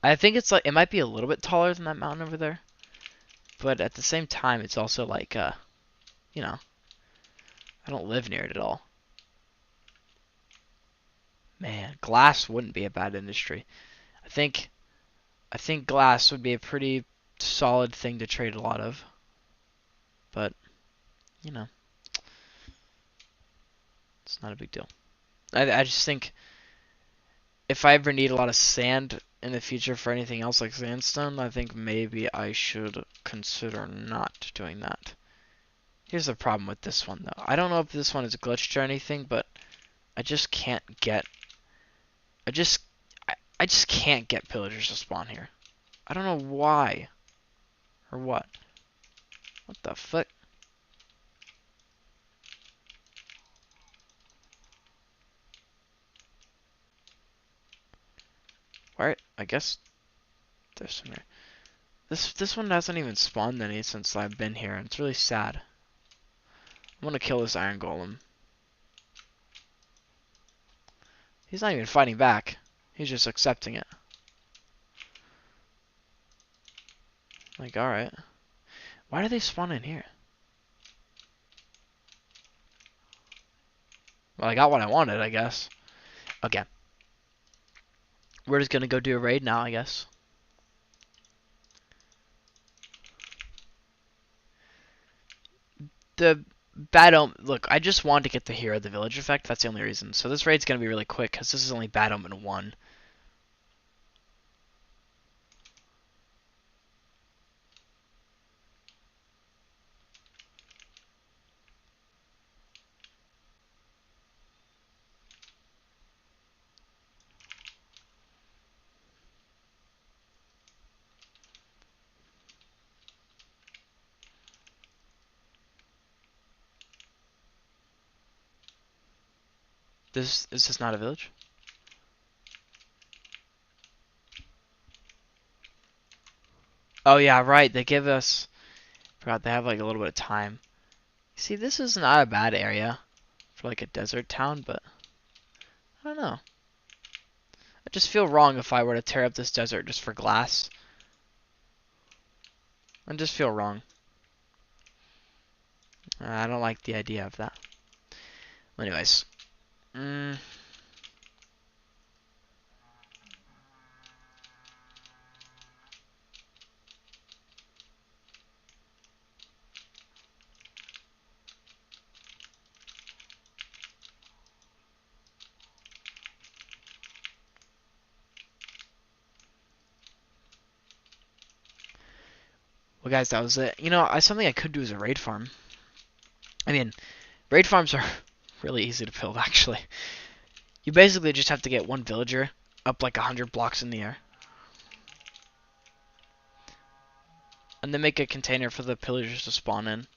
I think it's like it might be a little bit taller than that mountain over there, but at the same time, it's also like you know, I don't live near it at all. Man, glass wouldn't be a bad industry. I think I think glass would be a pretty solid thing to trade a lot of, but you know, it's not a big deal. I just think if I ever need a lot of sand in the future for anything else like sandstone, I think maybe I should consider not doing that. Here's the problem with this one though. I don't know if this one is glitched or anything, but I just can't get I just I just can't get pillagers to spawn here. I don't know why or what. What the fuck? Alright, I guess there's some here. This one hasn't even spawned any since I've been here, and it's really sad. I'm gonna kill this iron golem. He's not even fighting back. He's just accepting it. Like, alright. Why do they spawn in here? Well, I got what I wanted, I guess. Okay. We're just gonna go do a raid now, I guess. The bad omen. Look, I just wanted to get the hero of the village effect. That's the only reason. So this raid's gonna be really quick because this is only bad omen 1. This is this not a village? Oh yeah, right. They give us. Forgot they have like a little bit of time. See, this is not a bad area for like a desert town, but I don't know. I just feel wrong if I were to tear up this desert just for glass. I just feel wrong. I don't like the idea of that. Anyways. Well, guys, that was it. Something I could do is a raid farm. I mean, raid farms are really easy to build, actually. You basically just have to get one villager up like 100 blocks in the air. And then make a container for the pillagers to spawn in.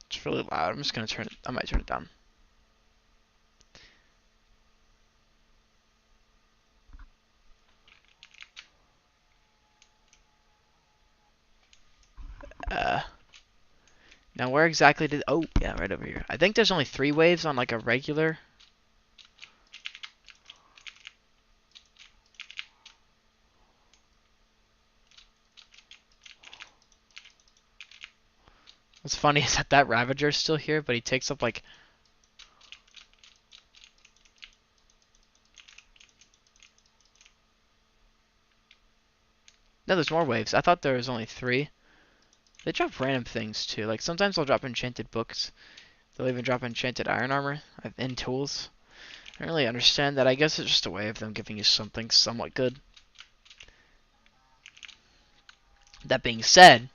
It's really loud. I'm just gonna turn it. I might turn it down. Now where exactly did? Oh, yeah, right over here. I think there's only 3 waves on like a regular. What's funny is that Ravager's still here, but he takes up like. No, there's more waves. I thought there was only 3. They drop random things too. Like sometimes they'll drop enchanted books. They'll even drop enchanted iron armor and tools. I don't really understand that. I guess it's just a way of them giving you something somewhat good. That being said,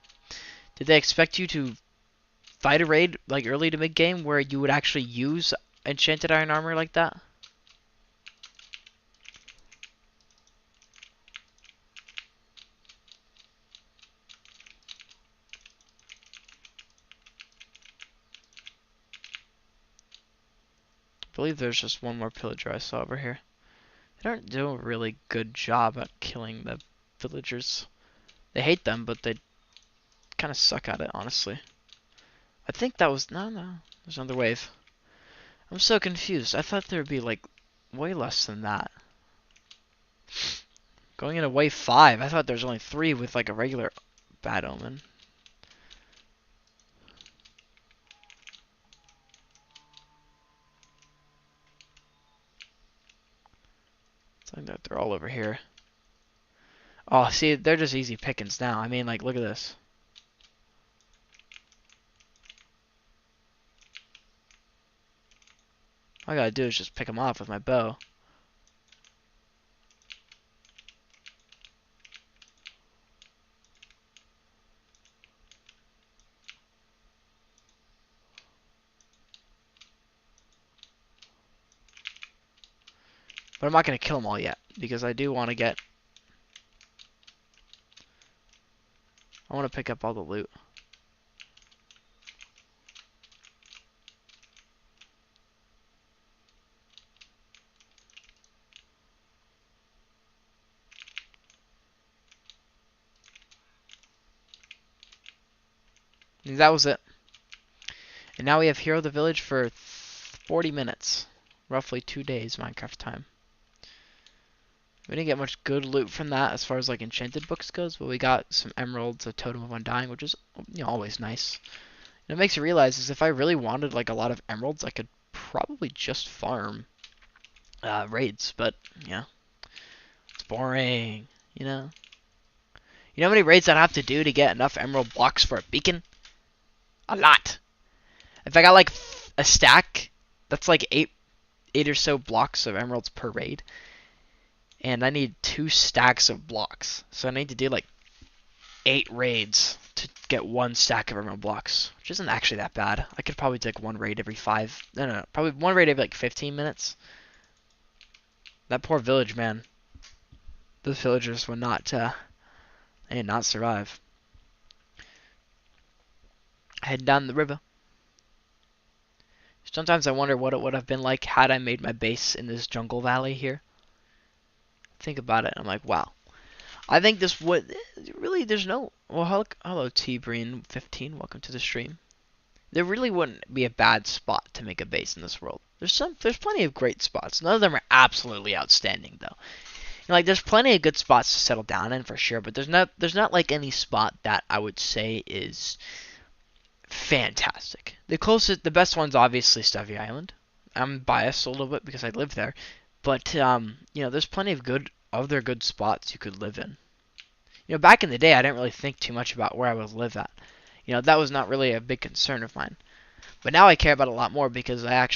did they expect you to fight a raid like early to mid game where you would actually use enchanted iron armor like that? I believe there's just one more pillager I saw over here. They don't do a really good job at killing the villagers. They hate them, but they kind of suck at it, honestly. I think that was... No. There's another wave. I'm so confused. I thought there would be, like, way less than that. Going into wave 5, I thought there was only 3 with, like, a regular bad omen. It's like that they're all over here. Oh, see, they're just easy pickings now. I mean, like, look at this. All I gotta do is just pick them off with my bow. But I'm not gonna kill them all yet, because I do want to get... I want to pick up all the loot. And that was it. And now we have Hero the Village for 40 minutes. Roughly 2 days Minecraft time. We didn't get much good loot from that as far as like enchanted books goes, but we got some emeralds, a totem of undying, which is, you know, always nice. And it makes you realize is if I really wanted like a lot of emeralds, I could probably just farm raids, but yeah, it's boring, you know. You know how many raids I'd have to do to get enough emerald blocks for a beacon? A lot. If I got like a stack, that's like eight or so blocks of emeralds per raid. And I need 2 stacks of blocks. So I need to do like 8 raids to get 1 stack of emerald blocks, which isn't actually that bad. I could probably take 1 raid every 5. No. Probably 1 raid every like 15 minutes. That poor village, man. Those villagers would not, they did not survive. Heading down the river. Sometimes I wonder what it would have been like had I made my base in this jungle valley here. Think about it, I'm like, wow. I think this would really, there's no, well, hello T-Breen15, welcome to the stream. There really wouldn't be a bad spot to make a base in this world. There's plenty of great spots. None of them are absolutely outstanding though. You know, like there's plenty of good spots to settle down in for sure, but there's not like any spot that I would say is fantastic. The best one's obviously Stuffy Island. I'm biased a little bit because I live there, but you know, there's plenty of other good spots you could live in. You know, back in the day, I didn't really think too much about where I would live at. You know, that was not really a big concern of mine. But now I care about it a lot more because I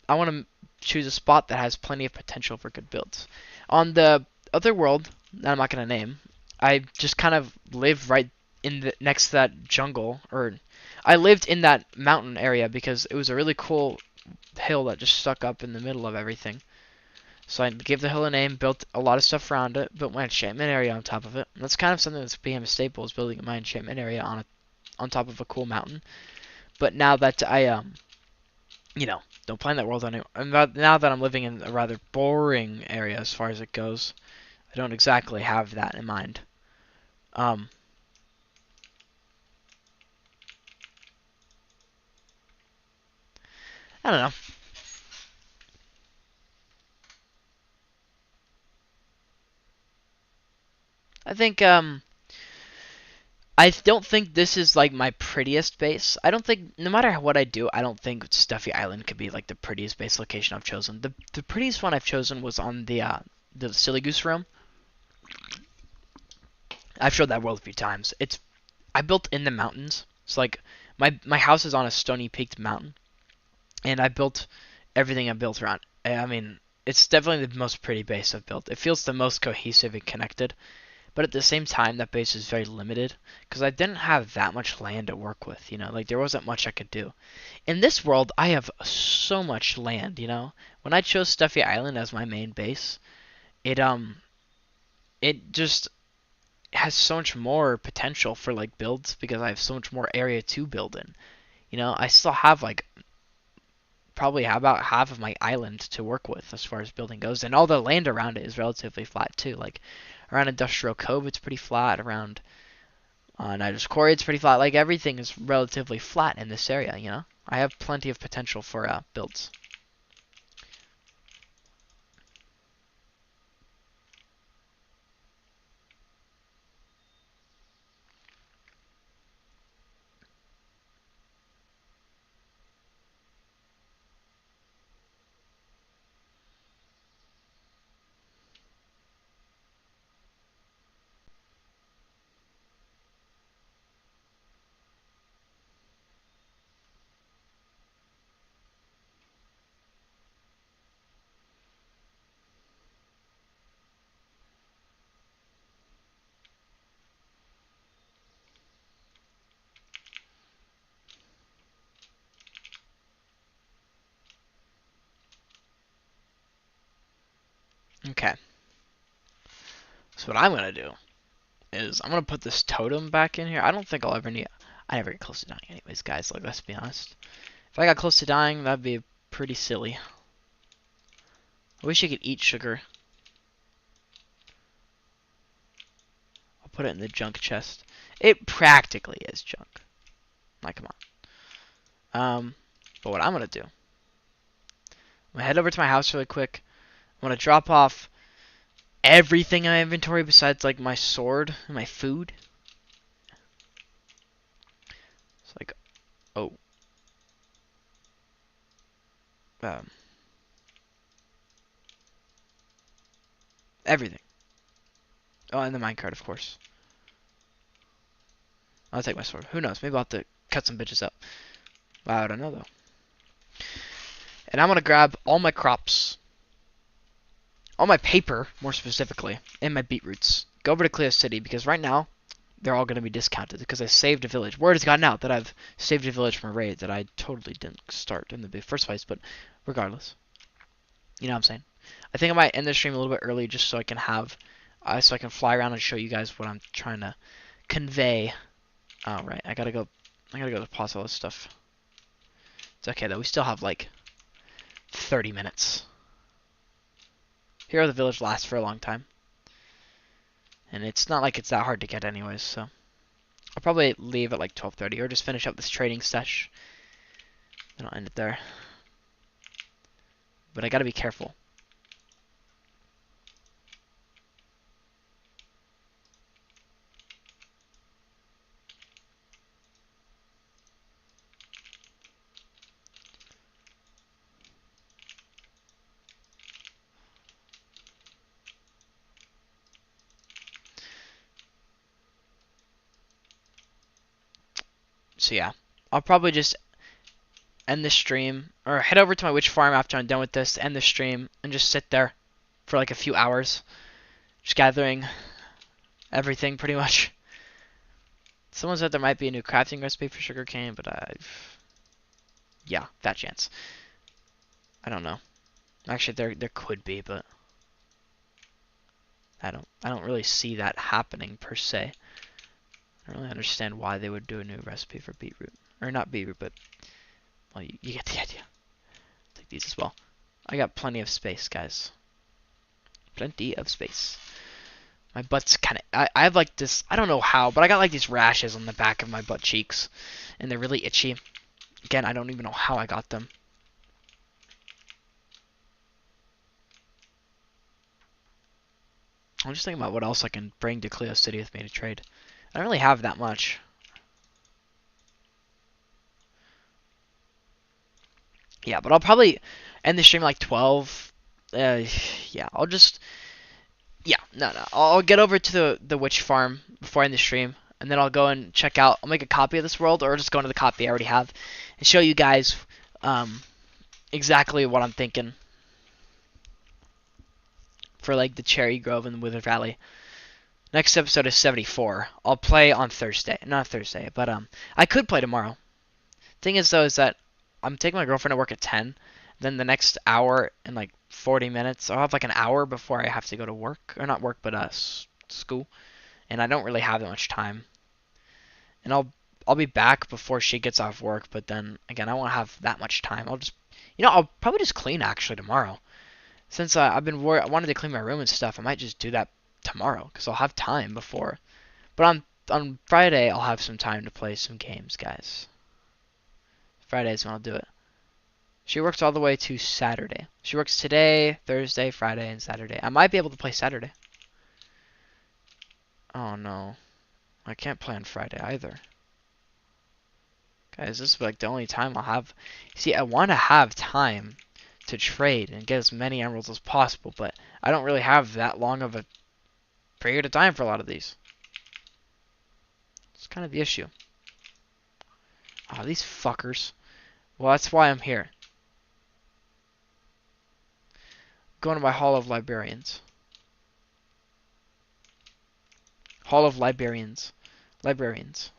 want to choose a spot that has plenty of potential for good builds. On the other world, that I'm not going to name, I just kind of lived right next to that jungle, or I lived in that mountain area because it was a really cool hill that just stuck up in the middle of everything. So I gave the hill a name, built a lot of stuff around it, built my enchantment area on top of it. And that's kind of something that's became a staple, is building my enchantment area on top of a cool mountain. But now that I you know, don't play in that world anymore. Now that I'm living in a rather boring area as far as it goes, I don't exactly have that in mind. I don't know. I think I don't think this is like my prettiest base. I don't think, no matter what I do, I don't think Stuffy Island could be like the prettiest base location I've chosen. The prettiest one I've chosen was on the Silly Goose Realm. I've showed that world a few times. I built in the mountains. It's like my house is on a stony peaked mountain, and I built everything I built around. I mean, it's definitely the most pretty base I've built. It feels the most cohesive and connected. But at the same time, that base is very limited because I didn't have that much land to work with, like there wasn't much I could do. In this world, I have so much land. When I chose Stuffy Island as my main base, it just has so much more potential for like builds because I have so much more area to build in. I still have like probably about half of my island to work with as far as building goes, and all the land around it is relatively flat too. Like around Industrial Cove, it's pretty flat. Around Niger's Quarry, it's pretty flat. Like everything is relatively flat in this area. I have plenty of potential for builds. Okay. So what I'm gonna do is I'm gonna put this totem back in here. I don't think I'll ever need. I never get close to dying, anyways, guys. Like let's be honest. If I got close to dying, that'd be pretty silly. I wish I could eat sugar. I'll put it in the junk chest. It practically is junk. Like, come on. But what I'm gonna do, I'm gonna head over to my house really quick. I'm gonna drop off everything in my inventory besides like my sword and my food. It's like, oh, everything. Oh, and the minecart, of course. I'll take my sword. Who knows? Maybe I'll have to cut some bitches up. Wow, I don't know though. And I'm gonna grab all my crops, all my paper, more specifically, and my beetroots. Go over to Cleo City because right now they're all gonna be discounted because I saved a village. Word has gotten out that I've saved a village from a raid that I totally didn't start in the first place. But regardless, you know what I'm saying. I think I might end the stream a little bit early just so I can have, so I can fly around and show you guys what I'm trying to convey. Oh right, I gotta go to pause all this stuff. It's okay though. We still have like 30 minutes. Hero of the Village lasts for a long time. And it's not like it's that hard to get anyways, so I'll probably leave at like 12:30 or just finish up this trading sesh. Then I'll end it there. But I gotta be careful. So yeah, I'll probably just end the stream or head over to my witch farm after I'm done with this, end the stream, and just sit there for like a few hours, just gathering everything pretty much. Someone said there might be a new crafting recipe for sugarcane, but yeah, fat chance. I don't know. Actually, there could be, but I don't really see that happening per se. I don't really understand why they would do a new recipe for beetroot. Or not beetroot, but, well, you get the idea. Take these as well. I got plenty of space, guys. Plenty of space. My butt's kind of... I have like this... I don't know how, but I got like these rashes on the back of my butt cheeks. And they're really itchy. Again, I don't even know how I got them. I'm just thinking about what else I can bring to Cleo City with me to trade. I don't really have that much. Yeah, but I'll probably end the stream like 12. Yeah, I'll just... Yeah, no. I'll get over to the witch farm before I end the stream. And then I'll go and check out... I'll make a copy of this world, or just go into the copy I already have. And show you guys exactly what I'm thinking. For like the Cherry Grove and the Wither Valley. Next episode is 74. I'll play on Thursday. Not Thursday, but I could play tomorrow. Thing is though is that I'm taking my girlfriend to work at 10. Then the next hour and like 40 minutes, I'll have like an hour before I have to go to work, or not work, but school. And I don't really have that much time. And I'll be back before she gets off work, but then again, I won't have that much time. I'll probably just clean actually tomorrow. Since I've been I wanted to clean my room and stuff, I might just do that tomorrow because I'll have time before. But on Friday, I'll have some time to play some games, guys. Friday's when I'll do it. She works all the way to Saturday. She works today, Thursday, Friday, and Saturday. I might be able to play Saturday. Oh no. I can't play on Friday either. Guys, this is like the only time I'll have. See, I want to have time to trade and get as many emeralds as possible, but I don't really have that long of a period of time for a lot of these. It's kind of the issue. Oh, these fuckers. Well, that's why I'm here. Going to my Hall of Librarians. Hall of Librarians. Librarians.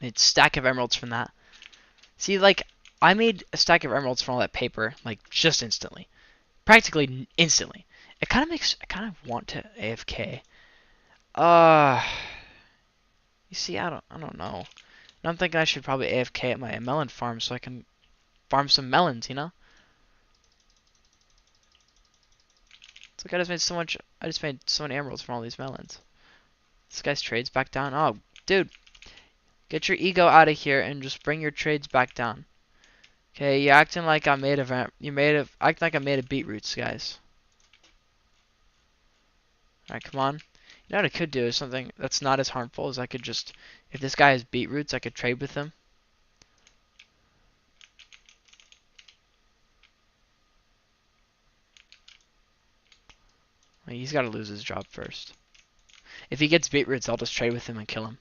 Made a stack of emeralds from that. See, like, I made a stack of emeralds from all that paper, like, just instantly. Practically instantly. I kind of want to AFK. You see, I don't know. And I'm thinking I should probably AFK at my melon farm so I can farm some melons, you know? It's like I just made so many emeralds from all these melons. This guy's trades back down. Oh, dude. Get your ego out of here and just bring your trades back down. Okay, you're acting like I'm made of acting like I'm made of beetroots, guys. Alright, come on. You know what I could do is something that's not as harmful as I could just, if this guy has beetroots, I could trade with him. Well, he's got to lose his job first. If he gets beetroots, I'll just trade with him and kill him.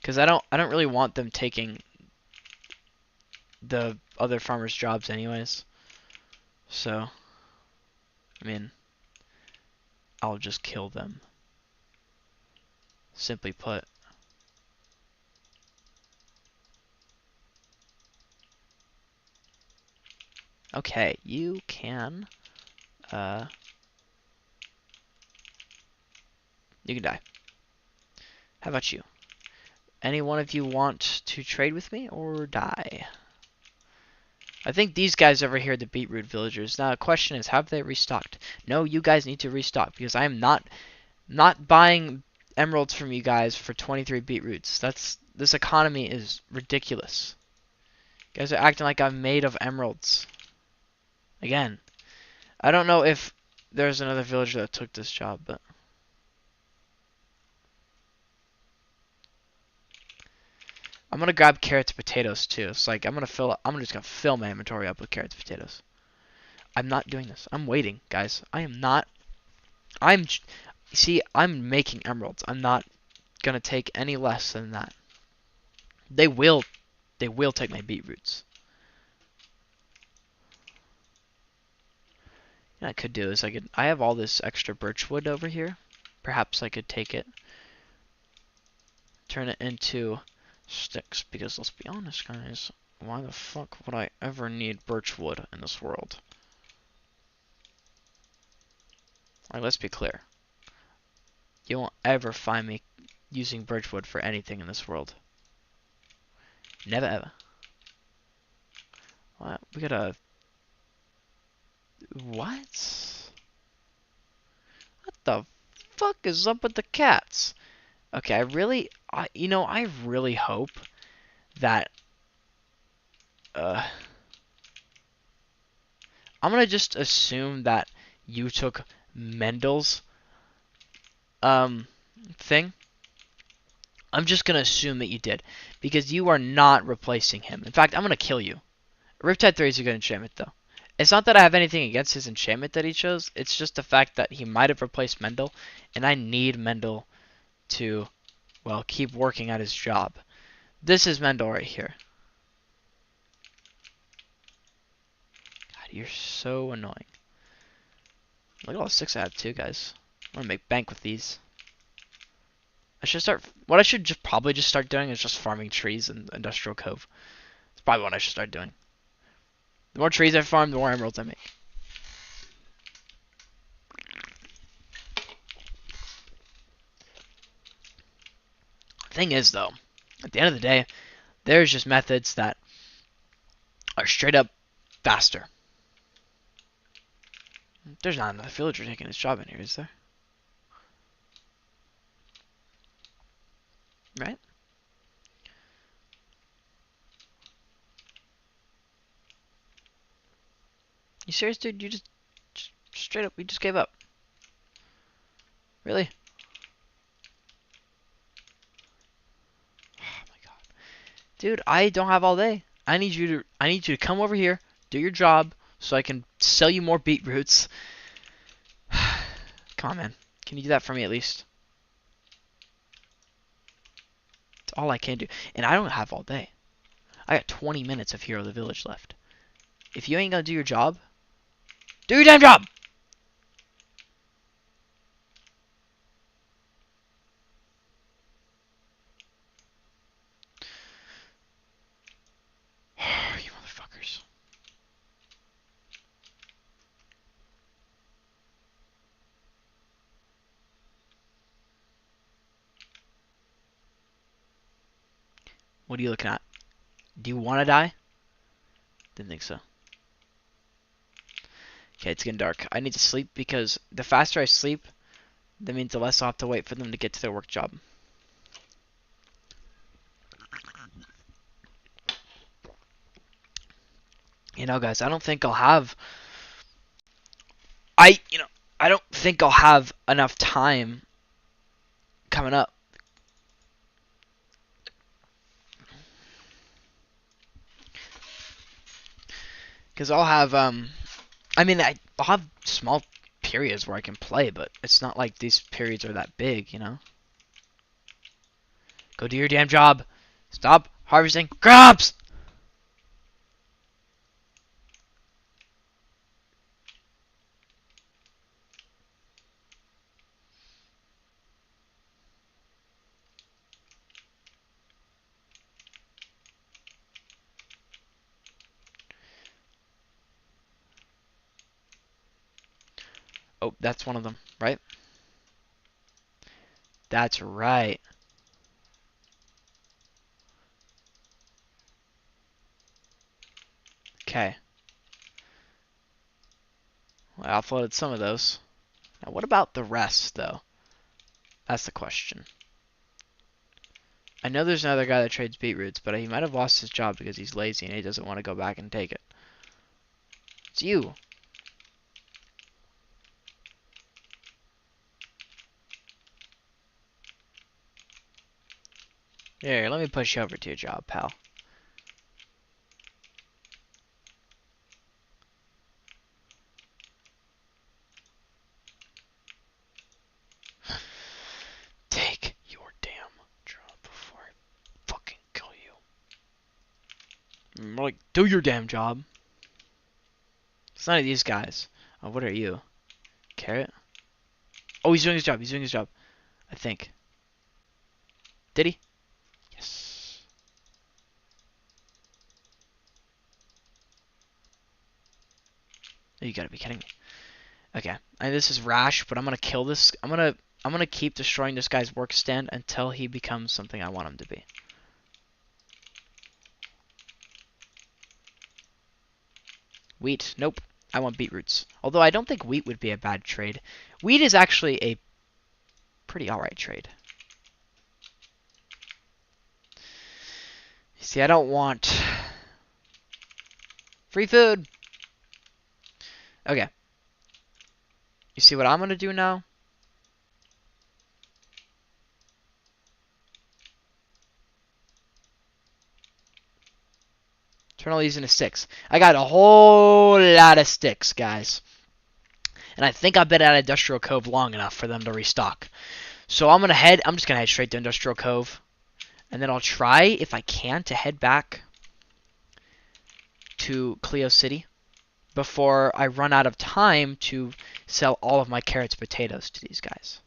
Because I don't really want them taking the other farmers' jobs anyways. So, I mean, I'll just kill them. Simply put. Okay, you can, you can die. How about you? Any one of you want to trade with me or die? I think these guys over here are the beetroot villagers. Now the question is, have they restocked? No, you guys need to restock because I am not buying emeralds from you guys for 23 beetroots. This economy is ridiculous. You guys are acting like I'm made of emeralds. Again, I don't know if there's another villager that took this job, but I'm gonna grab carrots and potatoes too. It's like I'm just gonna fill my inventory up with carrots and potatoes. I'm not doing this. I'm waiting, guys. I am not. See, I'm making emeralds. I'm not gonna take any less than that. They will take my beetroots. What I could do is I have all this extra birch wood over here. Perhaps I could take it, turn it into sticks, because let's be honest, guys, why the fuck would I ever need birch wood in this world? Like, let's be clear. You won't ever find me using birch wood for anything in this world. Never ever. Well, we gotta What? What the fuck is up with the cats? Okay, I really hope that, uh, I'm gonna just assume that you took Mendel's, um, thing. I'm just gonna assume that you did, because you are not replacing him. In fact, I'm gonna kill you. Riptide 3 is a good enchantment, though. It's not that I have anything against his enchantment that he chose, it's just the fact that he might have replaced Mendel, and I need Mendel to, well, keep working at his job. This is Mendel right here. God, you're so annoying. Look at all the 6 I have too, guys. I'm gonna make bank with these. What I should probably just start doing is just farming trees in Industrial Cove. It's probably what I should start doing. The more trees I farm, the more emeralds I make. Thing is, though, at the end of the day, there's just methods that are straight up faster. There's not another villager taking his job in here, is there? Right? You serious, dude? You just straight up, we just gave up. Really? Oh my god. Dude, I don't have all day. I need you to come over here, do your job, so I can sell you more beetroots. Come on, man. Can you do that for me at least? It's all I can do. And I don't have all day. I got 20 minutes of Hero the Village left. If you ain't gonna do your job, do your damn job! You motherfuckers. What are you looking at? Do you want to die? Didn't think so. Okay, it's getting dark. I need to sleep because the faster I sleep, that means the less I'll have to wait for them to get to their work job. You know, guys, I don't think I'll have... I don't think I'll have enough time coming up. Because I'll have, I'll have small periods where I can play, but it's not like these periods are that big, you know? Go do your damn job. Stop harvesting crops! Oh, that's one of them, right? That's right. Okay. Well, I offloaded some of those. Now, what about the rest, though? That's the question. I know there's another guy that trades beetroots, but he might have lost his job because he's lazy and he doesn't want to go back and take it. It's you. Here, let me push you over to your job, pal. Take your damn job before I fucking kill you. More like, do your damn job. It's none of these guys. Oh, what are you? Carrot? Oh, he's doing his job. He's doing his job. I think. Did he? Yes. Oh, you gotta be kidding me. Okay. This is rash, but I'm gonna kill this. I'm gonna keep destroying this guy's work stand until he becomes something I want him to be. Wheat. Nope. I want beetroots. Although I don't think wheat would be a bad trade. Wheat is actually a pretty alright trade. See, I don't want free food. Okay. You see what I'm going to do now? Turn all these into sticks. I got a whole lot of sticks, guys. And I think I've been at Industrial Cove long enough for them to restock. So I'm just gonna head straight to Industrial Cove. And then I'll try, if I can, to head back to Clio City before I run out of time to sell all of my carrots and potatoes to these guys.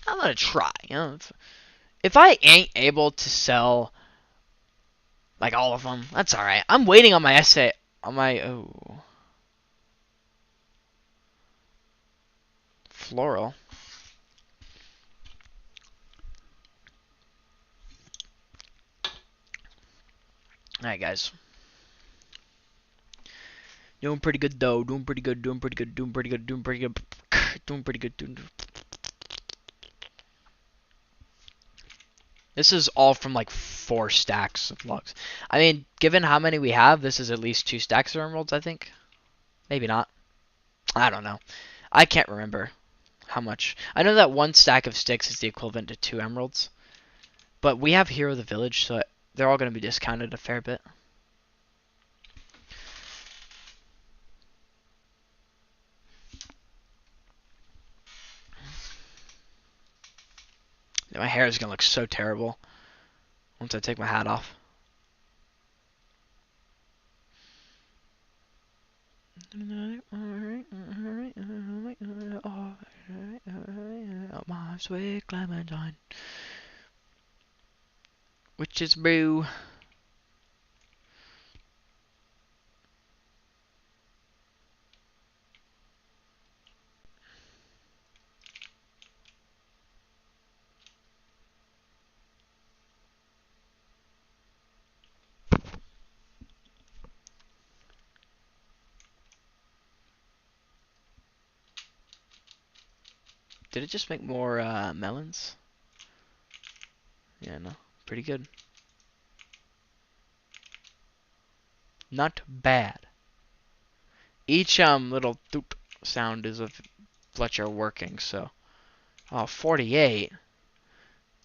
I'm gonna try. You know, if I ain't able to sell like all of them, that's all right. I'm waiting on my essay. On my floral. All right, guys. Doing pretty good though. Doing pretty good. Doing pretty good. Doing pretty good. Doing pretty good. Doing pretty good. This is all from like 4 stacks of logs. I mean, given how many we have, this is at least 2 stacks of emeralds, I think. Maybe not. I don't know. I can't remember how much. I know that 1 stack of sticks is the equivalent to 2 emeralds. But we have Hero of the Village, so they're all going to be discounted a fair bit. My hair is going to look so terrible once I take my hat off. My sweet Clementine. Witch's brew. Did it just make more melons? Yeah, no. Pretty good. Not bad. Each little doop sound is of Fletcher working, so. Oh, 48.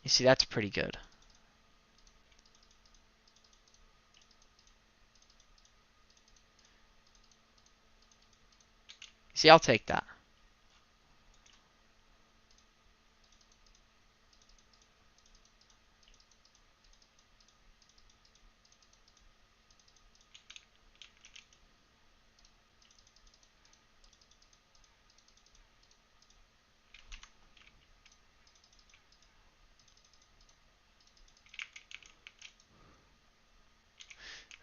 You see, that's pretty good. See, I'll take that.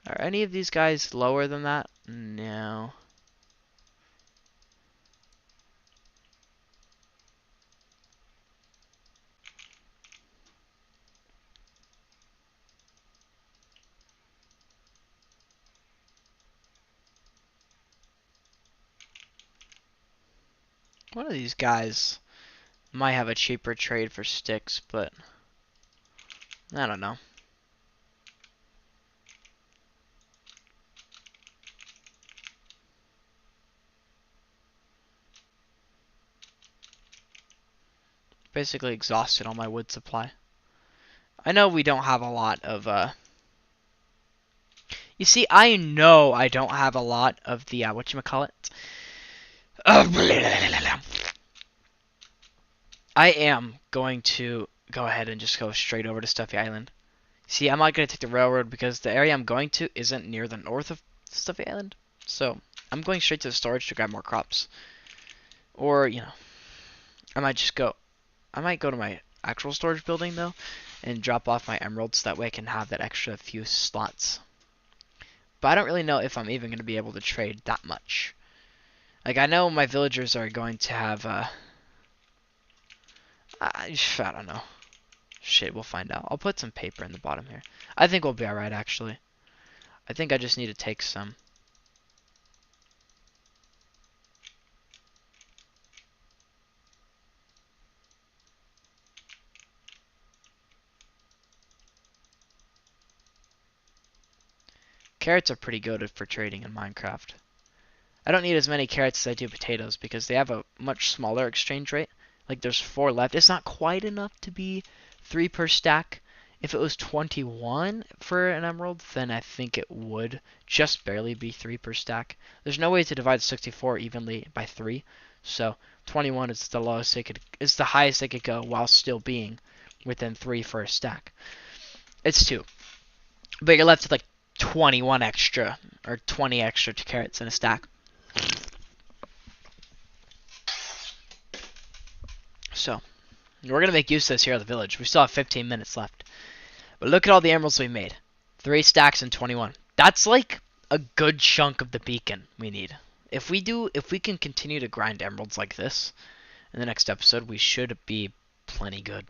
Are any of these guys lower than that? No. One of these guys might have a cheaper trade for sticks, but I don't know. Basically exhausted all my wood supply. I know we don't have a lot of you see, I know I don't have a lot of the whatchamacallit. I am going to go ahead and just go straight over to Stuffy Island. See, I'm not going to take the railroad because the area I'm going to isn't near the north of Stuffy Island. So, I'm going straight to the storage to grab more crops. Or, you know, I might go to my actual storage building, though, and drop off my emeralds. That way I can have that extra few slots. But I don't really know if I'm even going to be able to trade that much. Like, I know my villagers are going to have, I don't know. Shit, we'll find out. I'll put some paper in the bottom here. I think we'll be alright, actually. I think I just need to take some. Carrots are pretty good for trading in Minecraft. I don't need as many carrots as I do potatoes because they have a much smaller exchange rate. Like there's 4 left. It's not quite enough to be 3 per stack. If it was 21 for an emerald, then I think it would just barely be 3 per stack. There's no way to divide 64 evenly by 3. So 21 is the lowest it could, is the highest it could go while still being within 3 for a stack. It's 2. But you're left with like 21 extra or 20 extra carrots in a stack. So, we're going to make use of this here at the village. We still have 15 minutes left. But look at all the emeralds we made. 3 stacks and 21. That's like a good chunk of the beacon we need. If we can continue to grind emeralds like this in the next episode, we should be plenty good.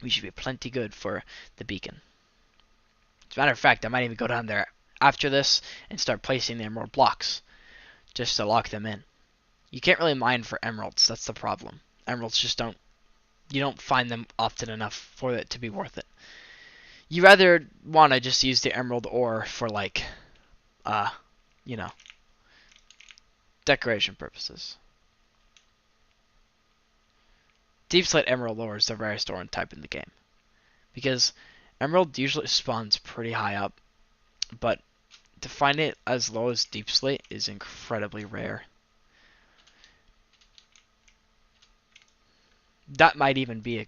We should be plenty good for the beacon. As a matter of fact, I might even go down there after this and start placing the emerald blocks just to lock them in. You can't really mine for emeralds. That's the problem. Emeralds just don't... You don't find them often enough for it to be worth it. You rather want to just use the emerald ore for, like, you know, decoration purposes. Deep slate emerald ore is the rarest ore type in the game. Because emerald usually spawns pretty high up. But to find it as low as deep slate is incredibly rare. That might even be a...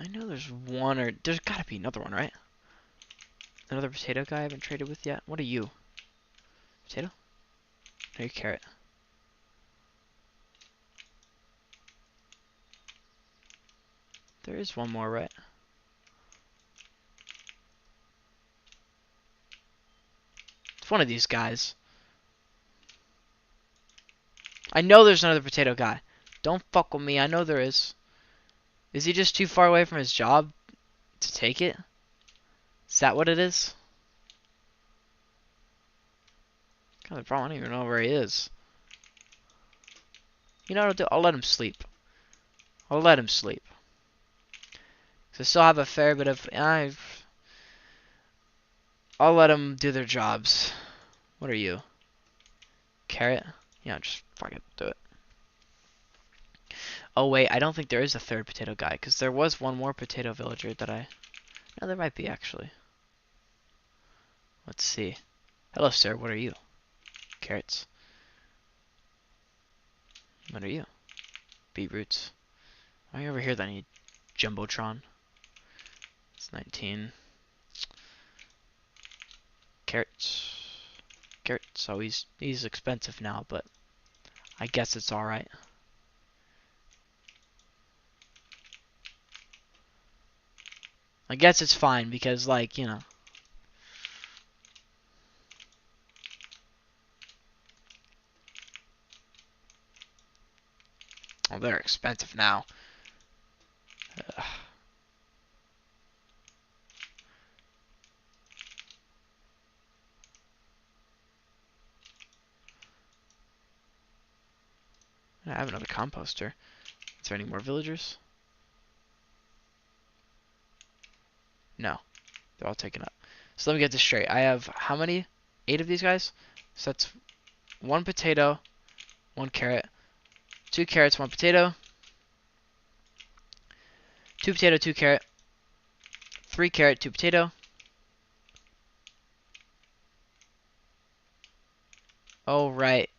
I know there's one or... There's gotta be another one, right? Another potato guy I haven't traded with yet? What are you? Potato? No, you're carrot. There is one more, right? It's one of these guys. I know there's another potato guy. Don't fuck with me. I know there is. Is he just too far away from his job to take it? Is that what it is? God, the problem, I don't even know where he is. You know what I'll do? I'll let him sleep. I'll let him sleep. Cause I still have a fair bit of... I'll let them do their jobs. What are you? Carrot? Yeah, just fucking do it. Oh wait, I don't think there is a third potato guy, because there was one more potato villager that I... No, there might be actually. Let's see. Hello sir, what are you? Carrots. What are you? Beetroots. Why are you over here then, you Jumbotron? It's 19. Carrots. Carrots. So he's expensive now, but I guess it's alright. I guess it's fine because, like, you know. Oh, they're expensive now. Ugh. I have another composter. Is there any more villagers? No. They're all taken up. So let me get this straight. I have how many? 8 of these guys? So that's 1 potato, 1 carrot, 2 carrots, 1 potato, 2 potato, 2 carrot, 3 carrot, 2 potato. Oh, right.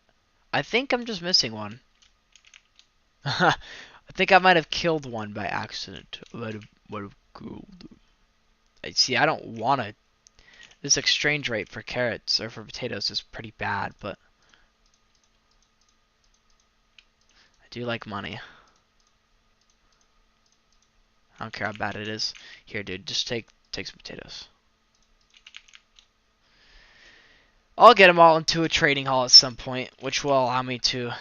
I think I'm just missing one. I think I might have killed one by accident. Might have killed. See, I don't want to. This exchange rate for carrots or for potatoes is pretty bad, but I do like money. I don't care how bad it is. Here, dude, just take some potatoes. I'll get them all into a trading hall at some point, which will allow me to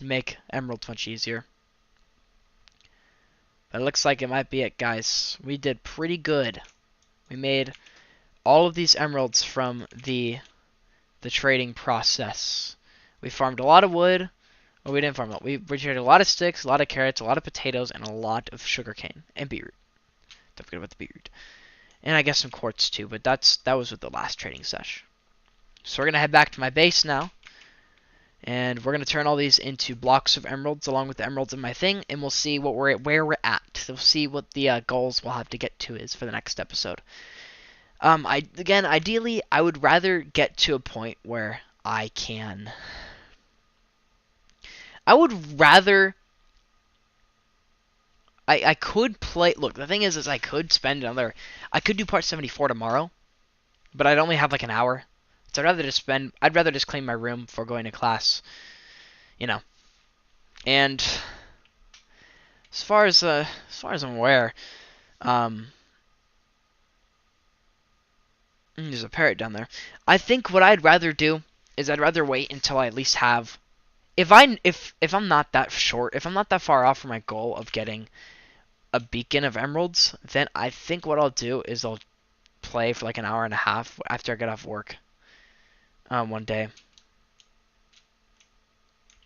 make emeralds much easier. But it looks like it might be it, guys. We did pretty good. We made all of these emeralds from the trading process. We farmed a lot of wood. Well, we didn't farm a lot. We traded a lot of sticks, a lot of carrots, a lot of potatoes, and a lot of sugarcane and beetroot. Don't forget about the beetroot. And I guess some quartz too, but that was with the last trading sesh. So we're gonna head back to my base now, and we're gonna turn all these into blocks of emeralds along with the emeralds in my thing, and we'll see what where we're at. We'll see what the goals we'll have to get to is for the next episode. Ideally, I would rather get to a point where I can. I would rather. I could play. Look, the thing is I could spend another. I could do part 74 tomorrow, but I'd only have like an hour. So I'd rather just clean my room before going to class, you know. And as far as I'm aware, there's a parrot down there. I think what I'd rather do is I'd rather wait until I at least have. If I'm not that short, if I'm not that far off from my goal of getting a beacon of emeralds, then I think what I'll do is I'll play for like an hour and a half after I get off work. One day.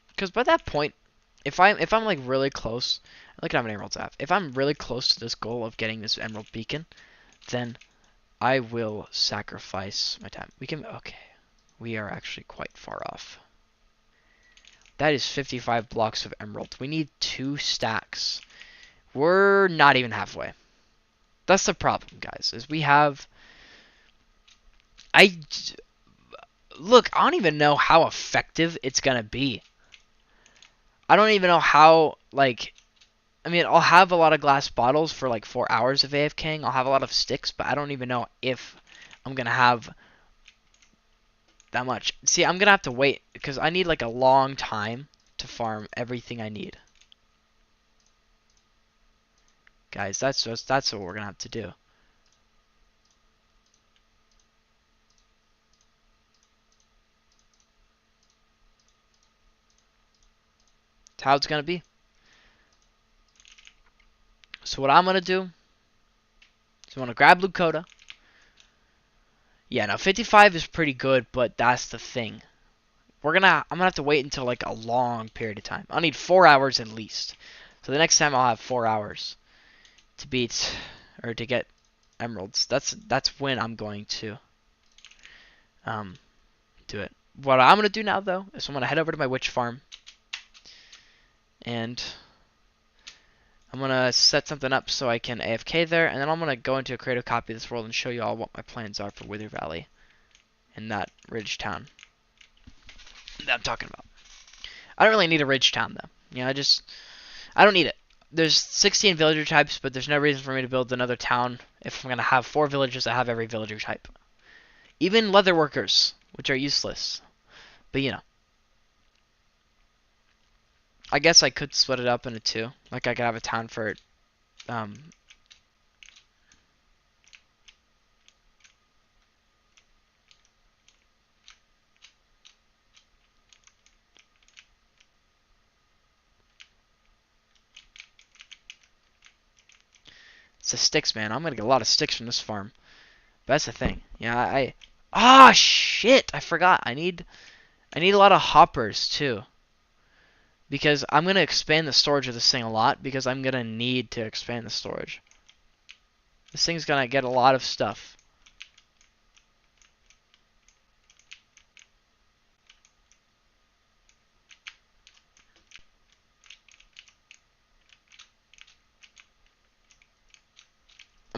Because by that point, if I'm like really close, look at how many emeralds I have. If I'm really close to this goal of getting this emerald beacon, then I will sacrifice my time. Okay. We are actually quite far off. That is 55 blocks of emerald. We need 2 stacks. We're not even halfway. That's the problem, guys. Is we have. Look, I don't even know how effective it's gonna be. I don't even know how, like, I mean, I'll have a lot of glass bottles for like 4 hours of AFKing. I'll have a lot of sticks, but I don't even know if I'm gonna have that much. See, I'm gonna have to wait because I need like a long time to farm everything I need. Guys, that's what we're gonna have to do. That's how it's gonna be. So what I'm gonna do is I'm gonna grab Lucoda. Yeah, now 55 is pretty good, but that's the thing. I'm gonna have to wait until like a long period of time. I'll need 4 hours at least. So the next time I'll have 4 hours to beat or to get emeralds. That's when I'm going to do it. What I'm gonna do now though is I'm gonna head over to my witch farm and I'm gonna set something up so I can AFK there, and then I'm gonna go into a creative copy of this world and show you all what my plans are for Wither Valley and that ridge town that I'm talking about. I don't really need a ridge town though. You know, I don't need it. There's 16 villager types, but there's no reason for me to build another town if I'm gonna have 4 villages that have every villager type. Even leather workers, which are useless. But you know. I guess I could split it up into 2. Like I could have a town for it's the sticks, man. I'm gonna get a lot of sticks from this farm. But that's the thing. Yeah, ah, shit! I forgot. I need a lot of hoppers too. Because I'm gonna expand the storage of this thing a lot because I'm gonna need to expand the storage. This thing's gonna get a lot of stuff.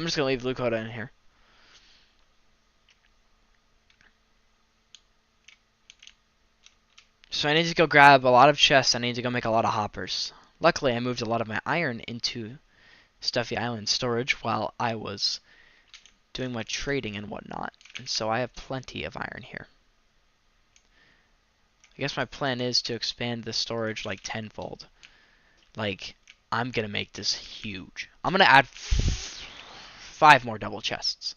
I'm just gonna leave Lakota in here. So I need to go grab a lot of chests. I need to go make a lot of hoppers. Luckily, I moved a lot of my iron into Stuffy Island storage while I was doing my trading and whatnot. And so I have plenty of iron here. I guess my plan is to expand the storage like tenfold. Like, I'm gonna make this huge. I'm gonna add 5 more double chests.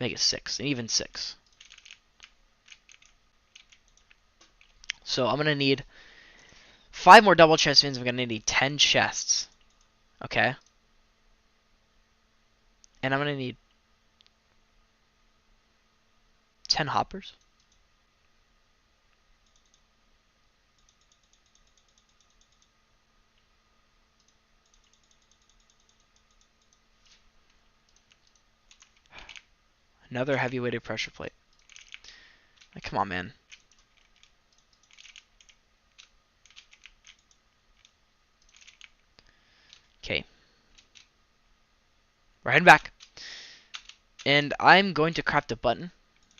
Make it 6, and even 6. So I'm gonna need 5 more double chests means I'm gonna need 10 chests. Okay? And I'm gonna need 10 hoppers. Another heavy-weighted pressure plate. Like, come on, man. Okay. We're heading back. And I'm going to craft a button.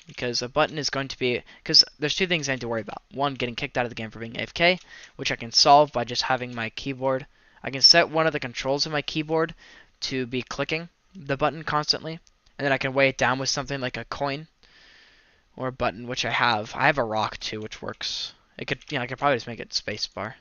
Because a button is going to be... Because there's 2 things I need to worry about. One, getting kicked out of the game for being AFK, which I can solve by just having my keyboard. I can set one of the controls of my keyboard to be clicking the button constantly. And then I can weigh it down with something like a coin or a button, which I have. I have a rock too, which works. It could, I could probably just make it spacebar.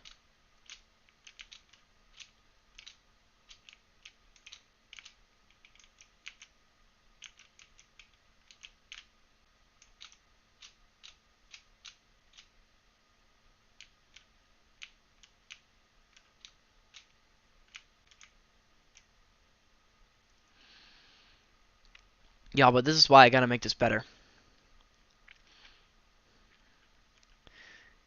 Yeah, but this is why I gotta make this better.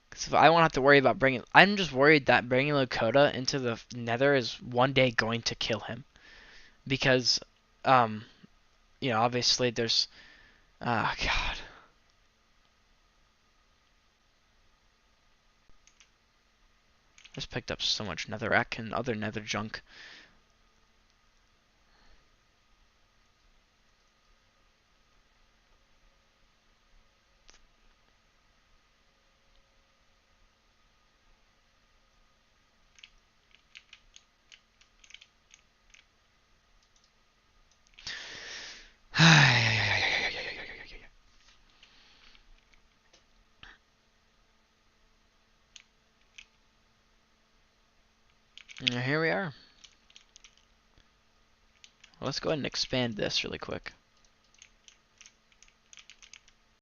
Because if I won't have to worry about bringing... I'm just worried that bringing Lakota into the nether is one day going to kill him. Because, obviously there's... Ah, God. Just picked up so much netherrack and other nether junk. And here we are. Let's go ahead and expand this really quick.